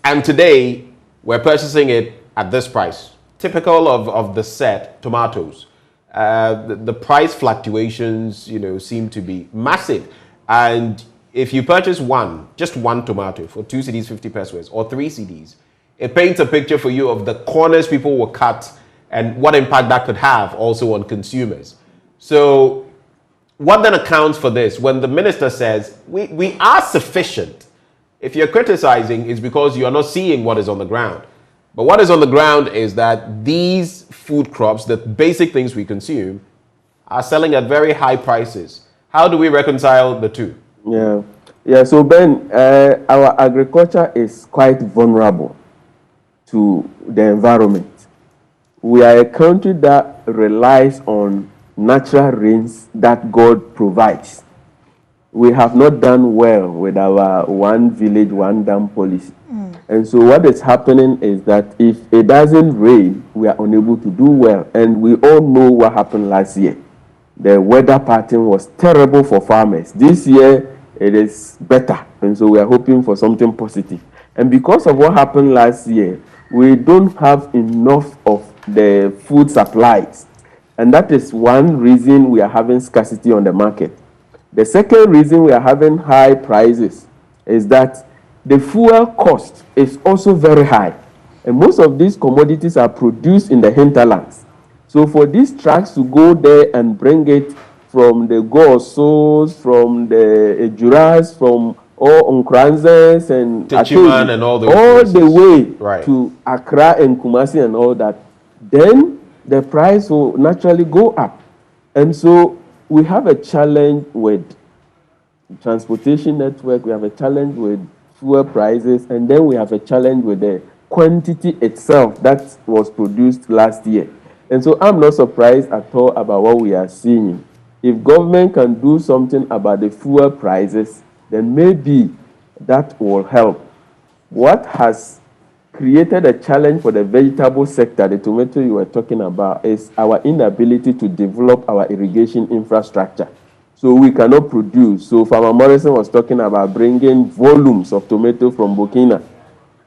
And today, we're purchasing it at this price. Typical of the set tomatoes. The price fluctuations, seem to be massive. And if you purchase just one tomato for 2 cedis 50 pesos or 3 cedis, it paints a picture for you of the corners people will cut and what impact that could have also on consumers. So what then accounts for this? When the minister says, we are sufficient, if you're criticizing, it's because you are not seeing what is on the ground. But what is on the ground is that these food crops, the basic things we consume, are selling at very high prices. How do we reconcile the two? Yeah. So Ben, our agriculture is quite vulnerable to the environment. We are a country that relies on natural rains that God provides. We have not done well with our one village, one dam policy. And so what is happening is that if it doesn't rain, we are unable to do well. And we all know what happened last year. The weather pattern was terrible for farmers. This year, it is better. And so we are hoping for something positive. And because of what happened last year, we don't have enough of the food supplies. And that is one reason we are having scarcity on the market. The second reason we are having high prices is that the fuel cost is also very high. And most of these commodities are produced in the hinterlands. So for these trucks to go there and bring it from the Gosos, from the Ejuras, from all Nkranzes and Techiman and all those all the way right to Accra and Kumasi and all that, then the price will naturally go up. And so we have a challenge with transportation network, we have a challenge with fuel prices, and then we have a challenge with the quantity itself that was produced last year. And so I'm not surprised at all about what we are seeing. If government can do something about the fuel prices, then maybe that will help. What has created a challenge for the vegetable sector, the tomato you were talking about, is our inability to develop our irrigation infrastructure. So we cannot produce. So Farmer Morrison was talking about bringing volumes of tomato from Burkina.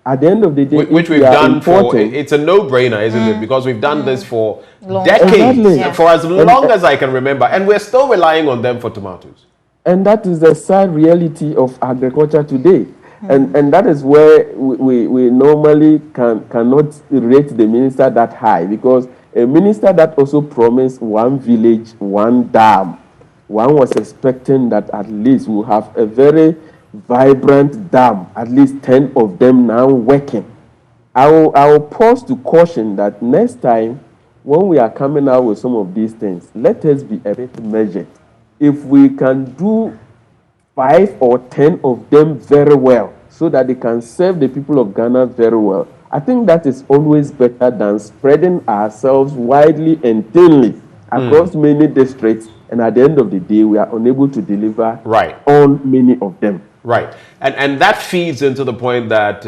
At the end of the day, which we've done it's a no-brainer, isn't it? Because we've done this for decades, for as long as I can remember, and we're still relying on them for tomatoes. And that is the sad reality of agriculture today. And that is where we normally cannot rate the minister that high, because a minister that also promised one village, one dam, one was expecting that at least we'll have a very vibrant dam, at least 10 of them now working. I will pause to caution that next time when we are coming out with some of these things, let us be a bit measured. If we can do 5 or 10 of them very well, so that they can serve the people of Ghana very well, I think that is always better than spreading ourselves widely and thinly across many districts, and at the end of the day, we are unable to deliver on many of them. Right. And that feeds into the point that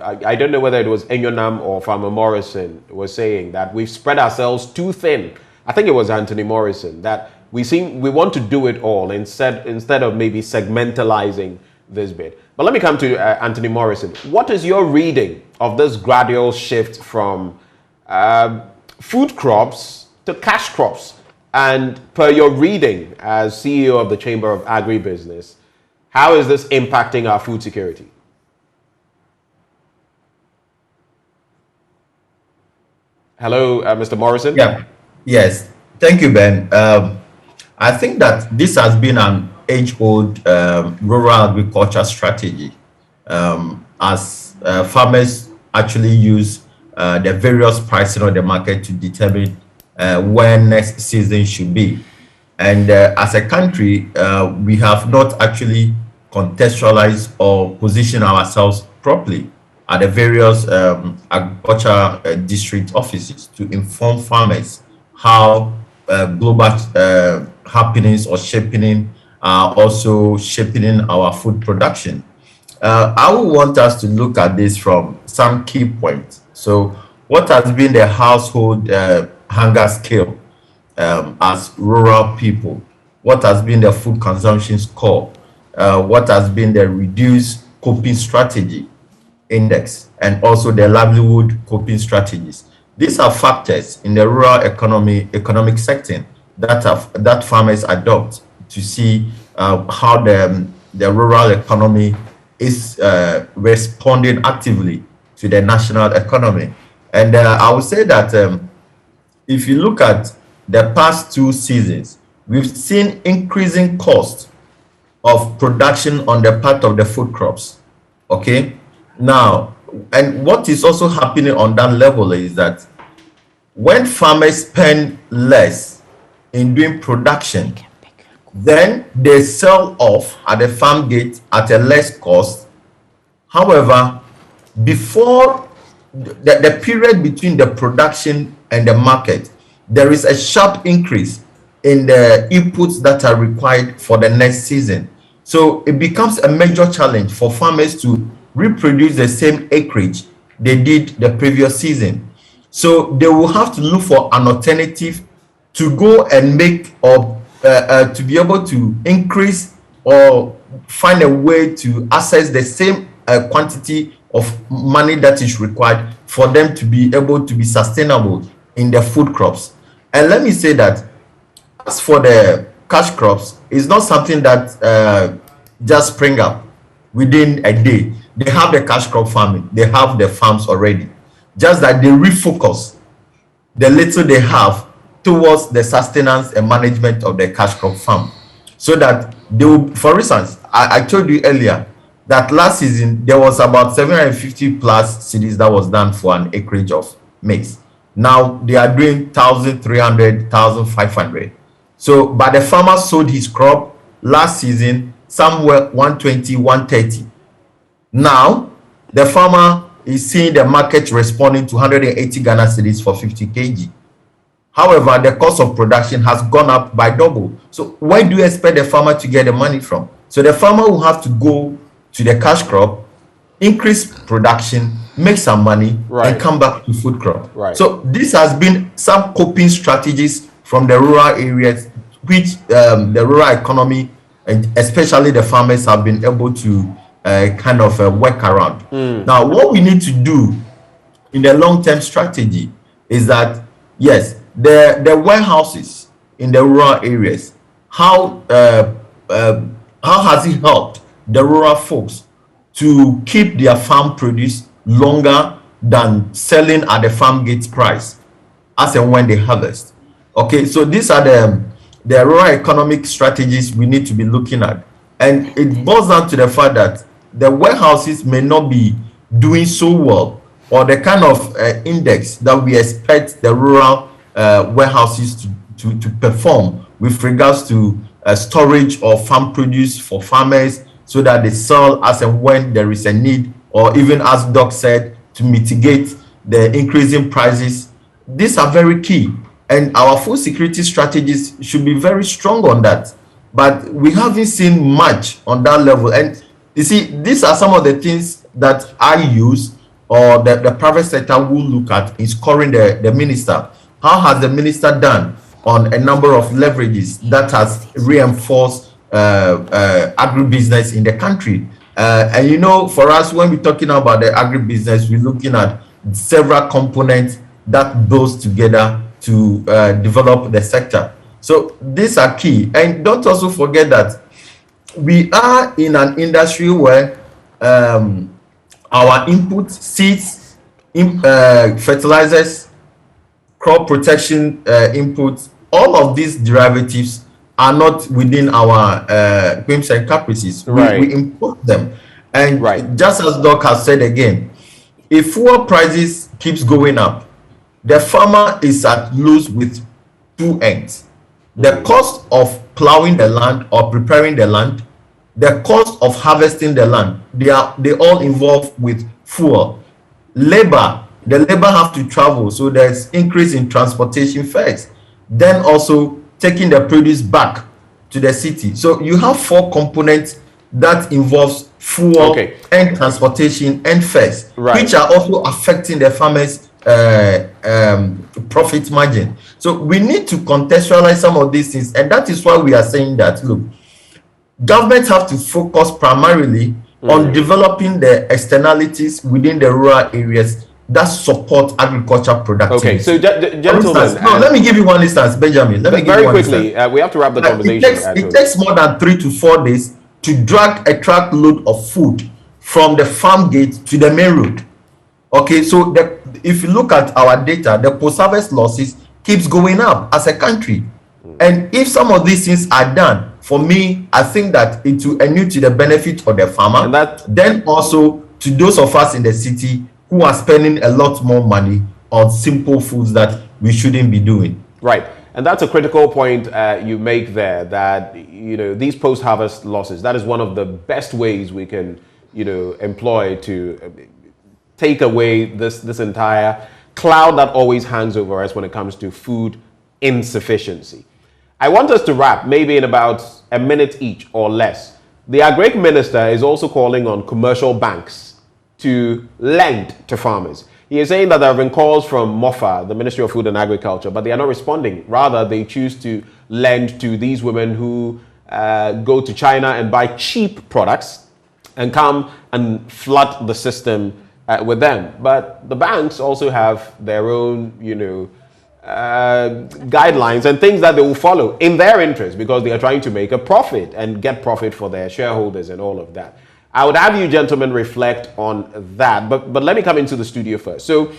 I don't know whether it was Enyonam or Farmer Morrison was saying that we've spread ourselves too thin. I think it was Anthony Morrison, that we want to do it all instead of maybe segmentalizing this bit. But let me come to Anthony Morrison. What is your reading of this gradual shift from food crops to cash crops? And per your reading as CEO of the Chamber of Agribusiness, how is this impacting our food security? Hello, Mr. Morrison? Yeah. Yes. Thank you, Ben. I think that this has been an age-old rural agriculture strategy as farmers actually use the various pricing on the market to determine when next season should be. And as a country, we have not actually contextualized or positioned ourselves properly at the various agriculture district offices to inform farmers how global happenings or shaping are also shaping our food production. I would want us to look at this from some key points. So what has been the household hunger scale as rural people? What has been the food consumption score? What has been the reduced coping strategy index, and also the livelihood coping strategies? These are factors in the rural economic sector that farmers adopt to see how the rural economy is responding actively to the national economy. And I would say that if you look at the past 2 seasons, we've seen increasing cost of production on the part of the food crops. Okay, now, and what is also happening on that level is that when farmers spend less in doing production, then they sell off at the farm gate at a less cost. However, before the period between the production and the market, there is a sharp increase in the inputs that are required for the next season. So it becomes a major challenge for farmers to reproduce the same acreage they did the previous season. So they will have to look for an alternative to go and make or to be able to increase or find a way to access the same quantity of money that is required for them to be able to be sustainable in the food crops. And let me say that as for the cash crops, it's not something that just spring up within a day. They have the cash crop farming, they have the farms already, just that they refocus the little they have towards the sustenance and management of the cash crop farm, so that they will, for instance, I told you earlier that last season there was about 750 plus cities that was done for an acreage of maize. Now they are doing 1,300, 1,500. So, but the farmer sold his crop last season somewhere 120, 130. Now the farmer is seeing the market responding to 180 Ghana cedis for 50 kg. However, the cost of production has gone up by double. So where do you expect the farmer to get the money from? So the farmer will have to go to the cash crop, increase production, make some money, and come back to food crop. So this has been some coping strategies from the rural areas, which the rural economy and especially the farmers have been able to kind of work around. Now, what we need to do in the long-term strategy is that, yes, the warehouses in the rural areas, how has it helped the rural folks to keep their farm produce longer than selling at the farm gate price as and when they harvest? Okay, so these are the rural economic strategies we need to be looking at. And it boils down to the fact that the warehouses may not be doing so well, or the kind of index that we expect the rural warehouses to perform with regards to storage of farm produce for farmers, so that they sell as and when there is a need, or even, as Doc said, to mitigate the increasing prices. These are very key, and our food security strategies should be very strong on that. But we haven't seen much on that level. And you see, these are some of the things that I use, or the private sector will look at in scoring the minister. How has the minister done on a number of leverages that has reinforced agribusiness in the country? And you know, for us, when we're talking about the agribusiness, we're looking at several components that goes together to develop the sector. So these are key. And don't also forget that we are in an industry where our input, seeds, fertilizers, crop protection inputs, all of these derivatives are not within our whims and caprices. Right. We import them. And just as Doc has said again, if fuel prices keeps going up, the farmer is at lose with two ends. The cost of plowing the land or preparing the land, the cost of harvesting the land, they all involve with fuel. Labor, the labor have to travel, so there's increase in transportation fares. Then also taking the produce back to the city. So you have four components that involves fuel and transportation and fares, which are also affecting the farmers' profit margin. So we need to contextualize some of these things, and that is why we are saying that, look, governments have to focus primarily on developing the externalities within the rural areas that support agriculture productivity. Okay, so gentlemen, let me give you one instance, Benjamin. Let me give you one quickly. We have to wrap the conversation. It takes more than 3 to 4 days to drag a truckload of food from the farm gate to the main road. Okay, so if you look at our data, the post-harvest losses keeps going up as a country. And if some of these things are done, for me, I think that it will inure to the benefit of the farmer, and then also to those of us in the city who are spending a lot more money on simple foods that we shouldn't be doing. Right. And that's a critical point you make there, that, you know, these post-harvest losses, that is one of the best ways we can, you know, employ to take away this entire cloud that always hangs over us when it comes to food insufficiency. I want us to wrap maybe in about a minute each or less. The Agric Minister is also calling on commercial banks to lend to farmers. He is saying that there have been calls from MOFA, the Ministry of Food and Agriculture, but they are not responding. Rather, they choose to lend to these women who go to China and buy cheap products and come and flood the system with them. But the banks also have their own, you know, guidelines and things that they will follow in their interest, because they are trying to make a profit and get profit for their shareholders and all of that. I would have you gentlemen reflect on that, but let me come into the studio first. So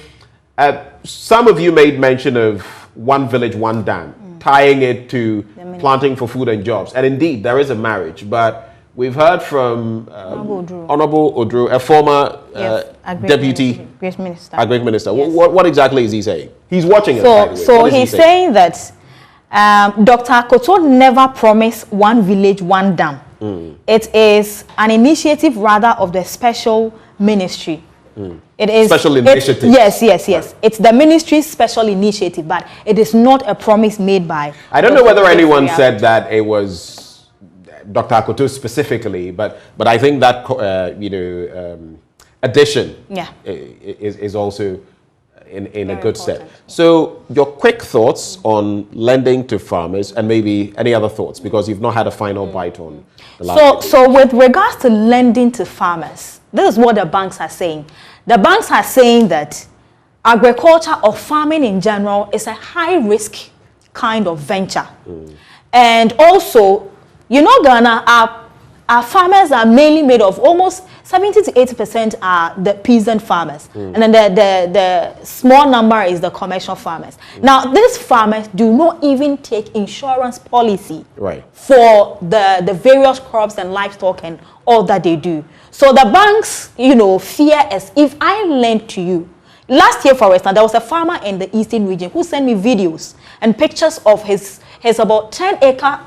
some of you made mention of one village, one dam, tying it to planting for food and jobs. And indeed, there is a marriage, but we've heard from Honorable Odru, a former deputy Agric Minister. Yes. What exactly is he saying? He's watching us. So he's saying that Dr. Koto never promised one village, one dam. It is an initiative rather of the special ministry. It is special initiative. Yes. Right. It's the ministry's special initiative, but it is not a promise made by. I don't know whether anyone said that it was Dr. Akoto specifically, but I think that addition is also in a good set. So your quick thoughts on lending to farmers, and maybe any other thoughts, because you've not had a final bite on the last. So with regards to lending to farmers, this is what the banks are saying. The banks are saying that agriculture or farming in general is a high risk kind of venture. And also, you know, Ghana, our farmers are mainly made of almost 70 to 80% are the peasant farmers. And then the small number is the commercial farmers. Now, these farmers do not even take insurance policy for the various crops and livestock and all that they do. So the banks, you know, fear as if I lend to you. Last year, for instance, there was a farmer in the eastern region who sent me videos and pictures of his about 10-acre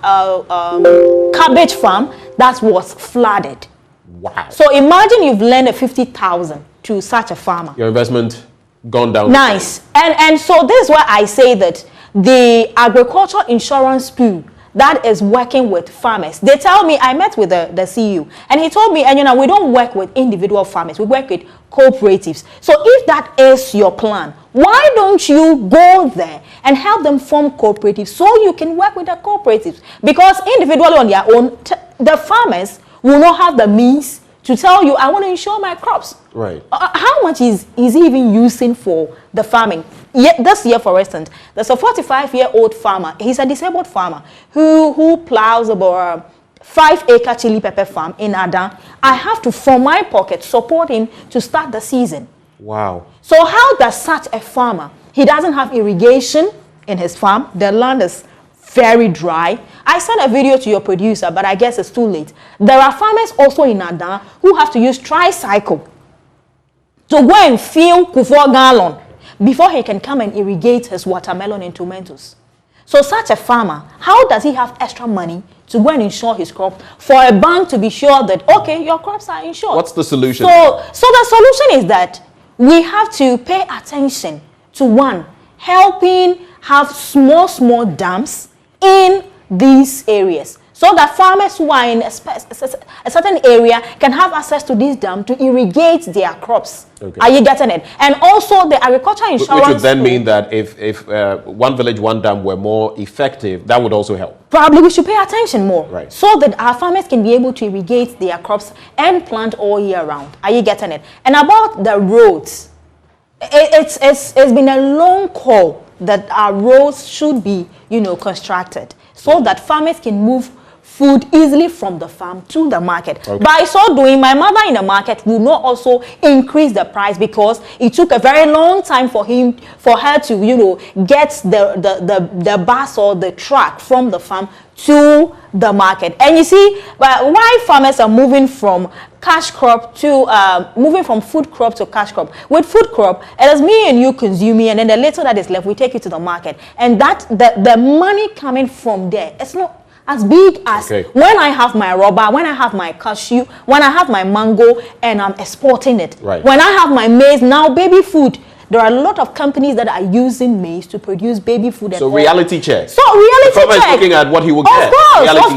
cabbage farm that was flooded. Wow. So imagine you've lent 50,000 to such a farmer. Your investment gone down. Nice. And so this is why I say that the agricultural insurance pool that is working with farmers, they tell me, I met with the CEO, and he told me, and you know, we don't work with individual farmers, we work with cooperatives. So if that is your plan, why don't you go there and help them form cooperatives so you can work with the cooperatives? Because individually on their own, the farmers will not have the means to tell you, I want to insure my crops. Right. How much is he even using for the farming? This year, for instance, there's a 45-year-old farmer. He's a disabled farmer who plows about 5-acre chili pepper farm in Adan. I have to, from my pocket, support him to start the season. Wow. So how does such a farmer, he doesn't have irrigation in his farm, the land is very dry. I sent a video to your producer, but I guess it's too late. There are farmers also in Adan who have to use tricycle to go and fill Kufuor gallon before he can come and irrigate his watermelon and tomatoes. So such a farmer, how does he have extra money to go and insure his crop for a bank to be sure that, okay, your crops are insured? What's the solution? So the solution is that we have to pay attention to, one, helping have small dams in these areas, so that farmers who are in a certain area can have access to this dam to irrigate their crops. Okay. Are you getting it? And also the agriculture insurance. Which would then mean that if one village, one dam were more effective, that would also help. Probably we should pay attention more, right, so that our farmers can be able to irrigate their crops and plant all year round. Are you getting it? And about the roads, it's been a long call that our roads should be, constructed so that farmers can move food easily from the farm to the market. Okay. By so doing, my mother in the market will not also increase the price, because it took a very long time for her to, get the bus or the truck from the farm to the market. And you see, why farmers are moving from cash crop to moving from food crop to cash crop. With food crop, it is me and you consuming, and then the little that is left, we take it to the market, and that the money coming from there, it's not as big as when I have my rubber, when I have my cashew, when I have my mango, and I'm exporting it. Right. When I have my maize, now baby food. There are a lot of companies that are using maize to produce baby food. So reality check. So reality check. Is looking at what he will get. Of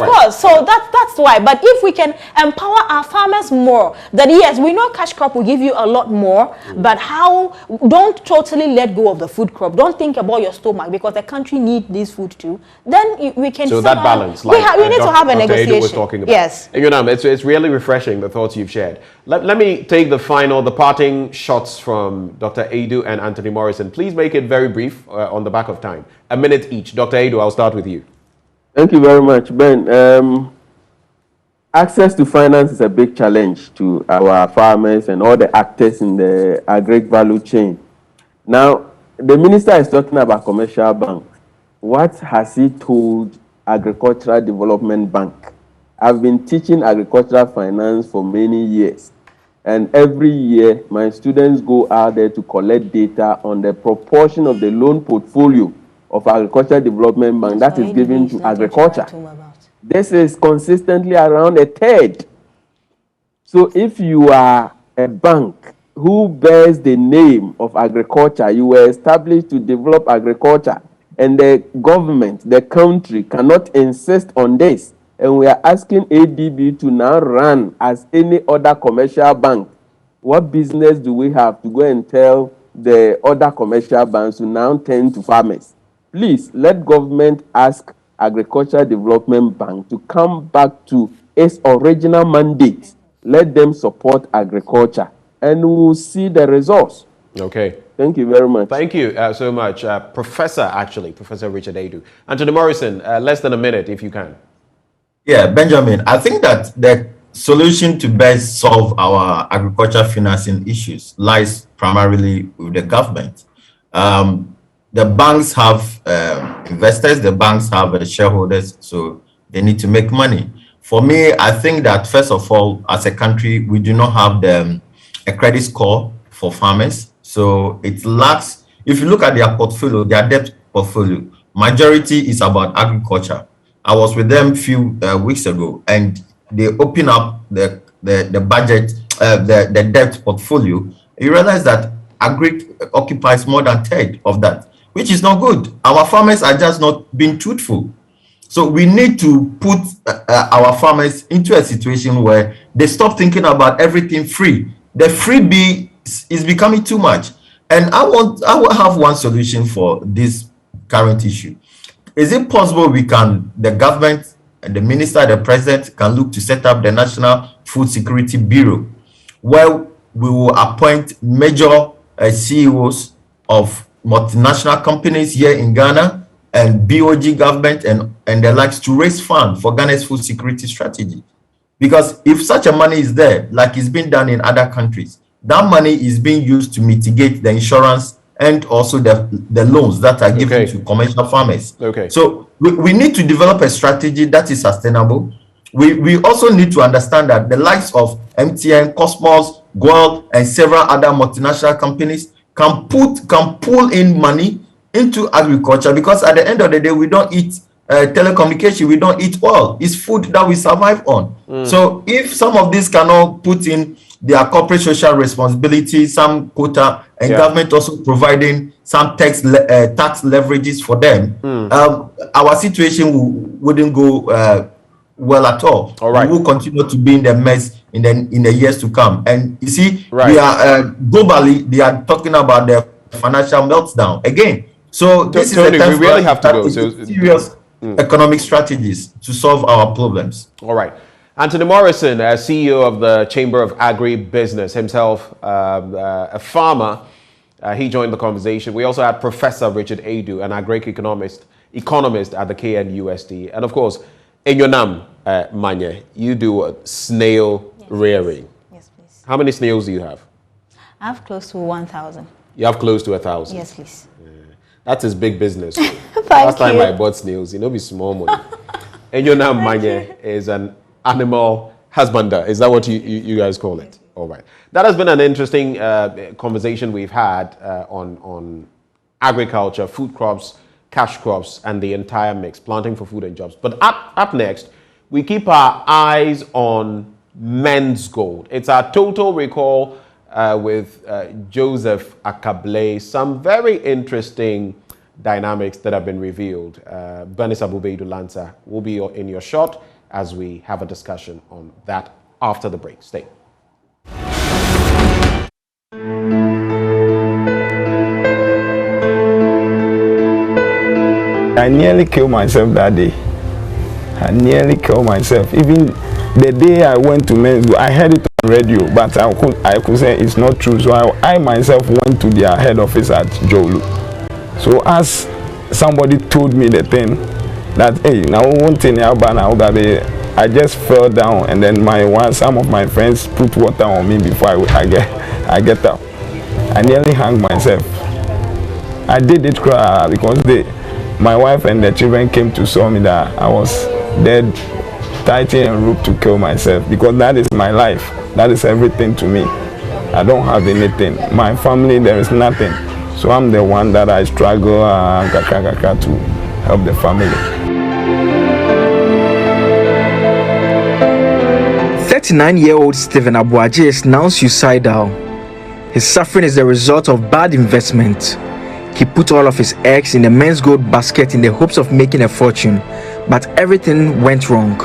course. So that's why. But if we can empower our farmers more, that yes, we know cash crop will give you a lot more, but how? Don't totally let go of the food crop. Don't think about your stomach, because the country needs this food too. Then we can. So that balance, we need to have a negotiation. Was talking about. Yes. And, it's really refreshing, the thoughts you've shared. Let me take the parting shots from Dr. Edu and Anthony Morrison. Please make it very brief on the back of time. A minute each. Dr. Edu, I'll start with you. Thank you very much, Ben. Access to finance is a big challenge to our farmers and all the actors in the agri value chain. Now, the minister is talking about commercial banks. What has he told Agricultural Development Bank? I've been teaching agricultural finance for many years. And every year, my students go out there to collect data on the proportion of the loan portfolio of Agricultural Development Bank that is given to agriculture. This is consistently around a third. So if you are a bank who bears the name of agriculture, you were established to develop agriculture, and the government, the country, cannot insist on this, and we are asking ADB to now run as any other commercial bank, what business do we have to go and tell the other commercial banks to now turn to farmers? Please, let government ask Agricultural Development Bank to come back to its original mandate. Let them support agriculture, and we will see the results. Okay. Thank you very much. Thank you so much. Professor Richard Edu. Anthony Morrison, less than a minute if you can. Yeah, Benjamin, I think that the solution to best solve our agriculture financing issues lies primarily with the government. The banks have investors, the banks have shareholders, so they need to make money. For me, I think that first of all, as a country, we do not have a credit score for farmers. So it lacks, if you look at their portfolio, their debt portfolio, majority is about agriculture. I was with them a few weeks ago, and they open up the budget, the debt portfolio. You realize that agri occupies more than a third of that, which is not good. Our farmers are just not being truthful. So we need to put our farmers into a situation where they stop thinking about everything free. The freebie is becoming too much. And I will have one solution for this current issue. Is it possible the government, the minister, the president can look to set up the National Food Security Bureau, where we will appoint major CEOs of multinational companies here in Ghana and BOG government and the likes to raise funds for Ghana's food security strategy. Because if such a money is there, like it's been done in other countries, that money is being used to mitigate the insurance and also the loans that are given to commercial farmers. So we need to develop a strategy that is sustainable. We also need to understand that the likes of MTN, Cosmos, Gold, and several other multinational companies can pull in money into agriculture, because at the end of the day, we don't eat telecommunication, we don't eat oil. It's food that we survive on. So if some of these cannot put in their corporate social responsibility, some quota, and government also providing some tax leverages for them, our situation wouldn't go well at all. We will continue to be in the mess in the years to come. And you see, we are globally, they are talking about the financial meltdown again. So this Tony, is a time we really have to go. So serious economic strategies to solve our problems. All right. Anthony Morrison, CEO of the Chamber of Agribusiness, himself a farmer, he joined the conversation. We also had Professor Richard Adu, an agri-economist at the KNUST. And of course, in your name, Manye, you do snail rearing. Yes, please. How many snails do you have? I have close to 1,000. You have close to 1,000? Yes, please. That's his big business. Last time I bought snails, you know, be small money. And your name, Manye, is an animal husbander. Is that what you guys call it? All right. That has been an interesting conversation we've had on agriculture, food crops, cash crops, and the entire mix, planting for food and jobs. But up next, we keep our eyes on men's gold. It's our total recall with Joseph Akable. Some very interesting dynamics that have been revealed. Bernice Abubeidu Lanza will be in your shot as we have a discussion on that after the break. Stay. I nearly killed myself that day. I nearly killed myself. Even the day I went to men's school, I heard it on radio, but I could say it's not true. So I myself went to their head office at Jolu. So as somebody told me the thing, that hey, now one thing I just fell down, and then some of my friends put water on me before I get up. I nearly hung myself. I did it cry because my wife and the children came to saw me that I was dead, tight and rope to kill myself, because that is my life. That is everything to me. I don't have anything. My family, there is nothing. So I'm the one that I struggle to help the family. 39-year-old Stephen Abuaje is now suicidal. His suffering is the result of bad investment. He put all of his eggs in the men's gold basket in the hopes of making a fortune, but everything went wrong.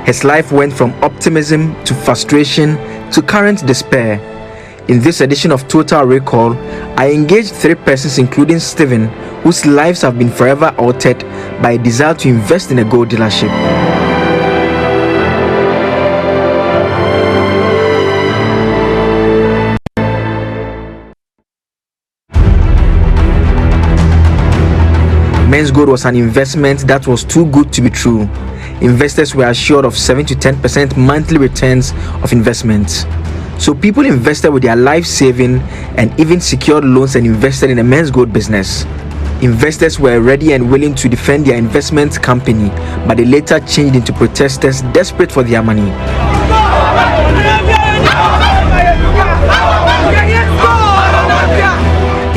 His life went from optimism to frustration to current despair. In this edition of Total Recall, I engaged 3 persons including Stephen, whose lives have been forever altered by a desire to invest in a gold dealership. Men's gold was an investment that was too good to be true. Investors were assured of 7 to 10% monthly returns of investments. So people invested with their life saving and even secured loans and invested in a men's gold business. Investors were ready and willing to defend their investment company, but they later changed into protesters desperate for their money.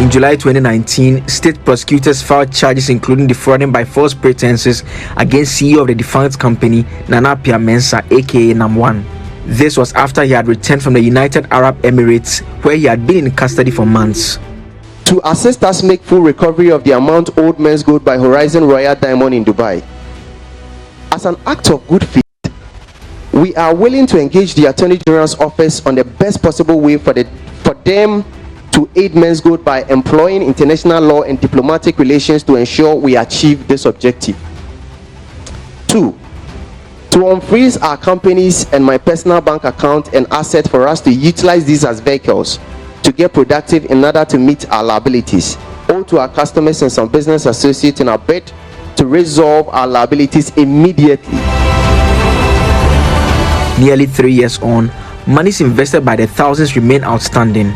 In July 2019, state prosecutors filed charges including defrauding by false pretenses against CEO of the defunct company, Nana Pia Mensah, aka Nam1. This was after he had returned from the United Arab Emirates, where he had been in custody for months. To assist us make full recovery of the amount owed men's gold by Horizon Royal Diamond in Dubai. As an act of good faith, we are willing to engage the Attorney General's office on the best possible way for them to aid men's gold by employing international law and diplomatic relations to ensure we achieve this objective. 2. to unfreeze our companies and my personal bank account and asset for us to utilize these as vehicles to get productive in order to meet our liabilities, owed to our customers and some business associates in our bid to resolve our liabilities immediately. Nearly 3 years on, monies invested by the thousands remain outstanding.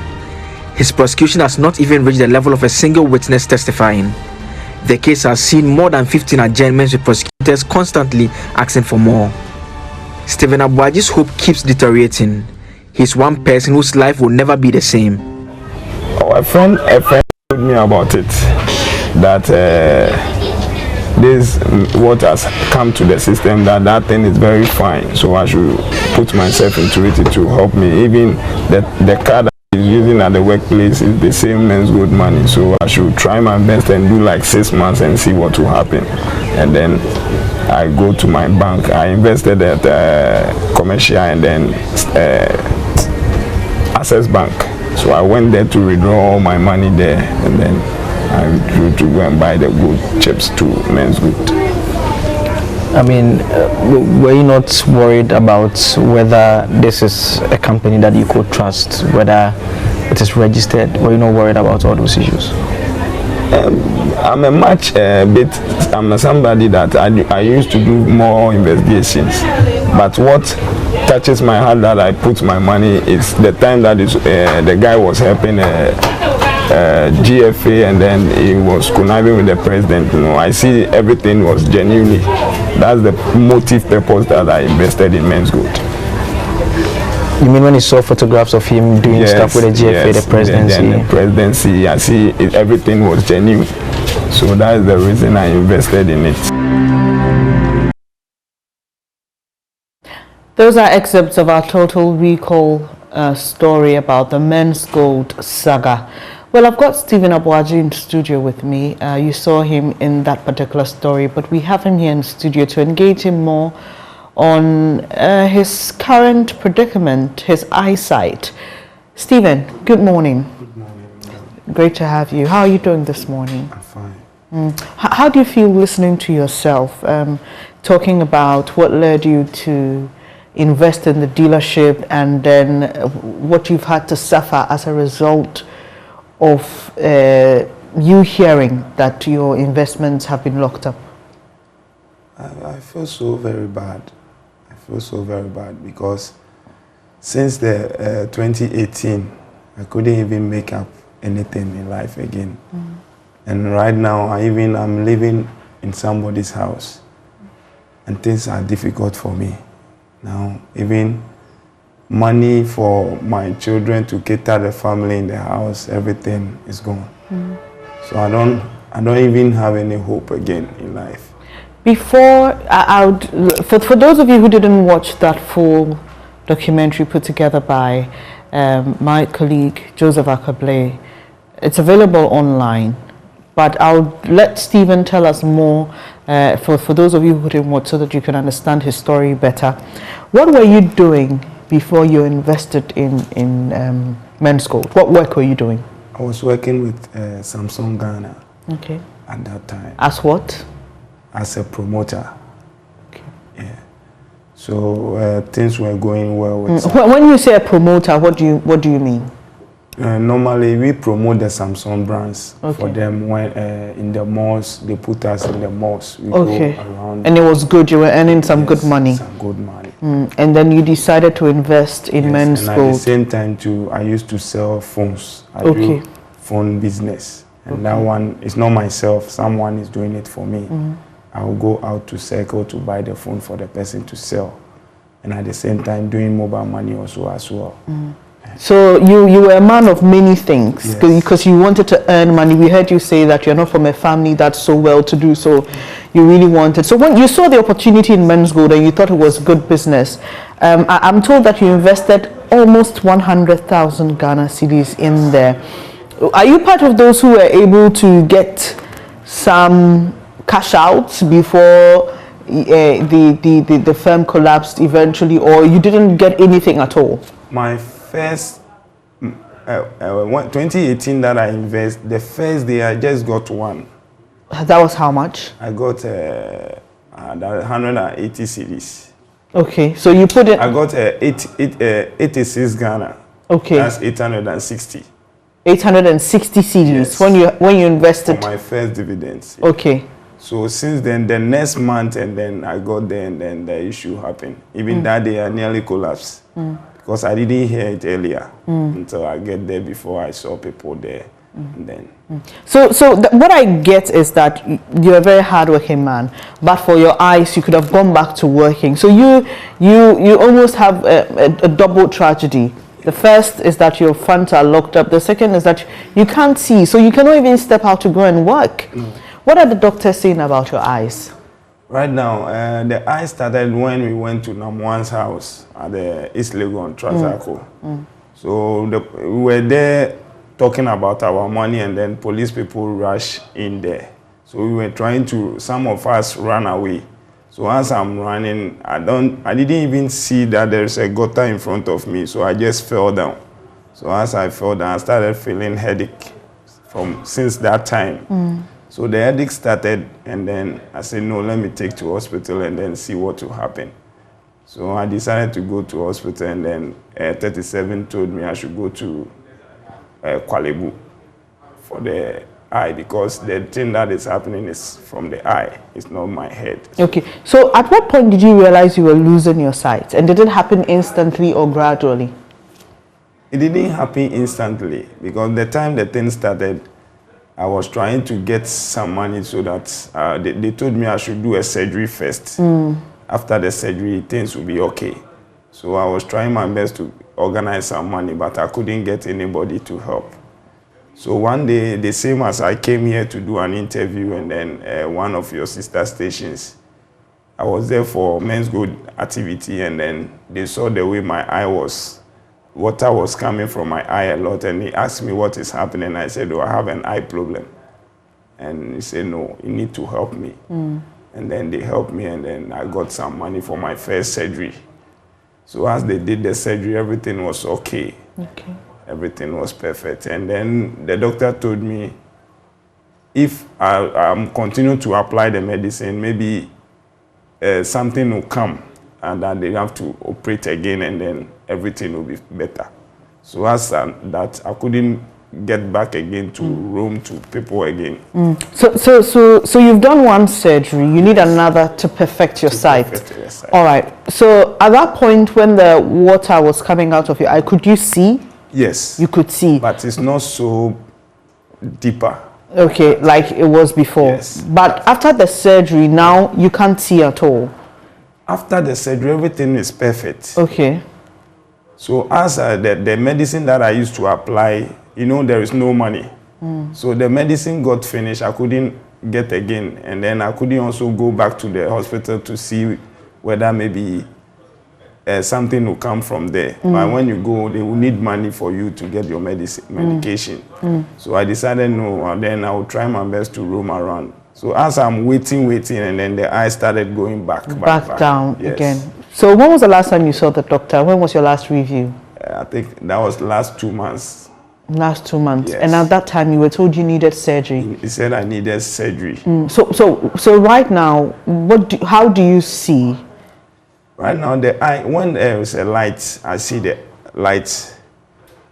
His prosecution has not even reached the level of a single witness testifying. The case has seen more than 15 adjournments with prosecutors constantly asking for more. Stephen Abuaji's hope keeps deteriorating. He's one person whose life will never be the same. A friend told me about it, that this what has come to the system, that thing is very fine, so I should put myself into it to help me. Even the car that is using at the workplace is the same men's good money, so I should try my best and do like 6 months and see what will happen. And then I go to my bank. I invested at Commercial and then Access Bank, so I went there to withdraw all my money there, and then I withdrew to go and buy the good chips to men's good. I mean, were you not worried about whether this is a company that you could trust, whether it is registered? Were you not worried about all those issues? I'm I'm somebody that I used to do more investigations, but what touches my heart that I put my money is the time that the guy was helping GFA, and then he was conniving with the president. You know, I see everything was genuinely. That's the motive purpose that I invested in men's good. You mean when you saw photographs of him doing stuff with the GFA, the presidency? The presidency, I see everything was genuine. So that is the reason I invested in it. Those are excerpts of our Total Recall story about the men's gold saga. Well, I've got Stephen Abuaji in studio with me. You saw him in that particular story, but we have him here in studio to engage him more on his current predicament, his eyesight. Stephen, good morning. Good morning. Great to have you. How are you doing this morning? I'm fine. How do you feel listening to yourself, talking about what led you to invest in the dealership and then what you've had to suffer as a result of you hearing that your investments have been locked up? I feel so very bad. I feel so very bad because since the 2018, I couldn't even make up anything in life again. And right now, I'm living in somebody's house, and things are difficult for me. Now, even money for my children to cater the family in the house, everything is gone. So I don't even have any hope again in life. Before, for those of you who didn't watch that full documentary put together by my colleague Joseph Akable, it's available online. But I'll let Stephen tell us more for those of you who didn't watch, so that you can understand his story better. What were you doing before you invested in men's gold? What work were you doing? I was working with Samsung Ghana. Okay. At that time. As what? As a promoter. Okay. Yeah. So things were going well with. When you say a promoter, what do you mean? Normally, we promote the Samsung brands for them when in the malls. They put us in the malls. We go around. And it was good. You were earning some good money. Some good money. And then you decided to invest in men's gold. At the same time, too, I used to sell phones. I do phone business, and that one is not myself. Someone is doing it for me. I will go out to Circle to buy the phone for the person to sell, and at the same time doing mobile money also as well. So you were a man of many things, because you wanted to earn money. We heard you say that you're not from a family that's so well to do, so you really wanted. So when you saw the opportunity in men's gold and you thought it was good business, I'm told that you invested almost 100,000 Ghana cedis in there. Are you part of those who were able to get some cash out before the firm collapsed eventually, or you didn't get anything at all? My first 2018 that I invest, the first day I just got one. That was how much? I got 180 cedis. Okay, so you put it. I got 86 Ghana. Okay. That's 860. 860 cedis yes. when you invested. For my first dividends. Okay. So since then, the next month, and then I got there, and then the issue happened. Even that day, I nearly collapsed because I didn't hear it earlier until I get there before I saw people there. And then. So what I get is that you're a very hardworking man, but for your eyes, you could have gone back to working. So you almost have a double tragedy. The first is that your funds are locked up. The second is that you can't see, so you cannot even step out to go and work. What are the doctors saying about your eyes? Right now, the eye started when we went to Namuan's house at the East Legon, Transaco. So we were there talking about our money, and then police people rushed in there. So we were trying to, some of us ran away. So as I'm running, I didn't even see that there's a gutter in front of me, so I just fell down. So as I fell down, I started feeling headache since that time. So the headache started, and then I said, no, let me take to hospital and then see what will happen. So I decided to go to hospital, and then 37 told me I should go to Kwalebu for the eye, because the thing that is happening is from the eye, it's not my head. Okay, so at what point did you realize you were losing your sight, and did it happen instantly or gradually? It didn't happen instantly, because the time the thing started, I was trying to get some money so that they told me I should do a surgery first. After the surgery, things will be okay. So I was trying my best to organize some money, but I couldn't get anybody to help. So one day, the same as I came here to do an interview, and then one of your sister stations, I was there for men's good activity, and then they saw the way my eye was, water was coming from my eye a lot, and he asked me what is happening. I said, oh, I have an eye problem. And he said, no, you need to help me. And then they helped me, and then I got some money for my first surgery. So as they did the surgery, everything was okay. Everything was perfect. And then the doctor told me, if I'm continuing to apply the medicine, maybe something will come, and then they have to operate again, and then everything will be better. So as that, I couldn't get back again to roam to people again. So you've done one surgery, you need another to perfect your sight. All right, so at that point when the water was coming out of your eye, could you see? Yes. You could see. But it's not so deeper. Okay, like it was before. Yes. But after the surgery, now you can't see at all. After the surgery, everything is perfect. Okay. So as the medicine that I used to apply, you know, there is no money. So the medicine got finished, I couldn't get again. And then I couldn't also go back to the hospital to see whether maybe something will come from there. But when you go, they will need money for you to get your medication. So I decided no, and then I will try my best to roam around. So as I'm waiting, and then the eye started going back down yes. again. So when was the last time you saw the doctor? When was your last review? I think that was last 2 months. Last 2 months. Yes. And at that time you were told you needed surgery. He said I needed surgery. So right now, how do you see? Right now, the eye, when there is a light, I see the light.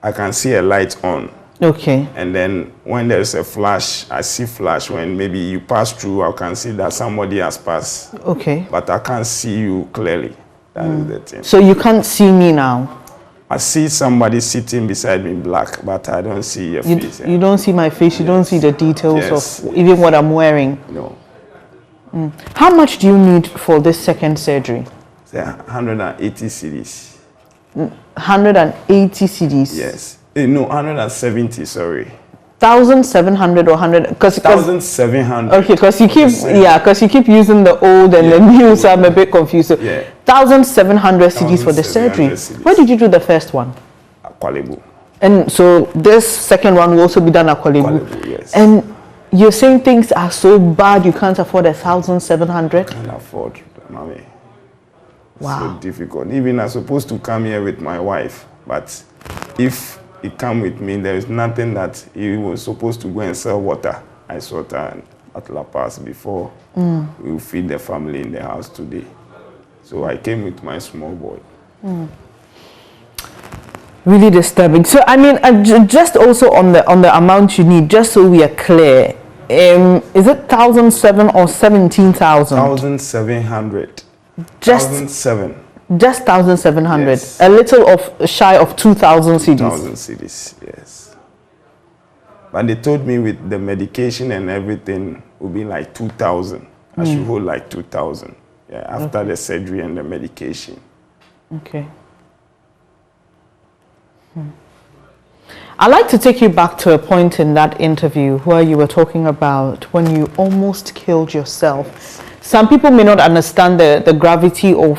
I can see a light on. Okay. And then when there's a flash, I see flash. When maybe you pass through, I can see that somebody has passed. Okay. But I can't see you clearly. That is the thing. So you can't see me now? I see somebody sitting beside me black, but I don't see your face. You don't see my face? You don't see the details of even what I'm wearing? No. How much do you need for this second surgery? 180 cedis. 180 cedis? Yes. No, 170, sorry. 1,700 or 100? 1,700. Okay, because you keep using the old and the new, so I'm a bit confused. So 1,700 cedis for the surgery. Where did you do the first one? Kwalebu. And so this second one will also be done at Kwalebu. Yes. And you're saying things are so bad you can't afford 1,700? Can't afford, mommy. Wow. So difficult. Even I'm supposed to come here with my wife, but if he come with me, there is nothing that he was supposed to go and sell water. I saw that at La Paz before we will feed the family in the house today. So I came with my small boy. Really disturbing. So I mean, just also on the amount you need, just so we are clear, is it 1,007 or 17,000? 1,700. Just 1,007. Just 1,700. Yes. A little shy of 2,000 cedis. 2,000 cedis, yes. But they told me with the medication and everything, it would be like 2,000. I should hold like 2,000. Yeah, after the surgery and the medication. Okay. I'd like to take you back to a point in that interview where you were talking about when you almost killed yourself. Some people may not understand the gravity of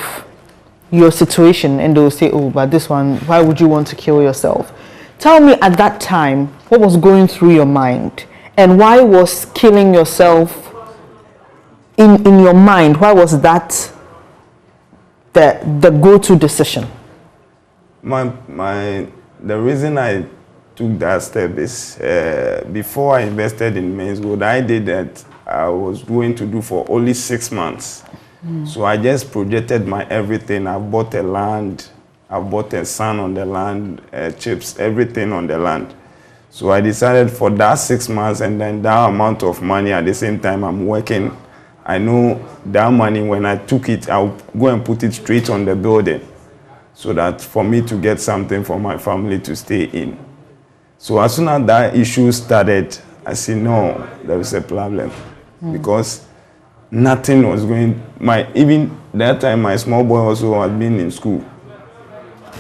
your situation and they'll say, oh, but this one, why would you want to kill yourself? Tell me at that time, what was going through your mind and why was killing yourself in your mind? Why was that the go-to decision? The reason I took that step is before I invested in Men's Gold, I did that I was going to do for only 6 months. So I just projected my everything. I bought a land, I bought a son on the land, chips, everything on the land. So I decided for that 6 months and then that amount of money at the same time I'm working. I know that money, when I took it, I'll go and put it straight on the building so that for me to get something for my family to stay in. So as soon as that issue started, I said, no, there was a problem because nothing was going, even that time my small boy also had been in school.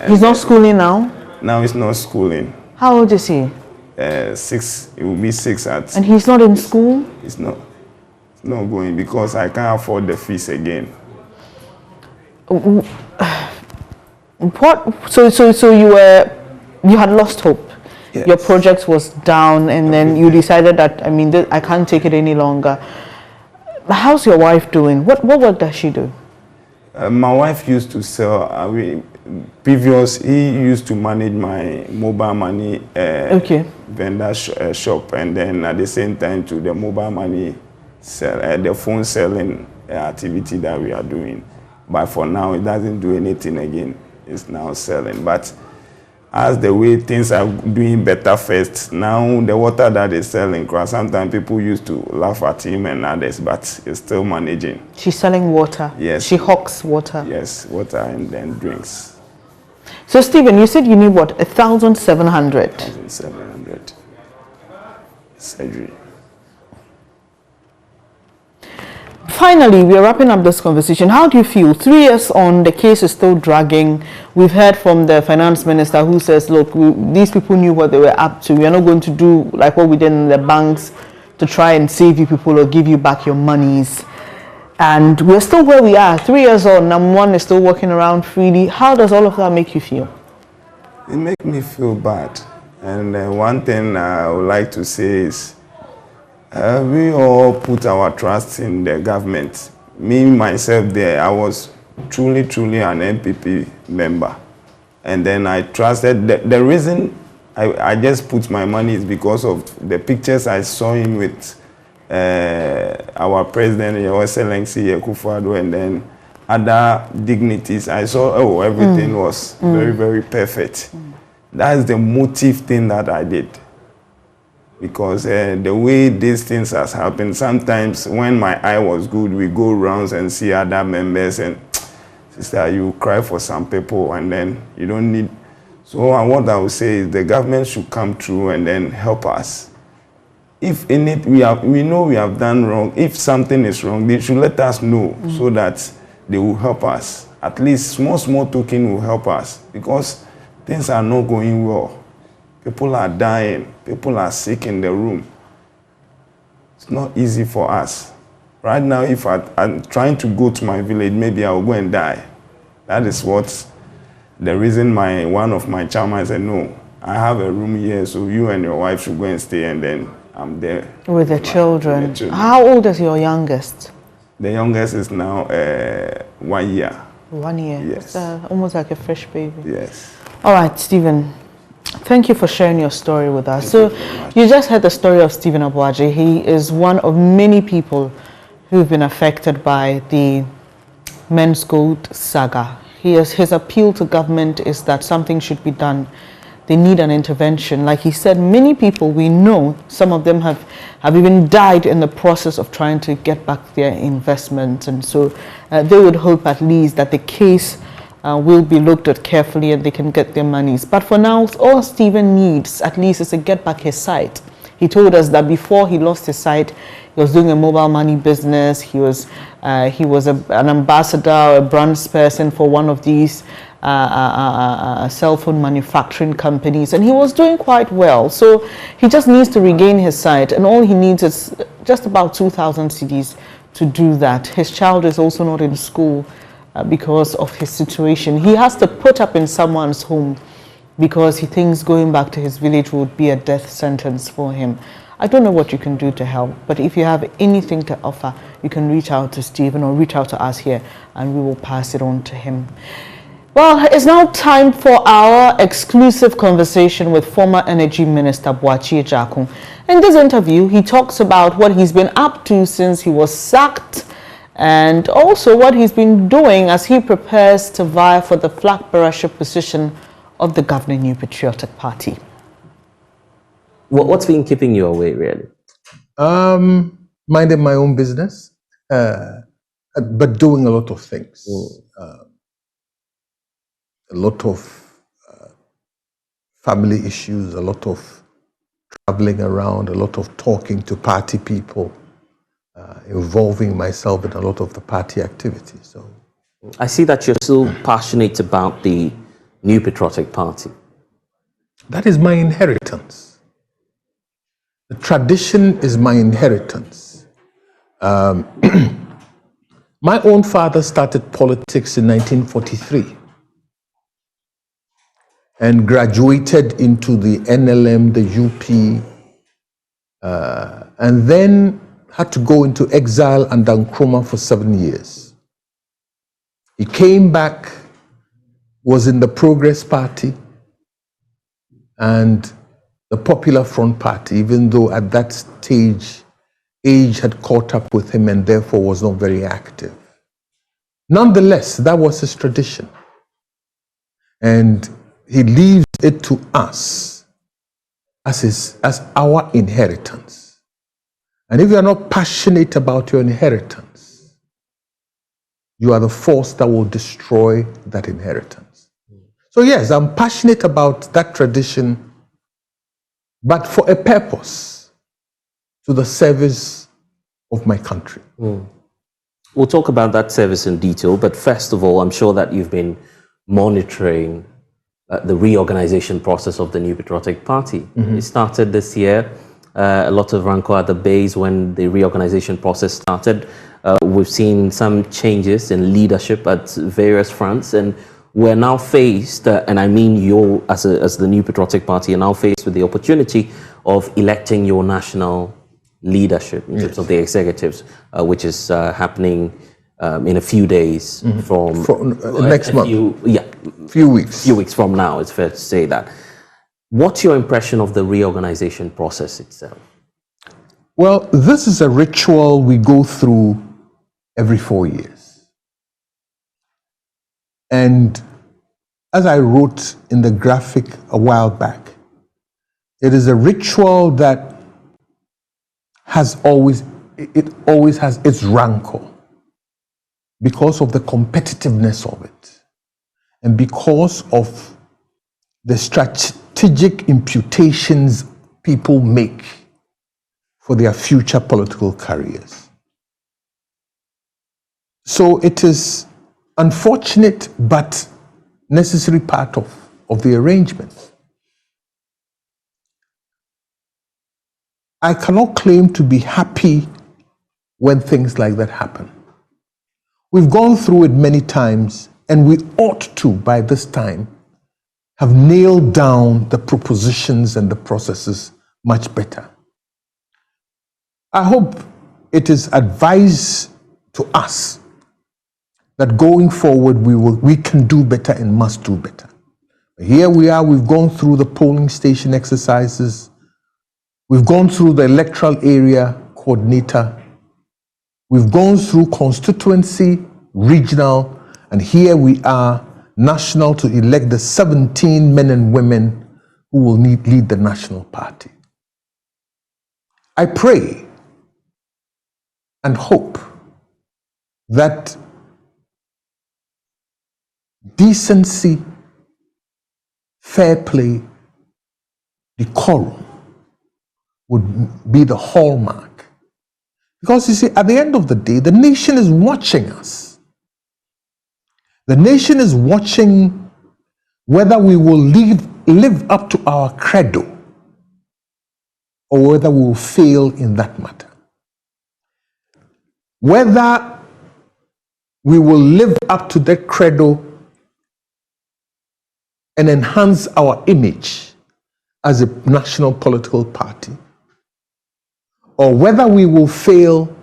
He's not schooling now? Now he's not schooling. How old is he? 6, it will be 6 at. And he's not in school? He's not going because I can't afford the fees again. What? So you had lost hope. Yes. Your project was down, and then you decided that I can't take it any longer. How's your wife doing? What work does she do? My wife used to sell. He used to manage my mobile money vendor shop, and then at the same time to the mobile money the phone selling activity that we are doing. But for now, it doesn't do anything again. It's now selling. But as the way things are doing better first, now the water that is selling, sometimes people used to laugh at him and others, but he's still managing. She's selling water? Yes. She hawks water? Yes, water and then drinks. So Stephen, you said you need what, 1,700? 1,700 surgery. Finally, we are wrapping up this conversation. How do you feel? 3 years on, the case is still dragging. We've heard from the finance minister who says, look, these people knew what they were up to. We are not going to do like what we did in the banks to try and save you people or give you back your monies. And we're still where we are. 3 years on, number one is still walking around freely. How does all of that make you feel? It makes me feel bad. And one thing I would like to say is, we all put our trust in the government. Me, myself there, I was truly an MPP member. And then I trusted, the reason I just put my money is because of the pictures I saw him with our president, Your Excellency Akufo-Addo, and then other dignitaries. I saw, everything was very perfect. That's the motive thing that I did. Because the way these things has happened, sometimes when my eye was good, we go rounds and see other members and, sister, you cry for some people and then you don't need. So what I would say is the government should come through and then help us. If in it we know we have done wrong, if something is wrong, they should let us know so that they will help us. At least small token will help us because things are not going well. People are dying. People are sick in the room. It's not easy for us. Right now, if I'm trying to go to my village, maybe I'll go and die. That is the reason one of my chairman said, no, I have a room here, so you and your wife should go and stay, and then I'm there. With the children. How old is your youngest? The youngest is now 1 year. 1 year? Yes. Almost like a fresh baby. Yes. All right, Stephen. Thank you for sharing your story with us. So you just heard the story of Stephen Abuaji. He is one of many people who've been affected by the men's gold saga. His appeal to government is that something should be done. They need an intervention. Like he said, many people we know, some of them have even died in the process of trying to get back their investments. And so they would hope at least that the case will be looked at carefully and they can get their monies. But for now, all Stephen needs at least is to get back his site. He told us that before he lost his site, he was doing a mobile money business. He was an ambassador, a brand person for one of these cell phone manufacturing companies, and he was doing quite well. So he just needs to regain his sight, and all he needs is just about 2,000 cedis to do that. His child is also not in school because of his situation. He has to put up in someone's home because he thinks going back to his village would be a death sentence for him. I don't know what you can do to help, but if you have anything to offer, you can reach out to Stephen or reach out to us here and we will pass it on to him. Well, it's now time for our exclusive conversation with former Energy Minister Boakye Agyarko. In this interview, he talks about what he's been up to since he was sacked and also what he's been doing as he prepares to vie for the flag bearership position of the governing New Patriotic Party. What's been keeping you away, really? Minding my own business, but doing a lot of things. A lot of family issues, a lot of traveling around, a lot of talking to party people, involving myself in a lot of the party activities. So, I see that you're still passionate about the New Patriotic Party. That is my inheritance. The tradition is my inheritance. My own father started politics in 1943 and graduated into the NLM, the UP, and then had to go into exile under Nkrumah for 7 years. He came back, was in the Progress Party and the Popular Front Party, even though at that stage, age had caught up with him and therefore was not very active. Nonetheless, that was his tradition. And he leaves it to us as our inheritance. And if you are not passionate about your inheritance, you are the force that will destroy that inheritance. So yes, I'm passionate about that tradition, but for a purpose, to the service of my country. We'll talk about that service in detail, but first of all, I'm sure that you've been monitoring the reorganization process of the New Patriotic Party. It started this year. A lot of rancor at the base when the reorganization process started. We've seen some changes in leadership at various fronts, and we're now faced, and I mean you as the New Patriotic Party are now faced with the opportunity of electing your national leadership in terms of the executives, which is happening in a few days from next month. Few weeks from now, it's fair to say that. What's your impression of the reorganization process itself? Well, this is a ritual we go through every 4 years. And as I wrote in the graphic a while back, it is a ritual that always has its rancor because of the competitiveness of it and because of the strategic imputations people make for their future political careers. So it is unfortunate but necessary part of the arrangement. I cannot claim to be happy when things like that happen. We've gone through it many times, and we ought to, by this time, have nailed down the propositions and the processes much better. I hope it is advised to us that going forward we can do better and must do better. Here we are, we've gone through the polling station exercises, we've gone through the electoral area coordinator, we've gone through constituency regional, and here we are, national, to elect the 17 men and women who will lead the national party. I pray and hope that decency, fair play, decorum would be the hallmark. Because you see, at the end of the day, the nation is watching us. The nation is watching whether we will live up to our credo or whether we will fail in that matter. Whether we will live up to that credo and enhance our image as a national political party, or whether we will fail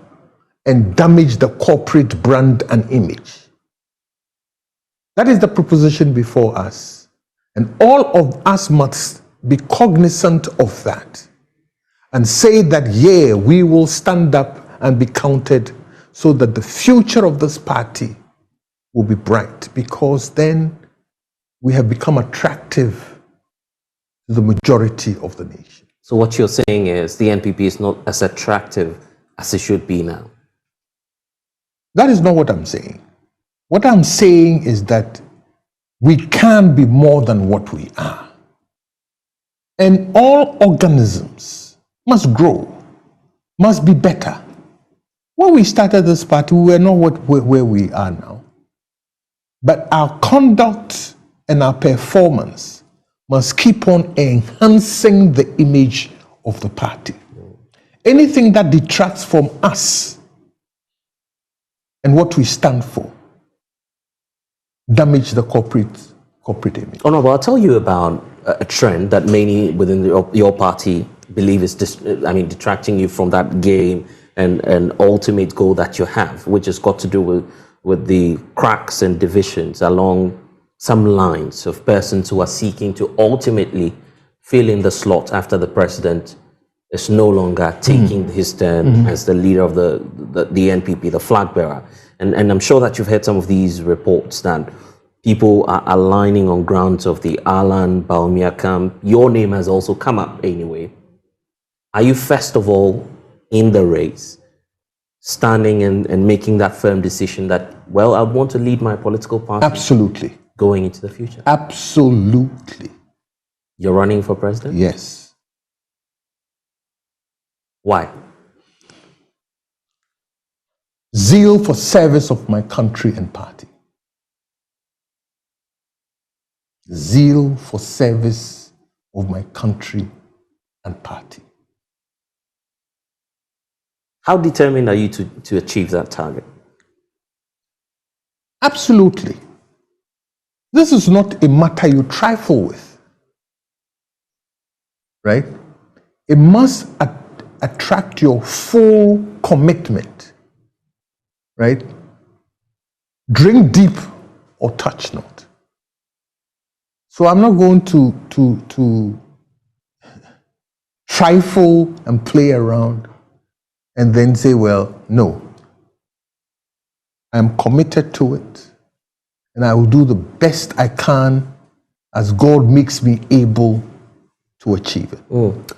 and damage the corporate brand and image. That is the proposition before us. And all of us must be cognizant of that and say that, yeah, we will stand up and be counted so that the future of this party will be bright, because then we have become attractive to the majority of the nation. So what you're saying is the NPP is not as attractive as it should be now? That is not what I'm saying. What I'm saying is that we can be more than what we are. And all organisms must grow, must be better. When we started this party, we were not where we are now. But our conduct and our performance must keep on enhancing the image of the party. Anything that detracts from us and what we stand for damage the corporate image. Oh no, but I'll tell you about a trend that many within your party believe is detracting you from that game and ultimate goal that you have, which has got to do with the cracks and divisions along some lines of persons who are seeking to ultimately fill in the slot after the president is no longer taking his turn as the leader of the NPP, the flag bearer. And I'm sure that you've heard some of these reports that people are aligning on grounds of the Alan Baumia camp. Your name has also come up anyway. Are you first of all in the race, standing and making that firm decision that, well, I want to lead my political party? Absolutely. Going into the future? Absolutely. You're running for president? Yes. Why? Zeal for service of my country and party. Zeal for service of my country and party. How determined are you to achieve that target? Absolutely. This is not a matter you trifle with, right? It must attract your full commitment, right? Drink deep or touch not. So I'm not going to trifle and play around and then say, well, no. I'm committed to it, and I will do the best I can as God makes me able to achieve it.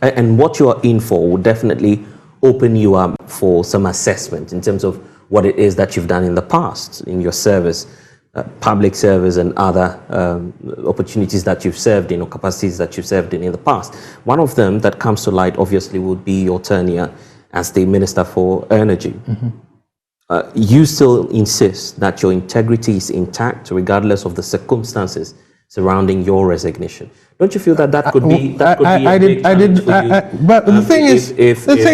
And what you are in for will definitely open you up for some assessment in terms of what it is that you've done in the past in your service, public service and other opportunities that you've served in or capacities that you've served in the past. One of them that comes to light obviously would be your tenure as the Minister for Energy. You still insist that your integrity is intact regardless of the circumstances surrounding your resignation. Don't you feel that could be a big challenge for you? But the thing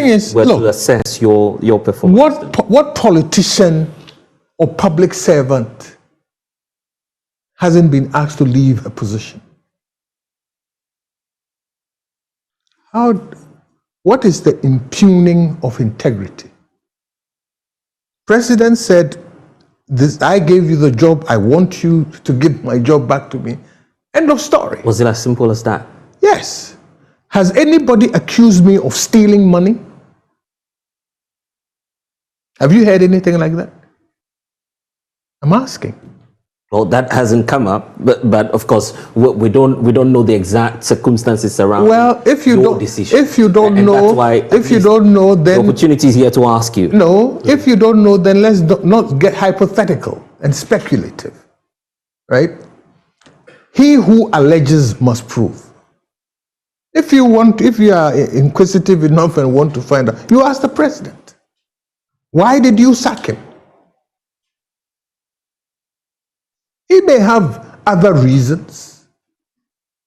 is, we're look, to assess your performance. What politician or public servant hasn't been asked to leave a position? What is the impugning of integrity? President said, I gave you the job, I want you to give my job back to me. End of story. Was it as simple as that? Yes. Has anybody accused me of stealing money? Have you heard anything like that? I'm asking. Well, that hasn't come up, but of course we don't know the exact circumstances around. Well, if you don't, decision. if you don't know, that's why if you don't know, then the opportunity is here to ask you. No, if you don't know, then let's not get hypothetical and speculative, right? He who alleges must prove. If you are inquisitive enough and want to find out, you ask the president. Why did you sack him? He may have other reasons,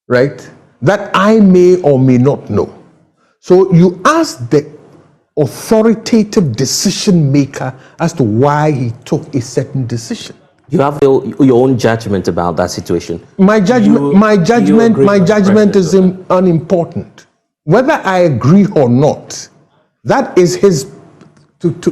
right, that I may or may not know. So you ask the authoritative decision maker as to why he took a certain decision. You have your own judgment about that situation. My judgment is unimportant. Whether I agree or not, that is his.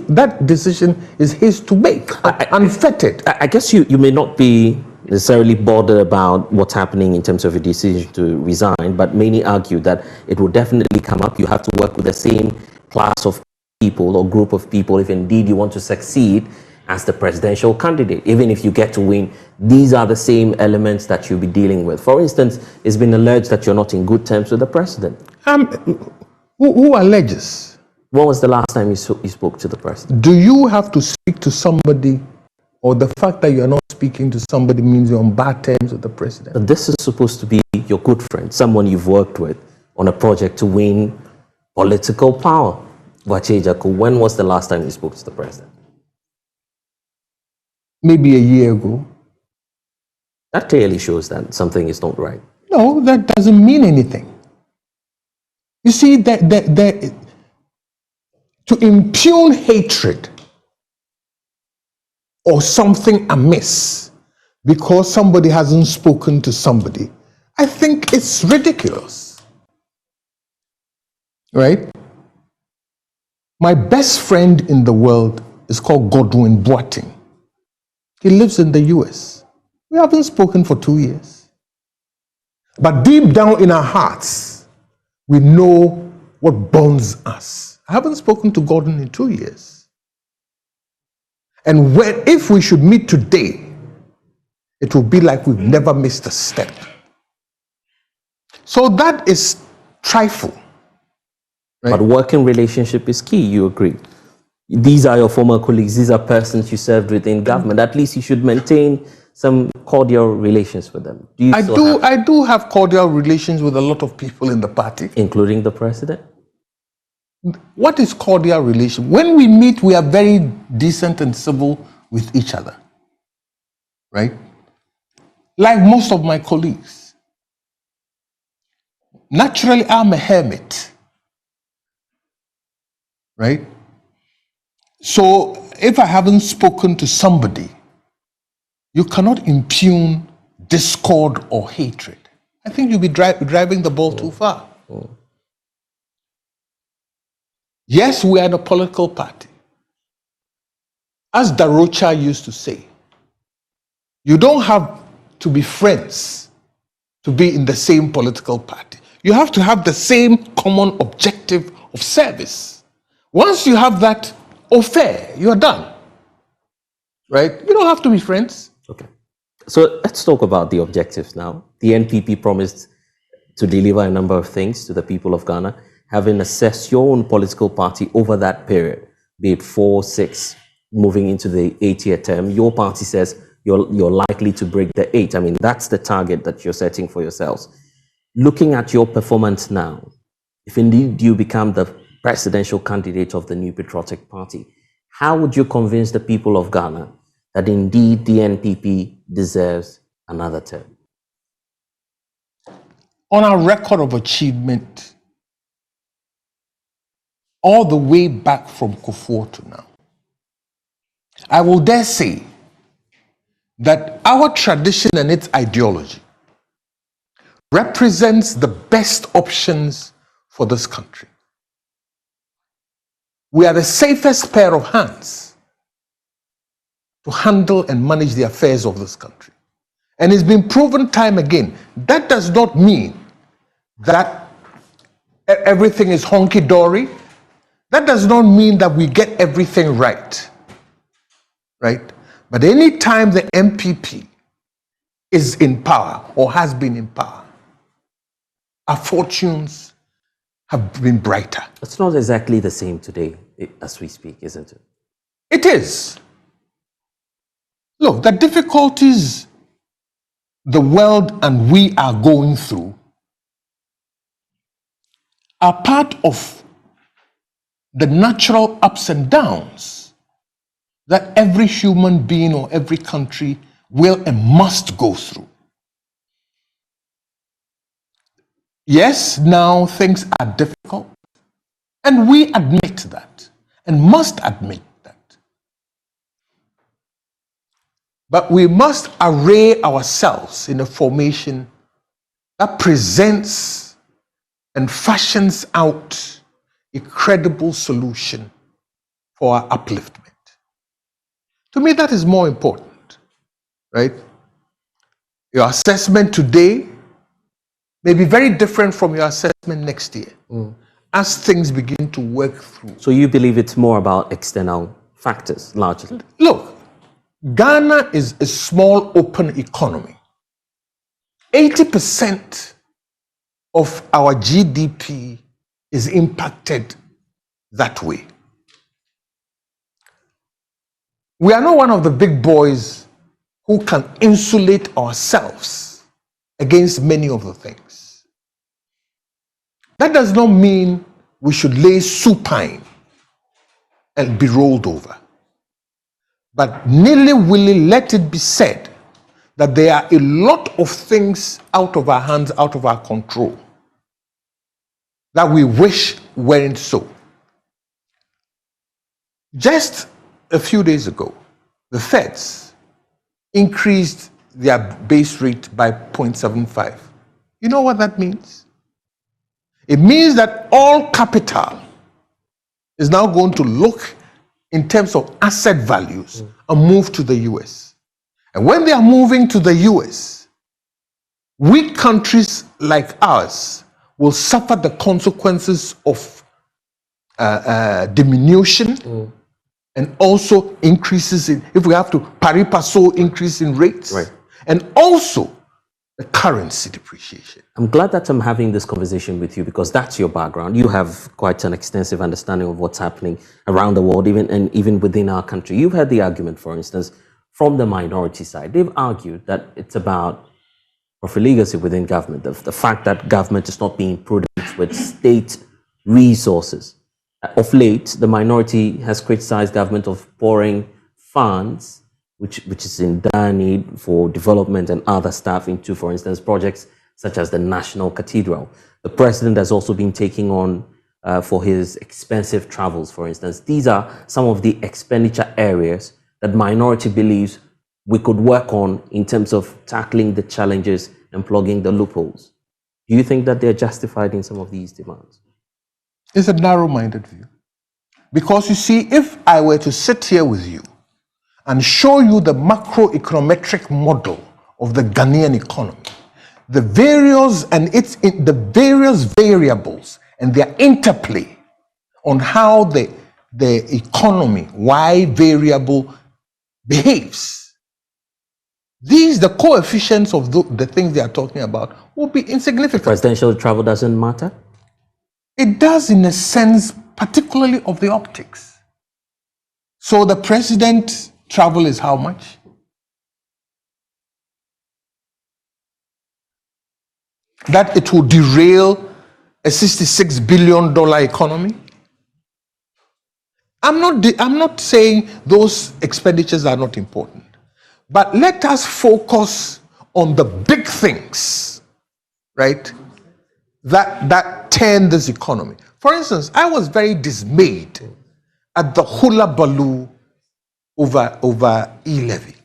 That decision is his to make, unfettered. I guess you may not be necessarily bothered about what's happening in terms of your decision to resign, but many argue that it will definitely come up. You have to work with the same class of people or group of people if indeed you want to succeed as the presidential candidate. Even if you get to win, these are the same elements that you'll be dealing with. For instance, it's been alleged that you're not in good terms with the president. Who alleges? When was the last time you spoke to the president? Do you have to speak to somebody, or the fact that you're not speaking to somebody means you're on bad terms with the president? But this is supposed to be your good friend, someone you've worked with on a project to win political power. When was the last time you spoke to the president? Maybe a year ago. That clearly shows that something is not right. No, that doesn't mean anything. You see, to impugn hatred or something amiss because somebody hasn't spoken to somebody, I think it's ridiculous. Right? My best friend in the world is called Godwin Boateng. He lives in the US. We haven't spoken for 2 years. But deep down in our hearts, we know what bonds us. I haven't spoken to Gordon in 2 years. And if we should meet today, it will be like we've never missed a step. So that is trifle. Right? But working relationship is key, you agree? These are your former colleagues, these are persons you served with in government. At least you should maintain some cordial relations with them. I do have cordial relations with a lot of people in the party. Including the president? What is cordial relation? When we meet, we are very decent and civil with each other. Right? Like most of my colleagues. Naturally, I'm a hermit. Right? So if I haven't spoken to somebody, you cannot impugn discord or hatred. I think you'll be driving the ball too far. Yes, we are in a political party. As Darocha used to say, you don't have to be friends to be in the same political party. You have to have the same common objective of service. Once you have that affair, you are done. Right? You don't have to be friends. Okay. So let's talk about the objectives now. The NPP promised to deliver a number of things to the people of Ghana, having assessed your own political party over that period, be it 4, 6, moving into the 8-year term. Your party says you're likely to break the 8. I mean, that's the target that you're setting for yourselves. Looking at your performance now, if indeed you become the presidential candidate of the New Patriotic Party, how would you convince the people of Ghana that indeed the NPP deserves another term? On our record of achievement, all the way back from Kufuor to now, I will dare say that our tradition and its ideology represents the best options for this country. We are the safest pair of hands to handle and manage the affairs of this country. And it's been proven time again. That does not mean that everything is honky-dory. That does not mean that we get everything right. Right? But any time the MPP is in power or has been in power, our fortunes have been brighter. It's not exactly the same today as we speak, isn't it? It is. Look, the difficulties the world and we are going through are part of the natural ups and downs that every human being or every country will and must go through. Yes, now things are difficult, and we admit that and must admit that. But we must array ourselves in a formation that presents and fashions out a credible solution for our upliftment. To me, that is more important, right? Your assessment today may be very different from your assessment next year as things begin to work through. So you believe it's more about external factors, largely? Look, Ghana is a small, open economy. 80% of our GDP is impacted that way. We are not one of the big boys who can insulate ourselves against many of the things. That does not mean we should lay supine and be rolled over. But nilly-willy, let it be said that there are a lot of things out of our hands, out of our control, that we wish weren't so. Just a few days ago, the Feds increased their base rate by 0.75. You know what that means? It means that all capital is now going to look in terms of asset values and move to the US. And when they are moving to the US, weak countries like ours will suffer the consequences of diminution and also increases in, if we have to pari passu increase in rates, and also the currency depreciation. I'm glad that I'm having this conversation with you because that's your background. You have quite an extensive understanding of what's happening around the world, even within our country. You've heard the argument, for instance, from the minority side. They've argued that it's about profligacy within government, the fact that government is not being prudent with state resources. Of late, the minority has criticized government of pouring funds, which is in dire need for development and other stuff into, for instance, projects such as the National Cathedral. The president has also been taking on for his expensive travels, for instance. These are some of the expenditure areas that minority believes we could work on in terms of tackling the challenges and plugging the loopholes. Do you think that they're justified in some of these demands? It's a narrow-minded view. Because you see, if I were to sit here with you and show you the macroeconometric model of the Ghanaian economy, the various variables and their interplay on how the economy, Y variable, behaves, the coefficients of the things they are talking about will be insignificant. Presidential travel doesn't matter? It does in a sense, particularly of the optics. So the president's travel is how much? That it will derail a $66 billion economy? I'm not saying those expenditures are not important. But let us focus on the big things, right? That turn this economy. For instance, I was very dismayed at the hula baloo over e-levy.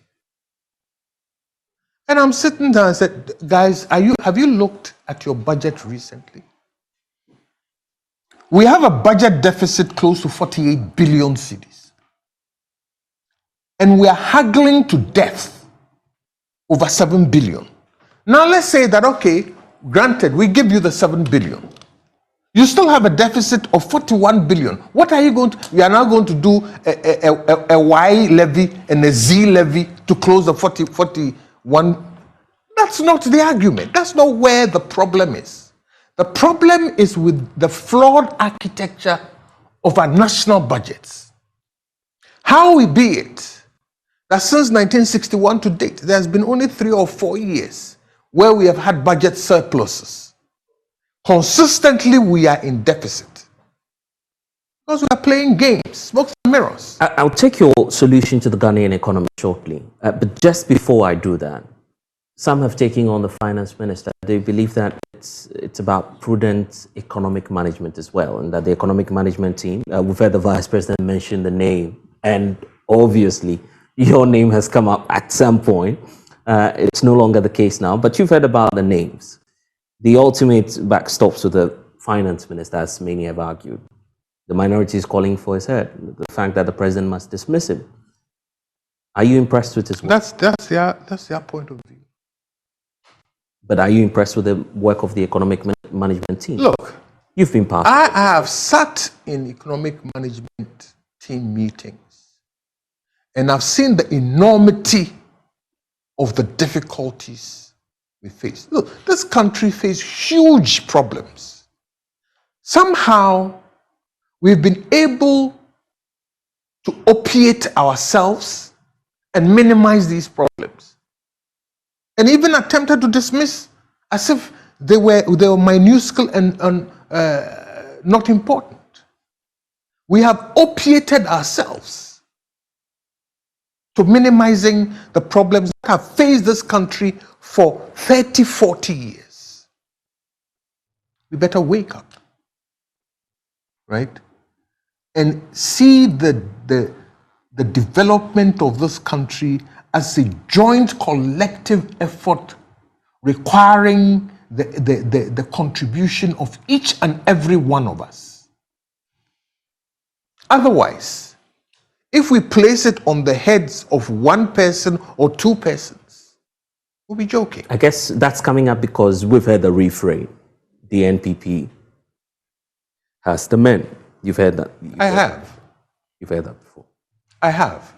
And I'm sitting there and said, guys, have you looked at your budget recently? We have a budget deficit close to 48 billion cedis. And we are haggling to death over 7 billion. Now let's say that, okay, granted, we give you the 7 billion. You still have a deficit of 41 billion. What are you going to, we are now going to do a Y levy and a Z levy to close the 41. That's not the argument. That's not where the problem is. The problem is with the flawed architecture of our national budgets. How be it that since 1961 to date, there's been only 3 or 4 years where we have had budget surpluses. Consistently, we are in deficit because we are playing games, smoke and mirrors. I'll take your solution to the Ghanaian economy shortly. But just before I do that, some have taken on the finance minister. They believe that it's about prudent economic management as well, and that the economic management team, we've heard the vice president mention the name, and obviously your name has come up at some point. It's no longer the case now, but you've heard about the names. The ultimate backstops with the finance minister, as many have argued. The minority is calling for his head. The fact that the president must dismiss him. Are you impressed with his work? That's their point of view. But are you impressed with the work of the economic management team? Look, you've been part. I have sat in economic management team meetings, and I've seen the enormity of the difficulties we face. Look, this country faces huge problems. Somehow, we've been able to opiate ourselves and minimize these problems. And even attempted to dismiss as if they were minuscule and not important. We have opiated ourselves to minimizing the problems that have faced this country for 30, 40 years. We better wake up, right? And see the development of this country as a joint collective effort requiring the contribution of each and every one of us. Otherwise, if we place it on the heads of one person or two persons, we'll be joking. I guess that's coming up because we've heard the refrain. The NPP has the men. You've heard that. I have. You've heard that before. I have.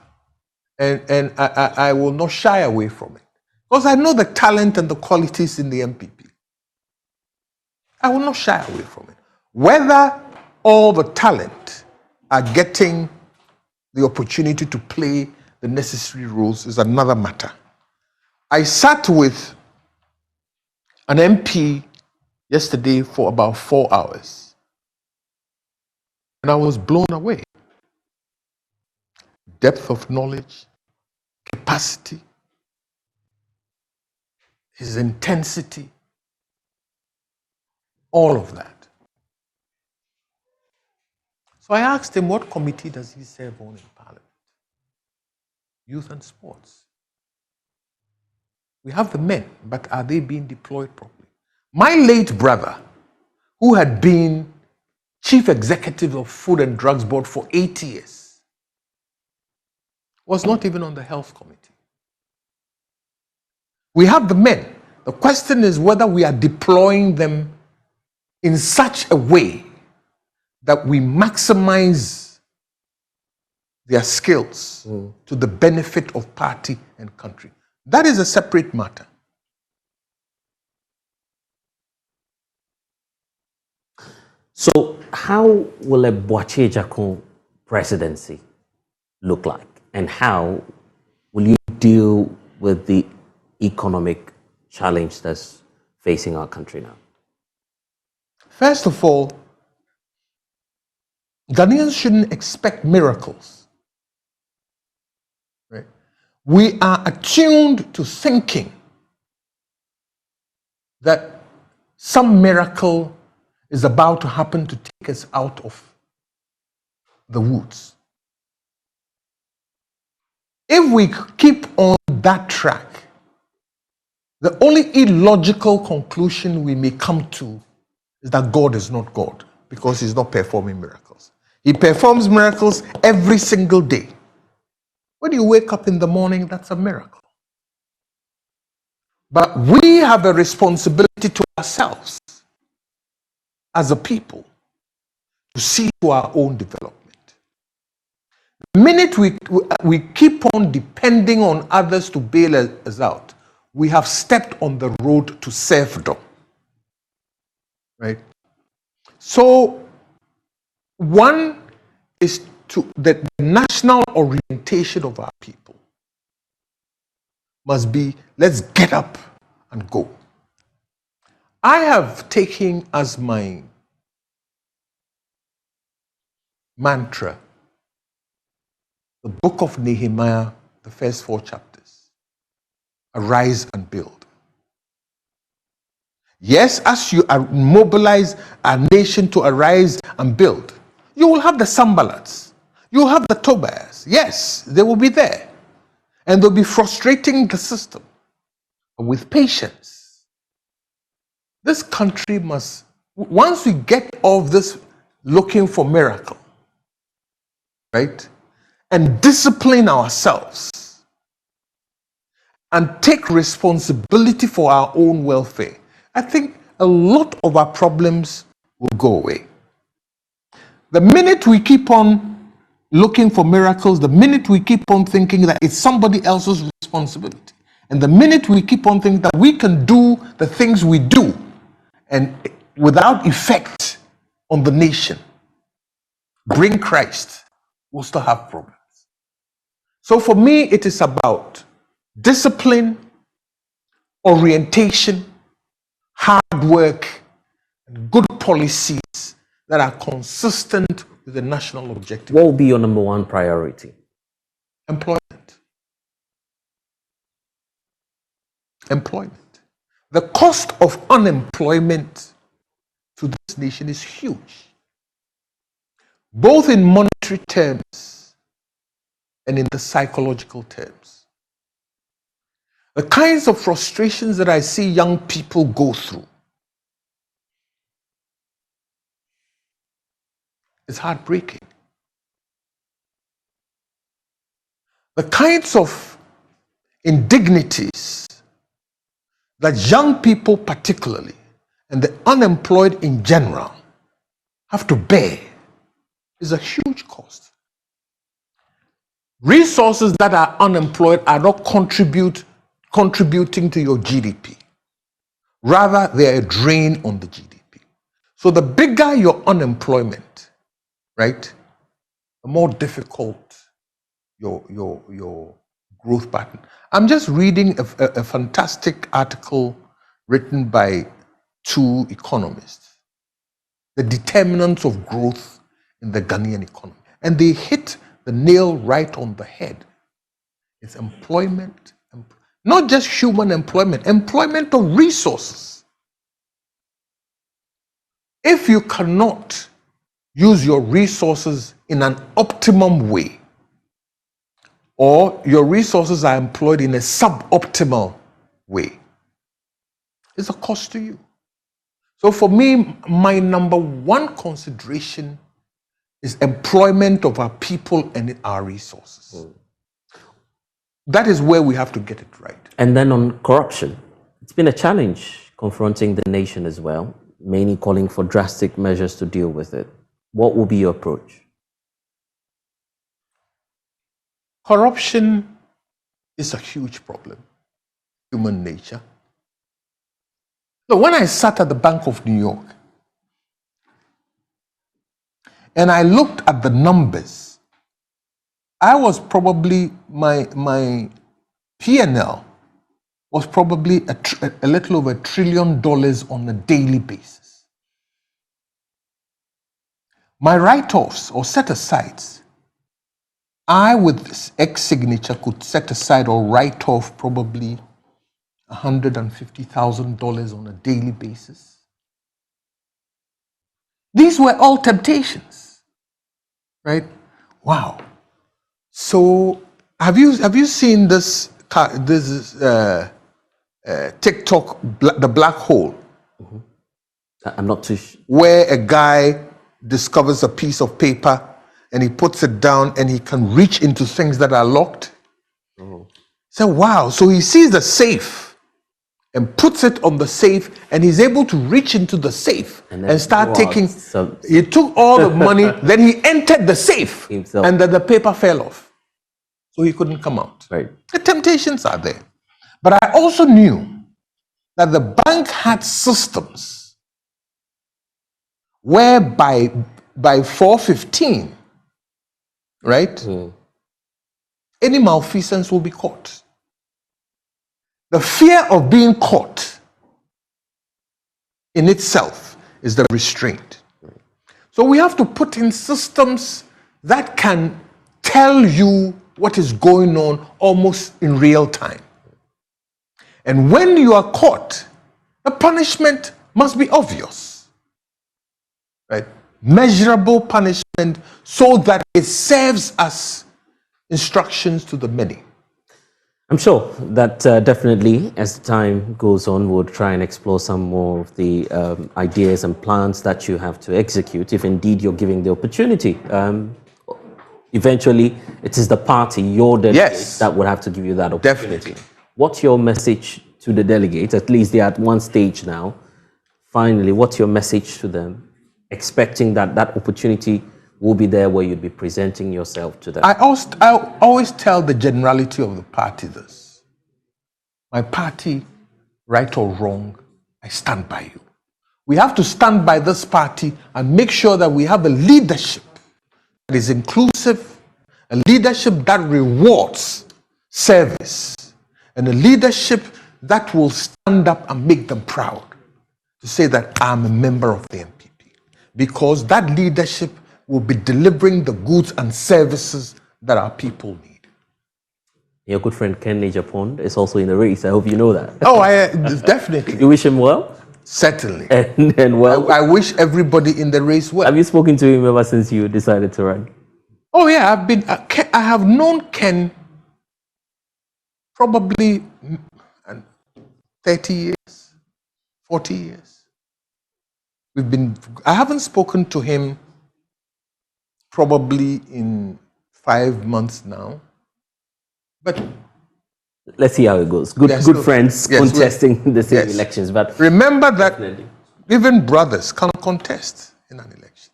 And I will not shy away from it. Because I know the talent and the qualities in the NPP. I will not shy away from it. Whether all the talent are getting the opportunity to play the necessary roles is another matter. I sat with an MP yesterday for about 4 hours, and I was blown away. Depth of knowledge, capacity, his intensity, all of that. So I asked him, what committee does he serve on in Parliament? Youth and sports. We have the men, but are they being deployed properly? My late brother, who had been chief executive of Food and Drugs Board for 8 years, was not even on the health committee. We have the men. The question is whether we are deploying them in such a way that we maximize their skills to the benefit of party and country. That is a separate matter. So how will a Boakye Ejako presidency look like? And how will you deal with the economic challenge that's facing our country now? First of all, Ghanaians shouldn't expect miracles. Right? We are attuned to thinking that some miracle is about to happen to take us out of the woods. If we keep on that track, the only illogical conclusion we may come to is that God is not God, because he's not performing miracles. He performs miracles every single day. When you wake up in the morning, that's a miracle. But we have a responsibility to ourselves as a people to see to our own development. The minute we keep on depending on others to bail us out, we have stepped on the road to serfdom. Right? So, one is the national orientation of our people must be, let's get up and go. I have taken as my mantra the book of Nehemiah, the first 4 chapters. Arise and build. Yes, as you mobilize a nation to arise and build, you will have the Sanballats, you will have the Tobias. Yes, they will be there. And they'll be frustrating the system. But with patience, this country must, once we get off this looking for miracle, right, and discipline ourselves and take responsibility for our own welfare, I think a lot of our problems will go away. The minute we keep on looking for miracles, the minute we keep on thinking that it's somebody else's responsibility, and the minute we keep on thinking that we can do the things we do and without effect on the nation, bring Christ, we'll still have problems. So for me, it is about discipline, orientation, hard work, and good policies that are consistent with the national objective. What will be your number one priority? Employment. Employment. The cost of unemployment to this nation is huge, both in monetary terms and in the psychological terms. The kinds of frustrations that I see young people go through, it's heartbreaking. The kinds of indignities that young people particularly, and the unemployed in general, have to bear is a huge cost. Resources that are unemployed are not contributing to your GDP. Rather, they are a drain on the GDP. So the bigger your unemployment, right, the more difficult your growth pattern. I'm just reading a fantastic article written by 2 economists, the determinants of growth in the Ghanaian economy. And they hit the nail right on the head. It's employment, not just human employment, employment of resources. If you cannot use your resources in an optimum way, or your resources are employed in a suboptimal way, it's a cost to you. So for me, my number one consideration is employment of our people and our resources. That is where we have to get it right. And then on corruption, it's been a challenge confronting the nation as well, many calling for drastic measures to deal with it. What will be your approach? Corruption is a huge problem, human nature. So when I sat at the Bank of New York and I looked at the numbers, I was probably, my P&L was probably a little over $1 trillion on a daily basis. My write-offs or set-asides, I with X signature could set aside or write off probably $150,000 on a daily basis. These were all temptations, right? Wow. So have you seen this TikTok, the black hole? Mm-hmm. I'm not too sure. Where a guy discovers a piece of paper and he puts it down and he can reach into things that are locked. Oh. So wow, so he sees the safe and puts it on the safe, and he's able to reach into the safe and start taking. He took all the money, then he entered the safe himself, and then the paper fell off. So he couldn't come out. Right. The temptations are there. But I also knew that the bank had systems whereby by 4:15, right, any malfeasance will be caught. The fear of being caught in itself is the restraint. So we have to put in systems that can tell you what is going on almost in real time. And when you are caught, the punishment must be obvious, right? Measurable punishment so that it serves as instructions to the many. I'm sure that definitely, as the time goes on, we'll try and explore some more of the ideas and plans that you have to execute, if indeed you're giving the opportunity. Eventually, it is the party, your delegates, that would have to give you that opportunity. Definitely. What's your message to the delegates? At least they're at one stage now. Finally, what's your message to them, expecting that that opportunity will be there where you'd be presenting yourself to them? I always tell the generality of the party this. My party, right or wrong, I stand by you. We have to stand by this party and make sure that we have a leadership that is inclusive, a leadership that rewards service, and a leadership that will stand up and make them proud to say that I'm a member of the MPP. Because that leadership will be delivering the goods and services that our people need. Your good friend Ken Japon is also in the race. I hope you know that. Oh, definitely. You wish him well? Certainly. And well, I wish everybody in the race well. Have you spoken to him ever since you decided to run? Oh yeah, I have known Ken probably 30 years, 40 years. I haven't spoken to him probably in 5 months now, but let's see how it goes. Good friends contesting the same elections, but remember that even brothers can contest in an election.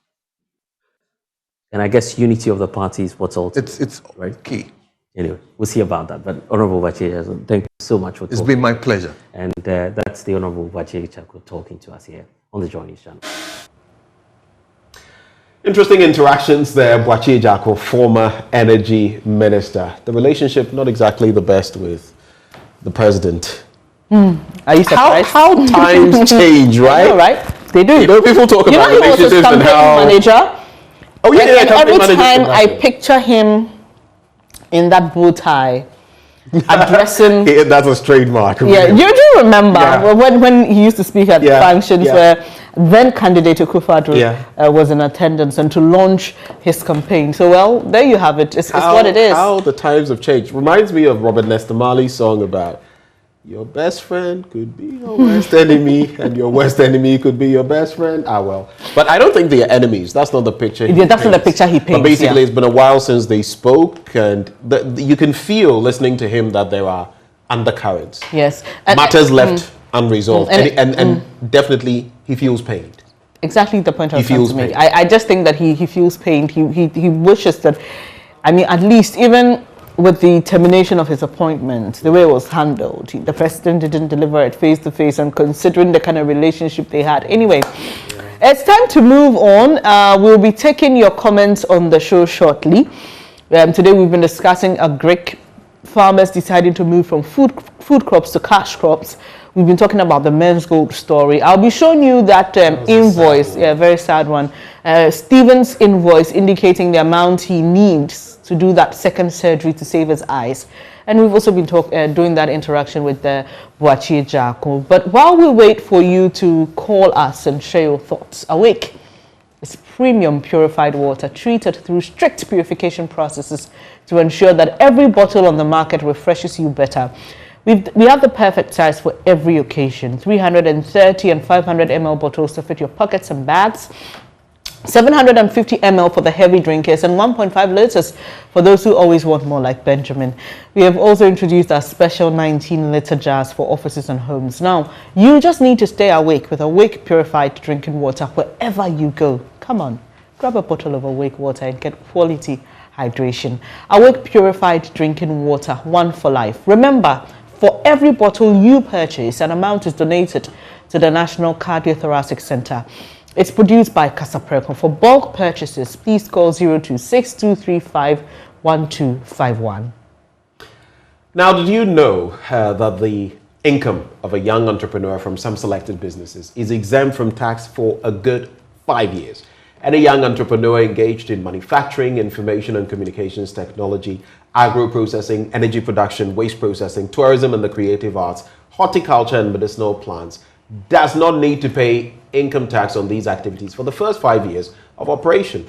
And I guess unity of the party is what's all. It's right key. Anyway, we'll see about that. But Honorable Vache, thank you so much for talking. It's been my pleasure. And that's the Honorable Vache Chako talking to us here on the JoyNews channel. Interesting interactions there, Boakye Jako, former energy minister. The relationship not exactly the best with the president. Are you surprised? How times change, right? Know, right? They do. You know, people talk about relationships and how. Manager. Oh yeah, and every time I picture him in that bow tie, addressing. That's a trademark. Yeah, you do remember when he used to speak at functions where then candidate Akufo-Addo was in attendance and to launch his campaign. So, well, there you have it. It's what it is. How the times have changed. Reminds me of Robert Nesta Marley's song about your best friend could be your worst enemy and your worst enemy could be your best friend. Ah, well. But I don't think they are enemies. That's not the picture that's not the picture he paints. But basically, it's been a while since they spoke, and you can feel, listening to him, that there are undercurrents. Yes. Matters left unresolved. And definitely, he feels pained. Exactly the point I was trying to make. I just think that he feels pained. He wishes that, I mean, at least even with the termination of his appointment, the way it was handled, the president didn't deliver it face to face, and considering the kind of relationship they had. Anyway, it's time to move on. We'll be taking your comments on the show shortly. Today we've been discussing agric farmers deciding to move from food crops to cash crops. We've been talking about the men's gold story. I'll be showing you that invoice, very sad one. Stephen's invoice indicating the amount he needs to do that second surgery to save his eyes. And we've also been doing that interaction with Boakye Jako. But while we wait for you to call us and share your thoughts, Awake is premium purified water treated through strict purification processes to ensure that every bottle on the market refreshes you better. We have the perfect size for every occasion, 330 and 500 ml bottles to fit your pockets and bags. 750 ml for the heavy drinkers, and 1.5 liters for those who always want more, like Benjamin. We have also introduced our special 19-liter jars for offices and homes. Now, you just need to stay awake with Awake Purified Drinking Water wherever you go. Come on, grab a bottle of Awake water and get quality hydration. Awake Purified Drinking Water, one for life. Remember, for every bottle you purchase, an amount is donated to the National Cardiothoracic Center. It's produced by Casapreco. For bulk purchases, please call 026-235-1251. Now, did you know that the income of a young entrepreneur from some selected businesses is exempt from tax for a good 5 years? Any young entrepreneur engaged in manufacturing, information and communications technology, agro-processing, energy production, waste processing, tourism and the creative arts, horticulture and medicinal plants does not need to pay income tax on these activities for the first 5 years of operation.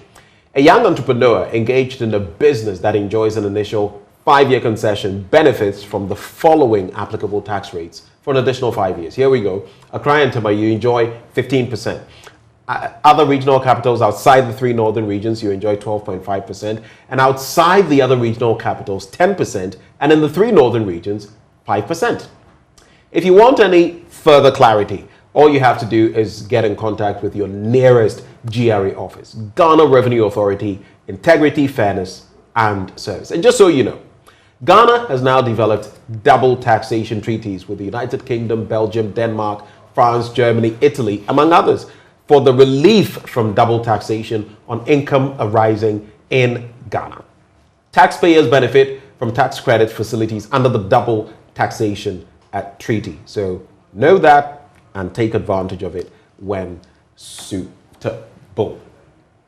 A young entrepreneur engaged in a business that enjoys an initial 5-year concession benefits from the following applicable tax rates for an additional 5 years. Here we go. Accra and Tema, you enjoy 15%. Other regional capitals outside the 3 northern regions, you enjoy 12.5%. And outside the other regional capitals, 10%. And in the 3 northern regions, 5%. If you want any further clarity, all you have to do is get in contact with your nearest GRA office, Ghana Revenue Authority, Integrity, Fairness, and Service. And just so you know, Ghana has now developed double taxation treaties with the United Kingdom, Belgium, Denmark, France, Germany, Italy, among others, for the relief from double taxation on income arising in Ghana. Taxpayers benefit from tax credit facilities under the double taxation treaty. So know that and take advantage of it when suitable.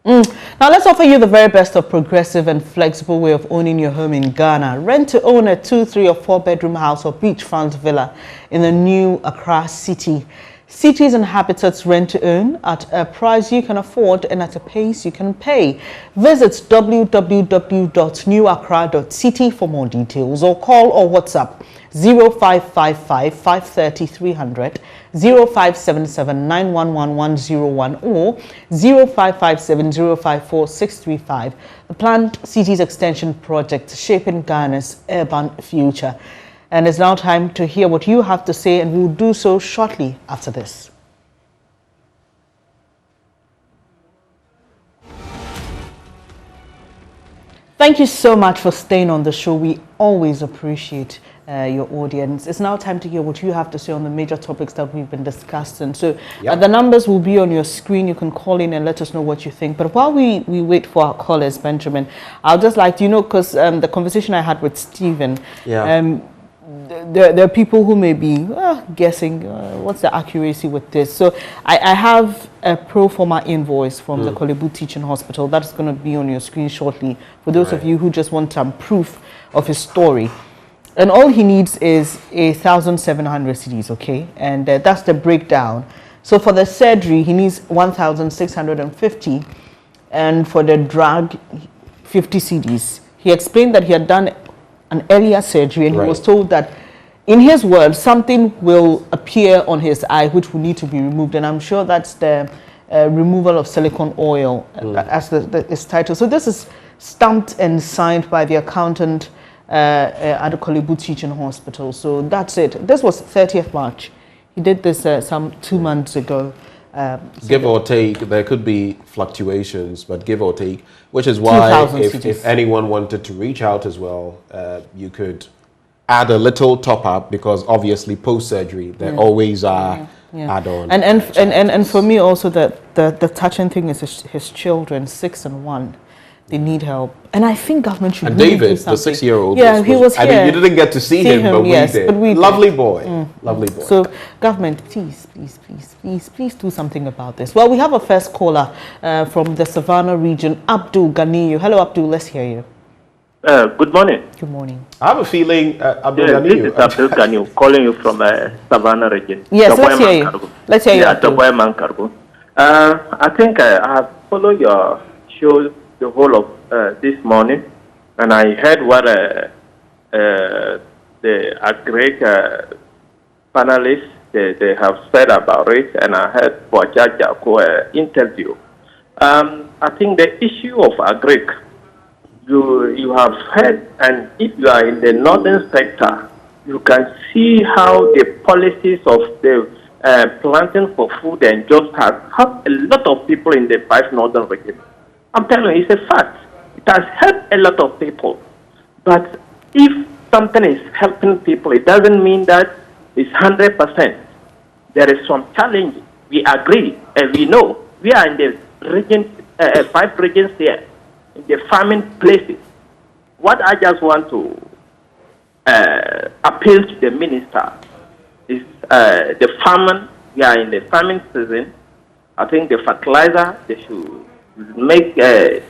Now let's offer you the very best of progressive and flexible way of owning your home in Ghana. Rent to own a 2, 3 or 4 bedroom house or beachfront villa in the new Accra city. Cities and habitats rent to own at a price you can afford and at a pace you can pay. Visit www.newaccra.city for more details, or call or WhatsApp 0555 530 300, 0577 911101 or 0557 054 635. The Planned Cities Extension Project, shaping Ghana's urban future. And it's now time to hear what you have to say, and we'll do so shortly after this. Thank you so much for staying on the show. We always appreciate your audience. It's now time to hear what you have to say on the major topics that we've been discussing. So the numbers will be on your screen. You can call in and let us know what you think. But while we wait for our callers, Benjamin, I'll just like to, because the conversation I had with Stephen, there are people who may be guessing what's the accuracy with this. So I have a pro forma invoice from the Kolebu Teaching Hospital that's going to be on your screen shortly for those of you who just want some proof of his story. And all he needs is 1,700 cedis, okay? And that's the breakdown. So for the surgery, he needs 1,650, and for the drug, 50 cedis. He explained that he had done an earlier surgery, and he was told that, in his words, something will appear on his eye which will need to be removed, and I'm sure that's the removal of silicone oil, as its title. So this is stamped and signed by the accountant at the Kolebu Teaching Hospital. So that's it. This was 30th March. He did this some 2 months ago. Give or take, there could be fluctuations, but give or take, which is why if anyone wanted to reach out as well, you could add a little top up, because obviously post-surgery there always are add-on. And for me also, the touching thing is his children, 6 and 1. They need help, and I think government should. And really David, the 6-year-old, he was here. I mean, you didn't get to see him, but we did. Lovely boy, lovely boy. So, government, please do something about this. Well, we have a first caller from the Savannah region, Abdul Ganiyu. Hello, Abdul. Let's hear you. Good morning. Good morning. I have a feeling, Abdul Ganiyu. This is Abdul Ganiyu calling you from Savannah region. Yes, let's hear you. Let's hear you. I think I have followed your show the whole of this morning, and I heard what the great panelists they have said about it, and I heard for Jajako's interview I think the issue of agric, you have heard, and if you are in the northern sector, you can see how the policies of the planting for food and jobs have helped a lot of people in the 5 northern regions. I'm telling you, it's a fact. It has helped a lot of people. But if something is helping people, it doesn't mean that it's 100%. There is some challenge. We agree, and we know. We are in the region, 5 regions here, in the farming places. What I just want to appeal to the minister is the farming. We are in the farming season. I think the fertilizer, they should make it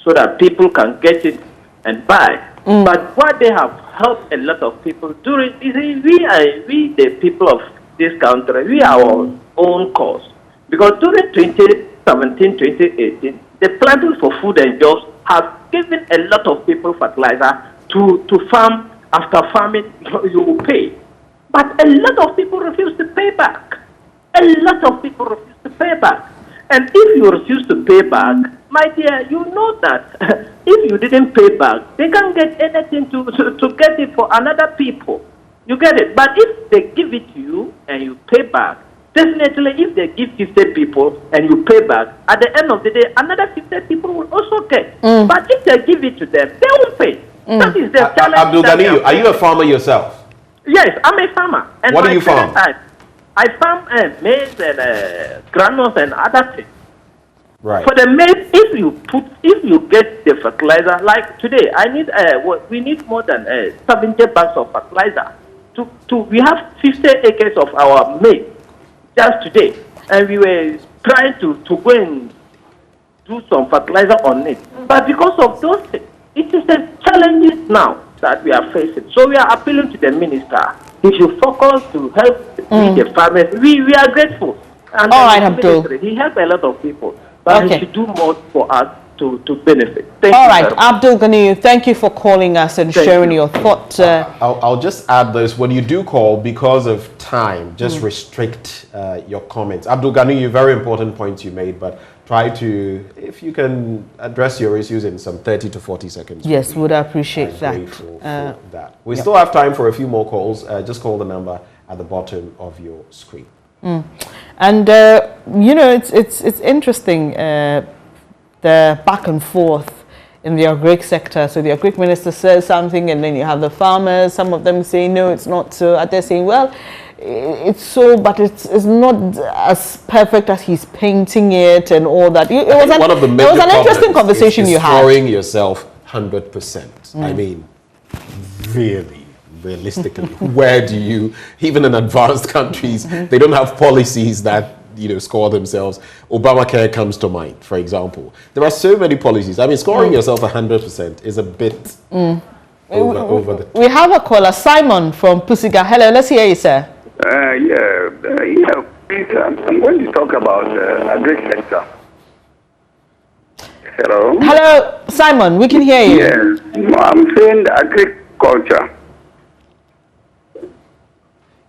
so that people can get it and buy. But what they have helped a lot of people during, we the people of this country, we are our own cause. Because during 2017, 2018, the planting for food and jobs has given a lot of people fertilizer to farm. After farming, you will pay. But a lot of people refuse to pay back. A lot of people refuse to pay back. And if you refuse to pay back, my dear, you know that if you didn't pay back, they can't get anything to get it for another people. You get it? But if they give it to you and you pay back, definitely if they give 50 people and you pay back, at the end of the day, another 50 people will also get. But if they give it to them, they won't pay. That is the challenge. Abdul Ghani, are you a farmer yourself? Yes, I'm a farmer. And what do you farm? I farm maize and granules and other things. Right. For the maize, if you get the fertilizer, like today, I need we need more than 70 bags of fertilizer. We have 50 acres of our maize just today, and we were trying to go and do some fertilizer on it. But because of those things, it is the challenges now that we are facing. So we are appealing to the minister. He should focus to help the farmers. We are grateful. And all right, Abdul. He helped a lot of people. But he should do more for us to benefit. All right, Abdul Ghani, thank you for calling us and sharing your thoughts. I'll just add this. When you do call, because of time, just restrict your comments. Abdul Ghani, very important points you made, but try to, if you can address your issues in some 30 to 40 seconds. Yes, would appreciate that. For that. We still have time for a few more calls. Just call the number at the bottom of your screen. And you know, it's interesting, the back and forth in the agric sector. So the agric minister says something, and then you have the farmers. Some of them say no, it's not so. They're saying, well, it's so, but it's not as perfect as he's painting it and all that. It was an interesting conversation you had. Destroying yourself 100%. I mean, really. Realistically, where do you, even in advanced countries, they don't have policies that, score themselves. Obamacare comes to mind, for example. There are so many policies. I mean, scoring yourself 100% is a bit over the top. We have a caller, Simon from Pusiga. Hello, let's hear you, sir. Please, I'm going to talk about the agri sector. Hello? Hello, Simon, we can hear you. Yes, I'm saying the agriculture.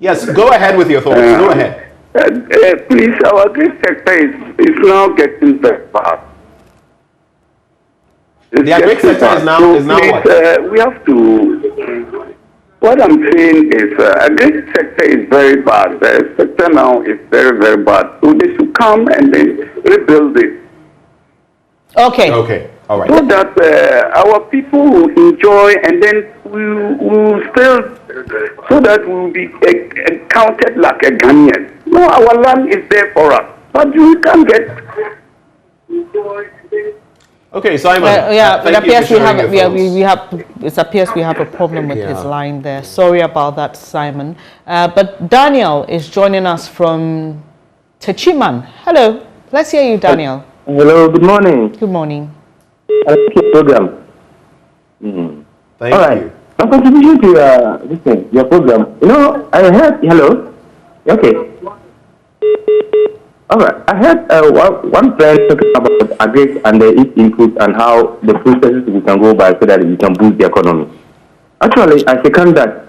Yes, go ahead with your thoughts. Go ahead. Please, our agri sector is now getting very bad. The agri sector is now what? We have to. What I'm saying is, agri sector is very bad. The sector now is very, very bad. So they should come and then rebuild it. Okay. Okay. All right. So that our people will enjoy, and then we will still, so that we will be counted like a Ghanaian. No, our land is there for us, but we can't get. Okay, Simon. It appears we have a problem with his line there. Sorry about that, Simon. But Daniel is joining us from Techiman. Hello. Let's hear you, Daniel. Hello. Good morning. Good morning. I like your program. Thank you. My contribution to your program. I heard. Hello. Okay. All right. I heard one friend talking about agri and the input and how the processes we can go by so that we can boost the economy. Actually, I second that.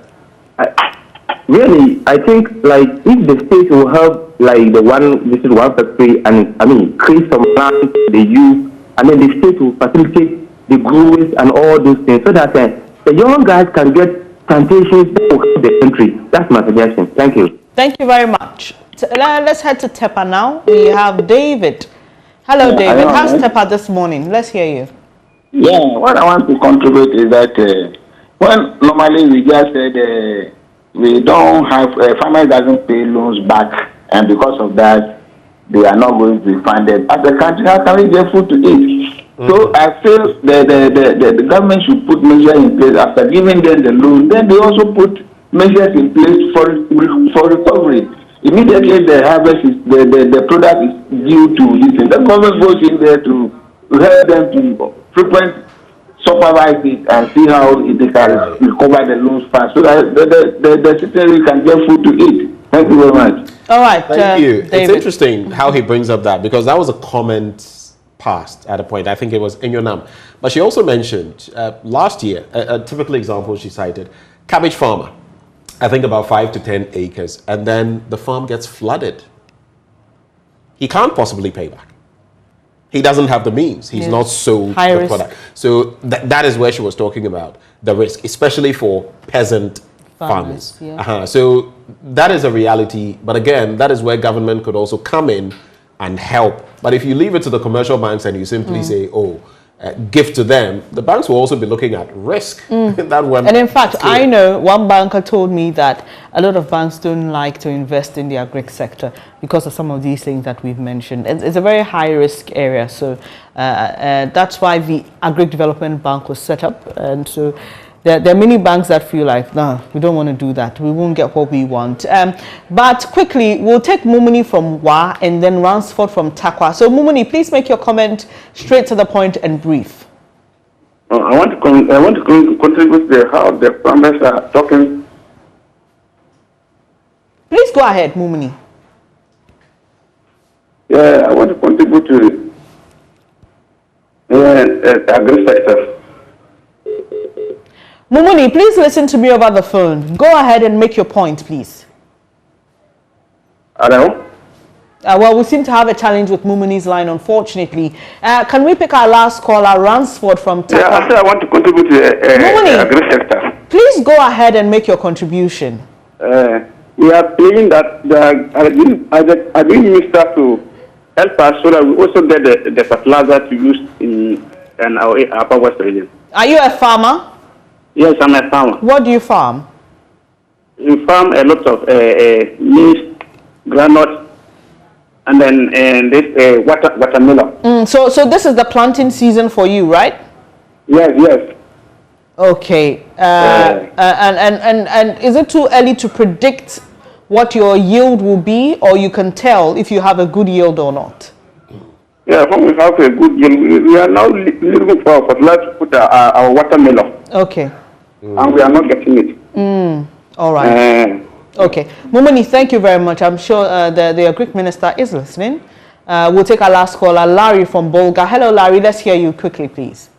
really, I think like if the state will help like the one, this is one factory, and I mean create some land they use, and then the state will facilitate the growers and all those things, so that the young guys can get plantations that will help the country. That's my suggestion. Thank you. Thank you very much. Let's head to Tepa now. We have David. Hello, David. How's Tepa this morning? Let's hear you. Yeah, what I want to contribute is that when normally we just said we don't have, farmers doesn't pay loans back, and because of that, they are not going to be funded. As a country, how can we get food to eat? So I feel the government should put measures in place after giving them the loan. Then they also put measures in place for recovery. Immediately the harvest is the product is due to this. The government goes in there to help them to frequent supervise it and see how they can recover the loans fast, so that the citizens can get food to eat. Thank you very much. All right, thank you. David. It's interesting how he brings up that, because that was a comment passed at a point. I think it was in your name. But she also mentioned last year, a typical example she cited, cabbage farmer. I think about 5 to 10 acres, and then the farm gets flooded. He can't possibly pay back. He doesn't have the means. He's not sold the product. So that is where she was talking about the risk, especially for peasant farmers. Yeah. So that is a reality. But again, that is where government could also come in and help. But if you leave it to the commercial banks and you simply say, oh, give to them, the banks will also be looking at risk. That one. And in fact, I know one banker told me that a lot of banks don't like to invest in the agri sector because of some of these things that we've mentioned. It's a very high risk area. So that's why the Agri Development Bank was set up. And so there are many banks that feel like, no, we don't want to do that. We won't get what we want. But quickly, we'll take Mumuni from Wa and then Ransford from Takwa. So Mumuni, please make your comment straight to the point and brief. I want to contribute to how the farmers are talking. Please go ahead, Mumuni. Yeah, I want to contribute to the agri sector. Mumuni, please listen to me over the phone. Go ahead and make your point, please. Hello? Well, we seem to have a challenge with Mumuni's line, unfortunately. Can we pick our last caller, Ransford from Takwa? Yeah, I said I want to contribute to the agri sector. Please go ahead and make your contribution. We are playing that the agri minister to help us so that we also get the fertilizer to use in our Upper West region. Are you a farmer? Yes, I'm a farmer. What do you farm? We farm a lot of maize, granite, and then this watermelon. So this is the planting season for you, right? Yes. Okay. And is it too early to predict what your yield will be, or you can tell if you have a good yield or not? Yeah, when we have a good yield, we are now looking for fertilizer to put our watermelon. Okay. And we are not getting it. All right. Okay. Mumuni, thank you very much. I'm sure the Agri Minister is listening. We'll take our last caller, Larry from Bolga. Hello, Larry. Let's hear you quickly, please.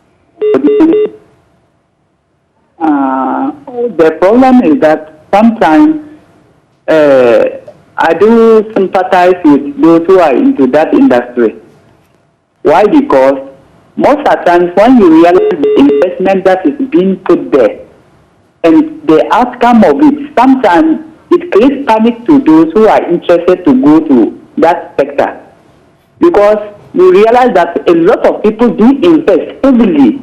The problem is that sometimes I do sympathize with those who are into that industry. Why? Because most of the times when you realize the investment that is being put there and the outcome of it, sometimes it creates panic to those who are interested to go to that sector. Because you realize that a lot of people do invest heavily,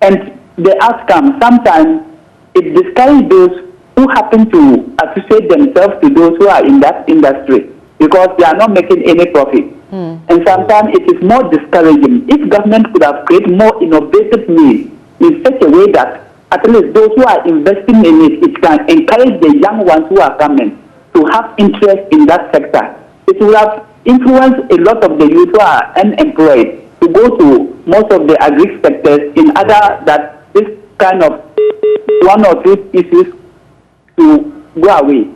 and the outcome sometimes it discourages those who happen to associate themselves to those who are in that industry because they are not making any profit. And sometimes it is more discouraging. If government could have created more innovative means in such a way that at least those who are investing in it, it can encourage the young ones who are coming to have interest in that sector. It will have influenced a lot of the youth who are unemployed to go to most of the agri sectors in order that this kind of one or two issues to go away.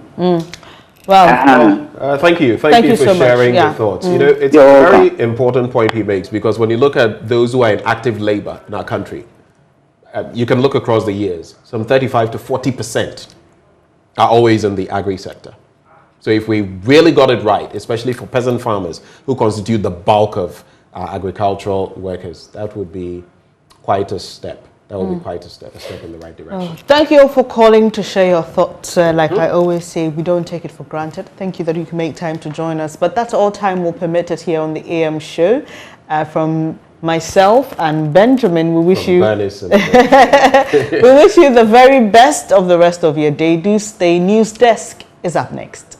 Well, thank you. Thank you for so sharing much. your thoughts. You know, it's a very important point he makes, because when you look at those who are in active labor in our country, you can look across the years, some 35 to 40% are always in the agri sector. So if we really got it right, especially for peasant farmers who constitute the bulk of agricultural workers, that would be quite a step. That would be quite a step in the right direction. Thank you all for calling to share your thoughts. Like I always say, we don't take it for granted. Thank you that you can make time to join us. But that's all time will permit us here on the AM show. From myself and Benjamin, we wish you we wish you the very best of the rest of your day. Do stay. News Desk is up next.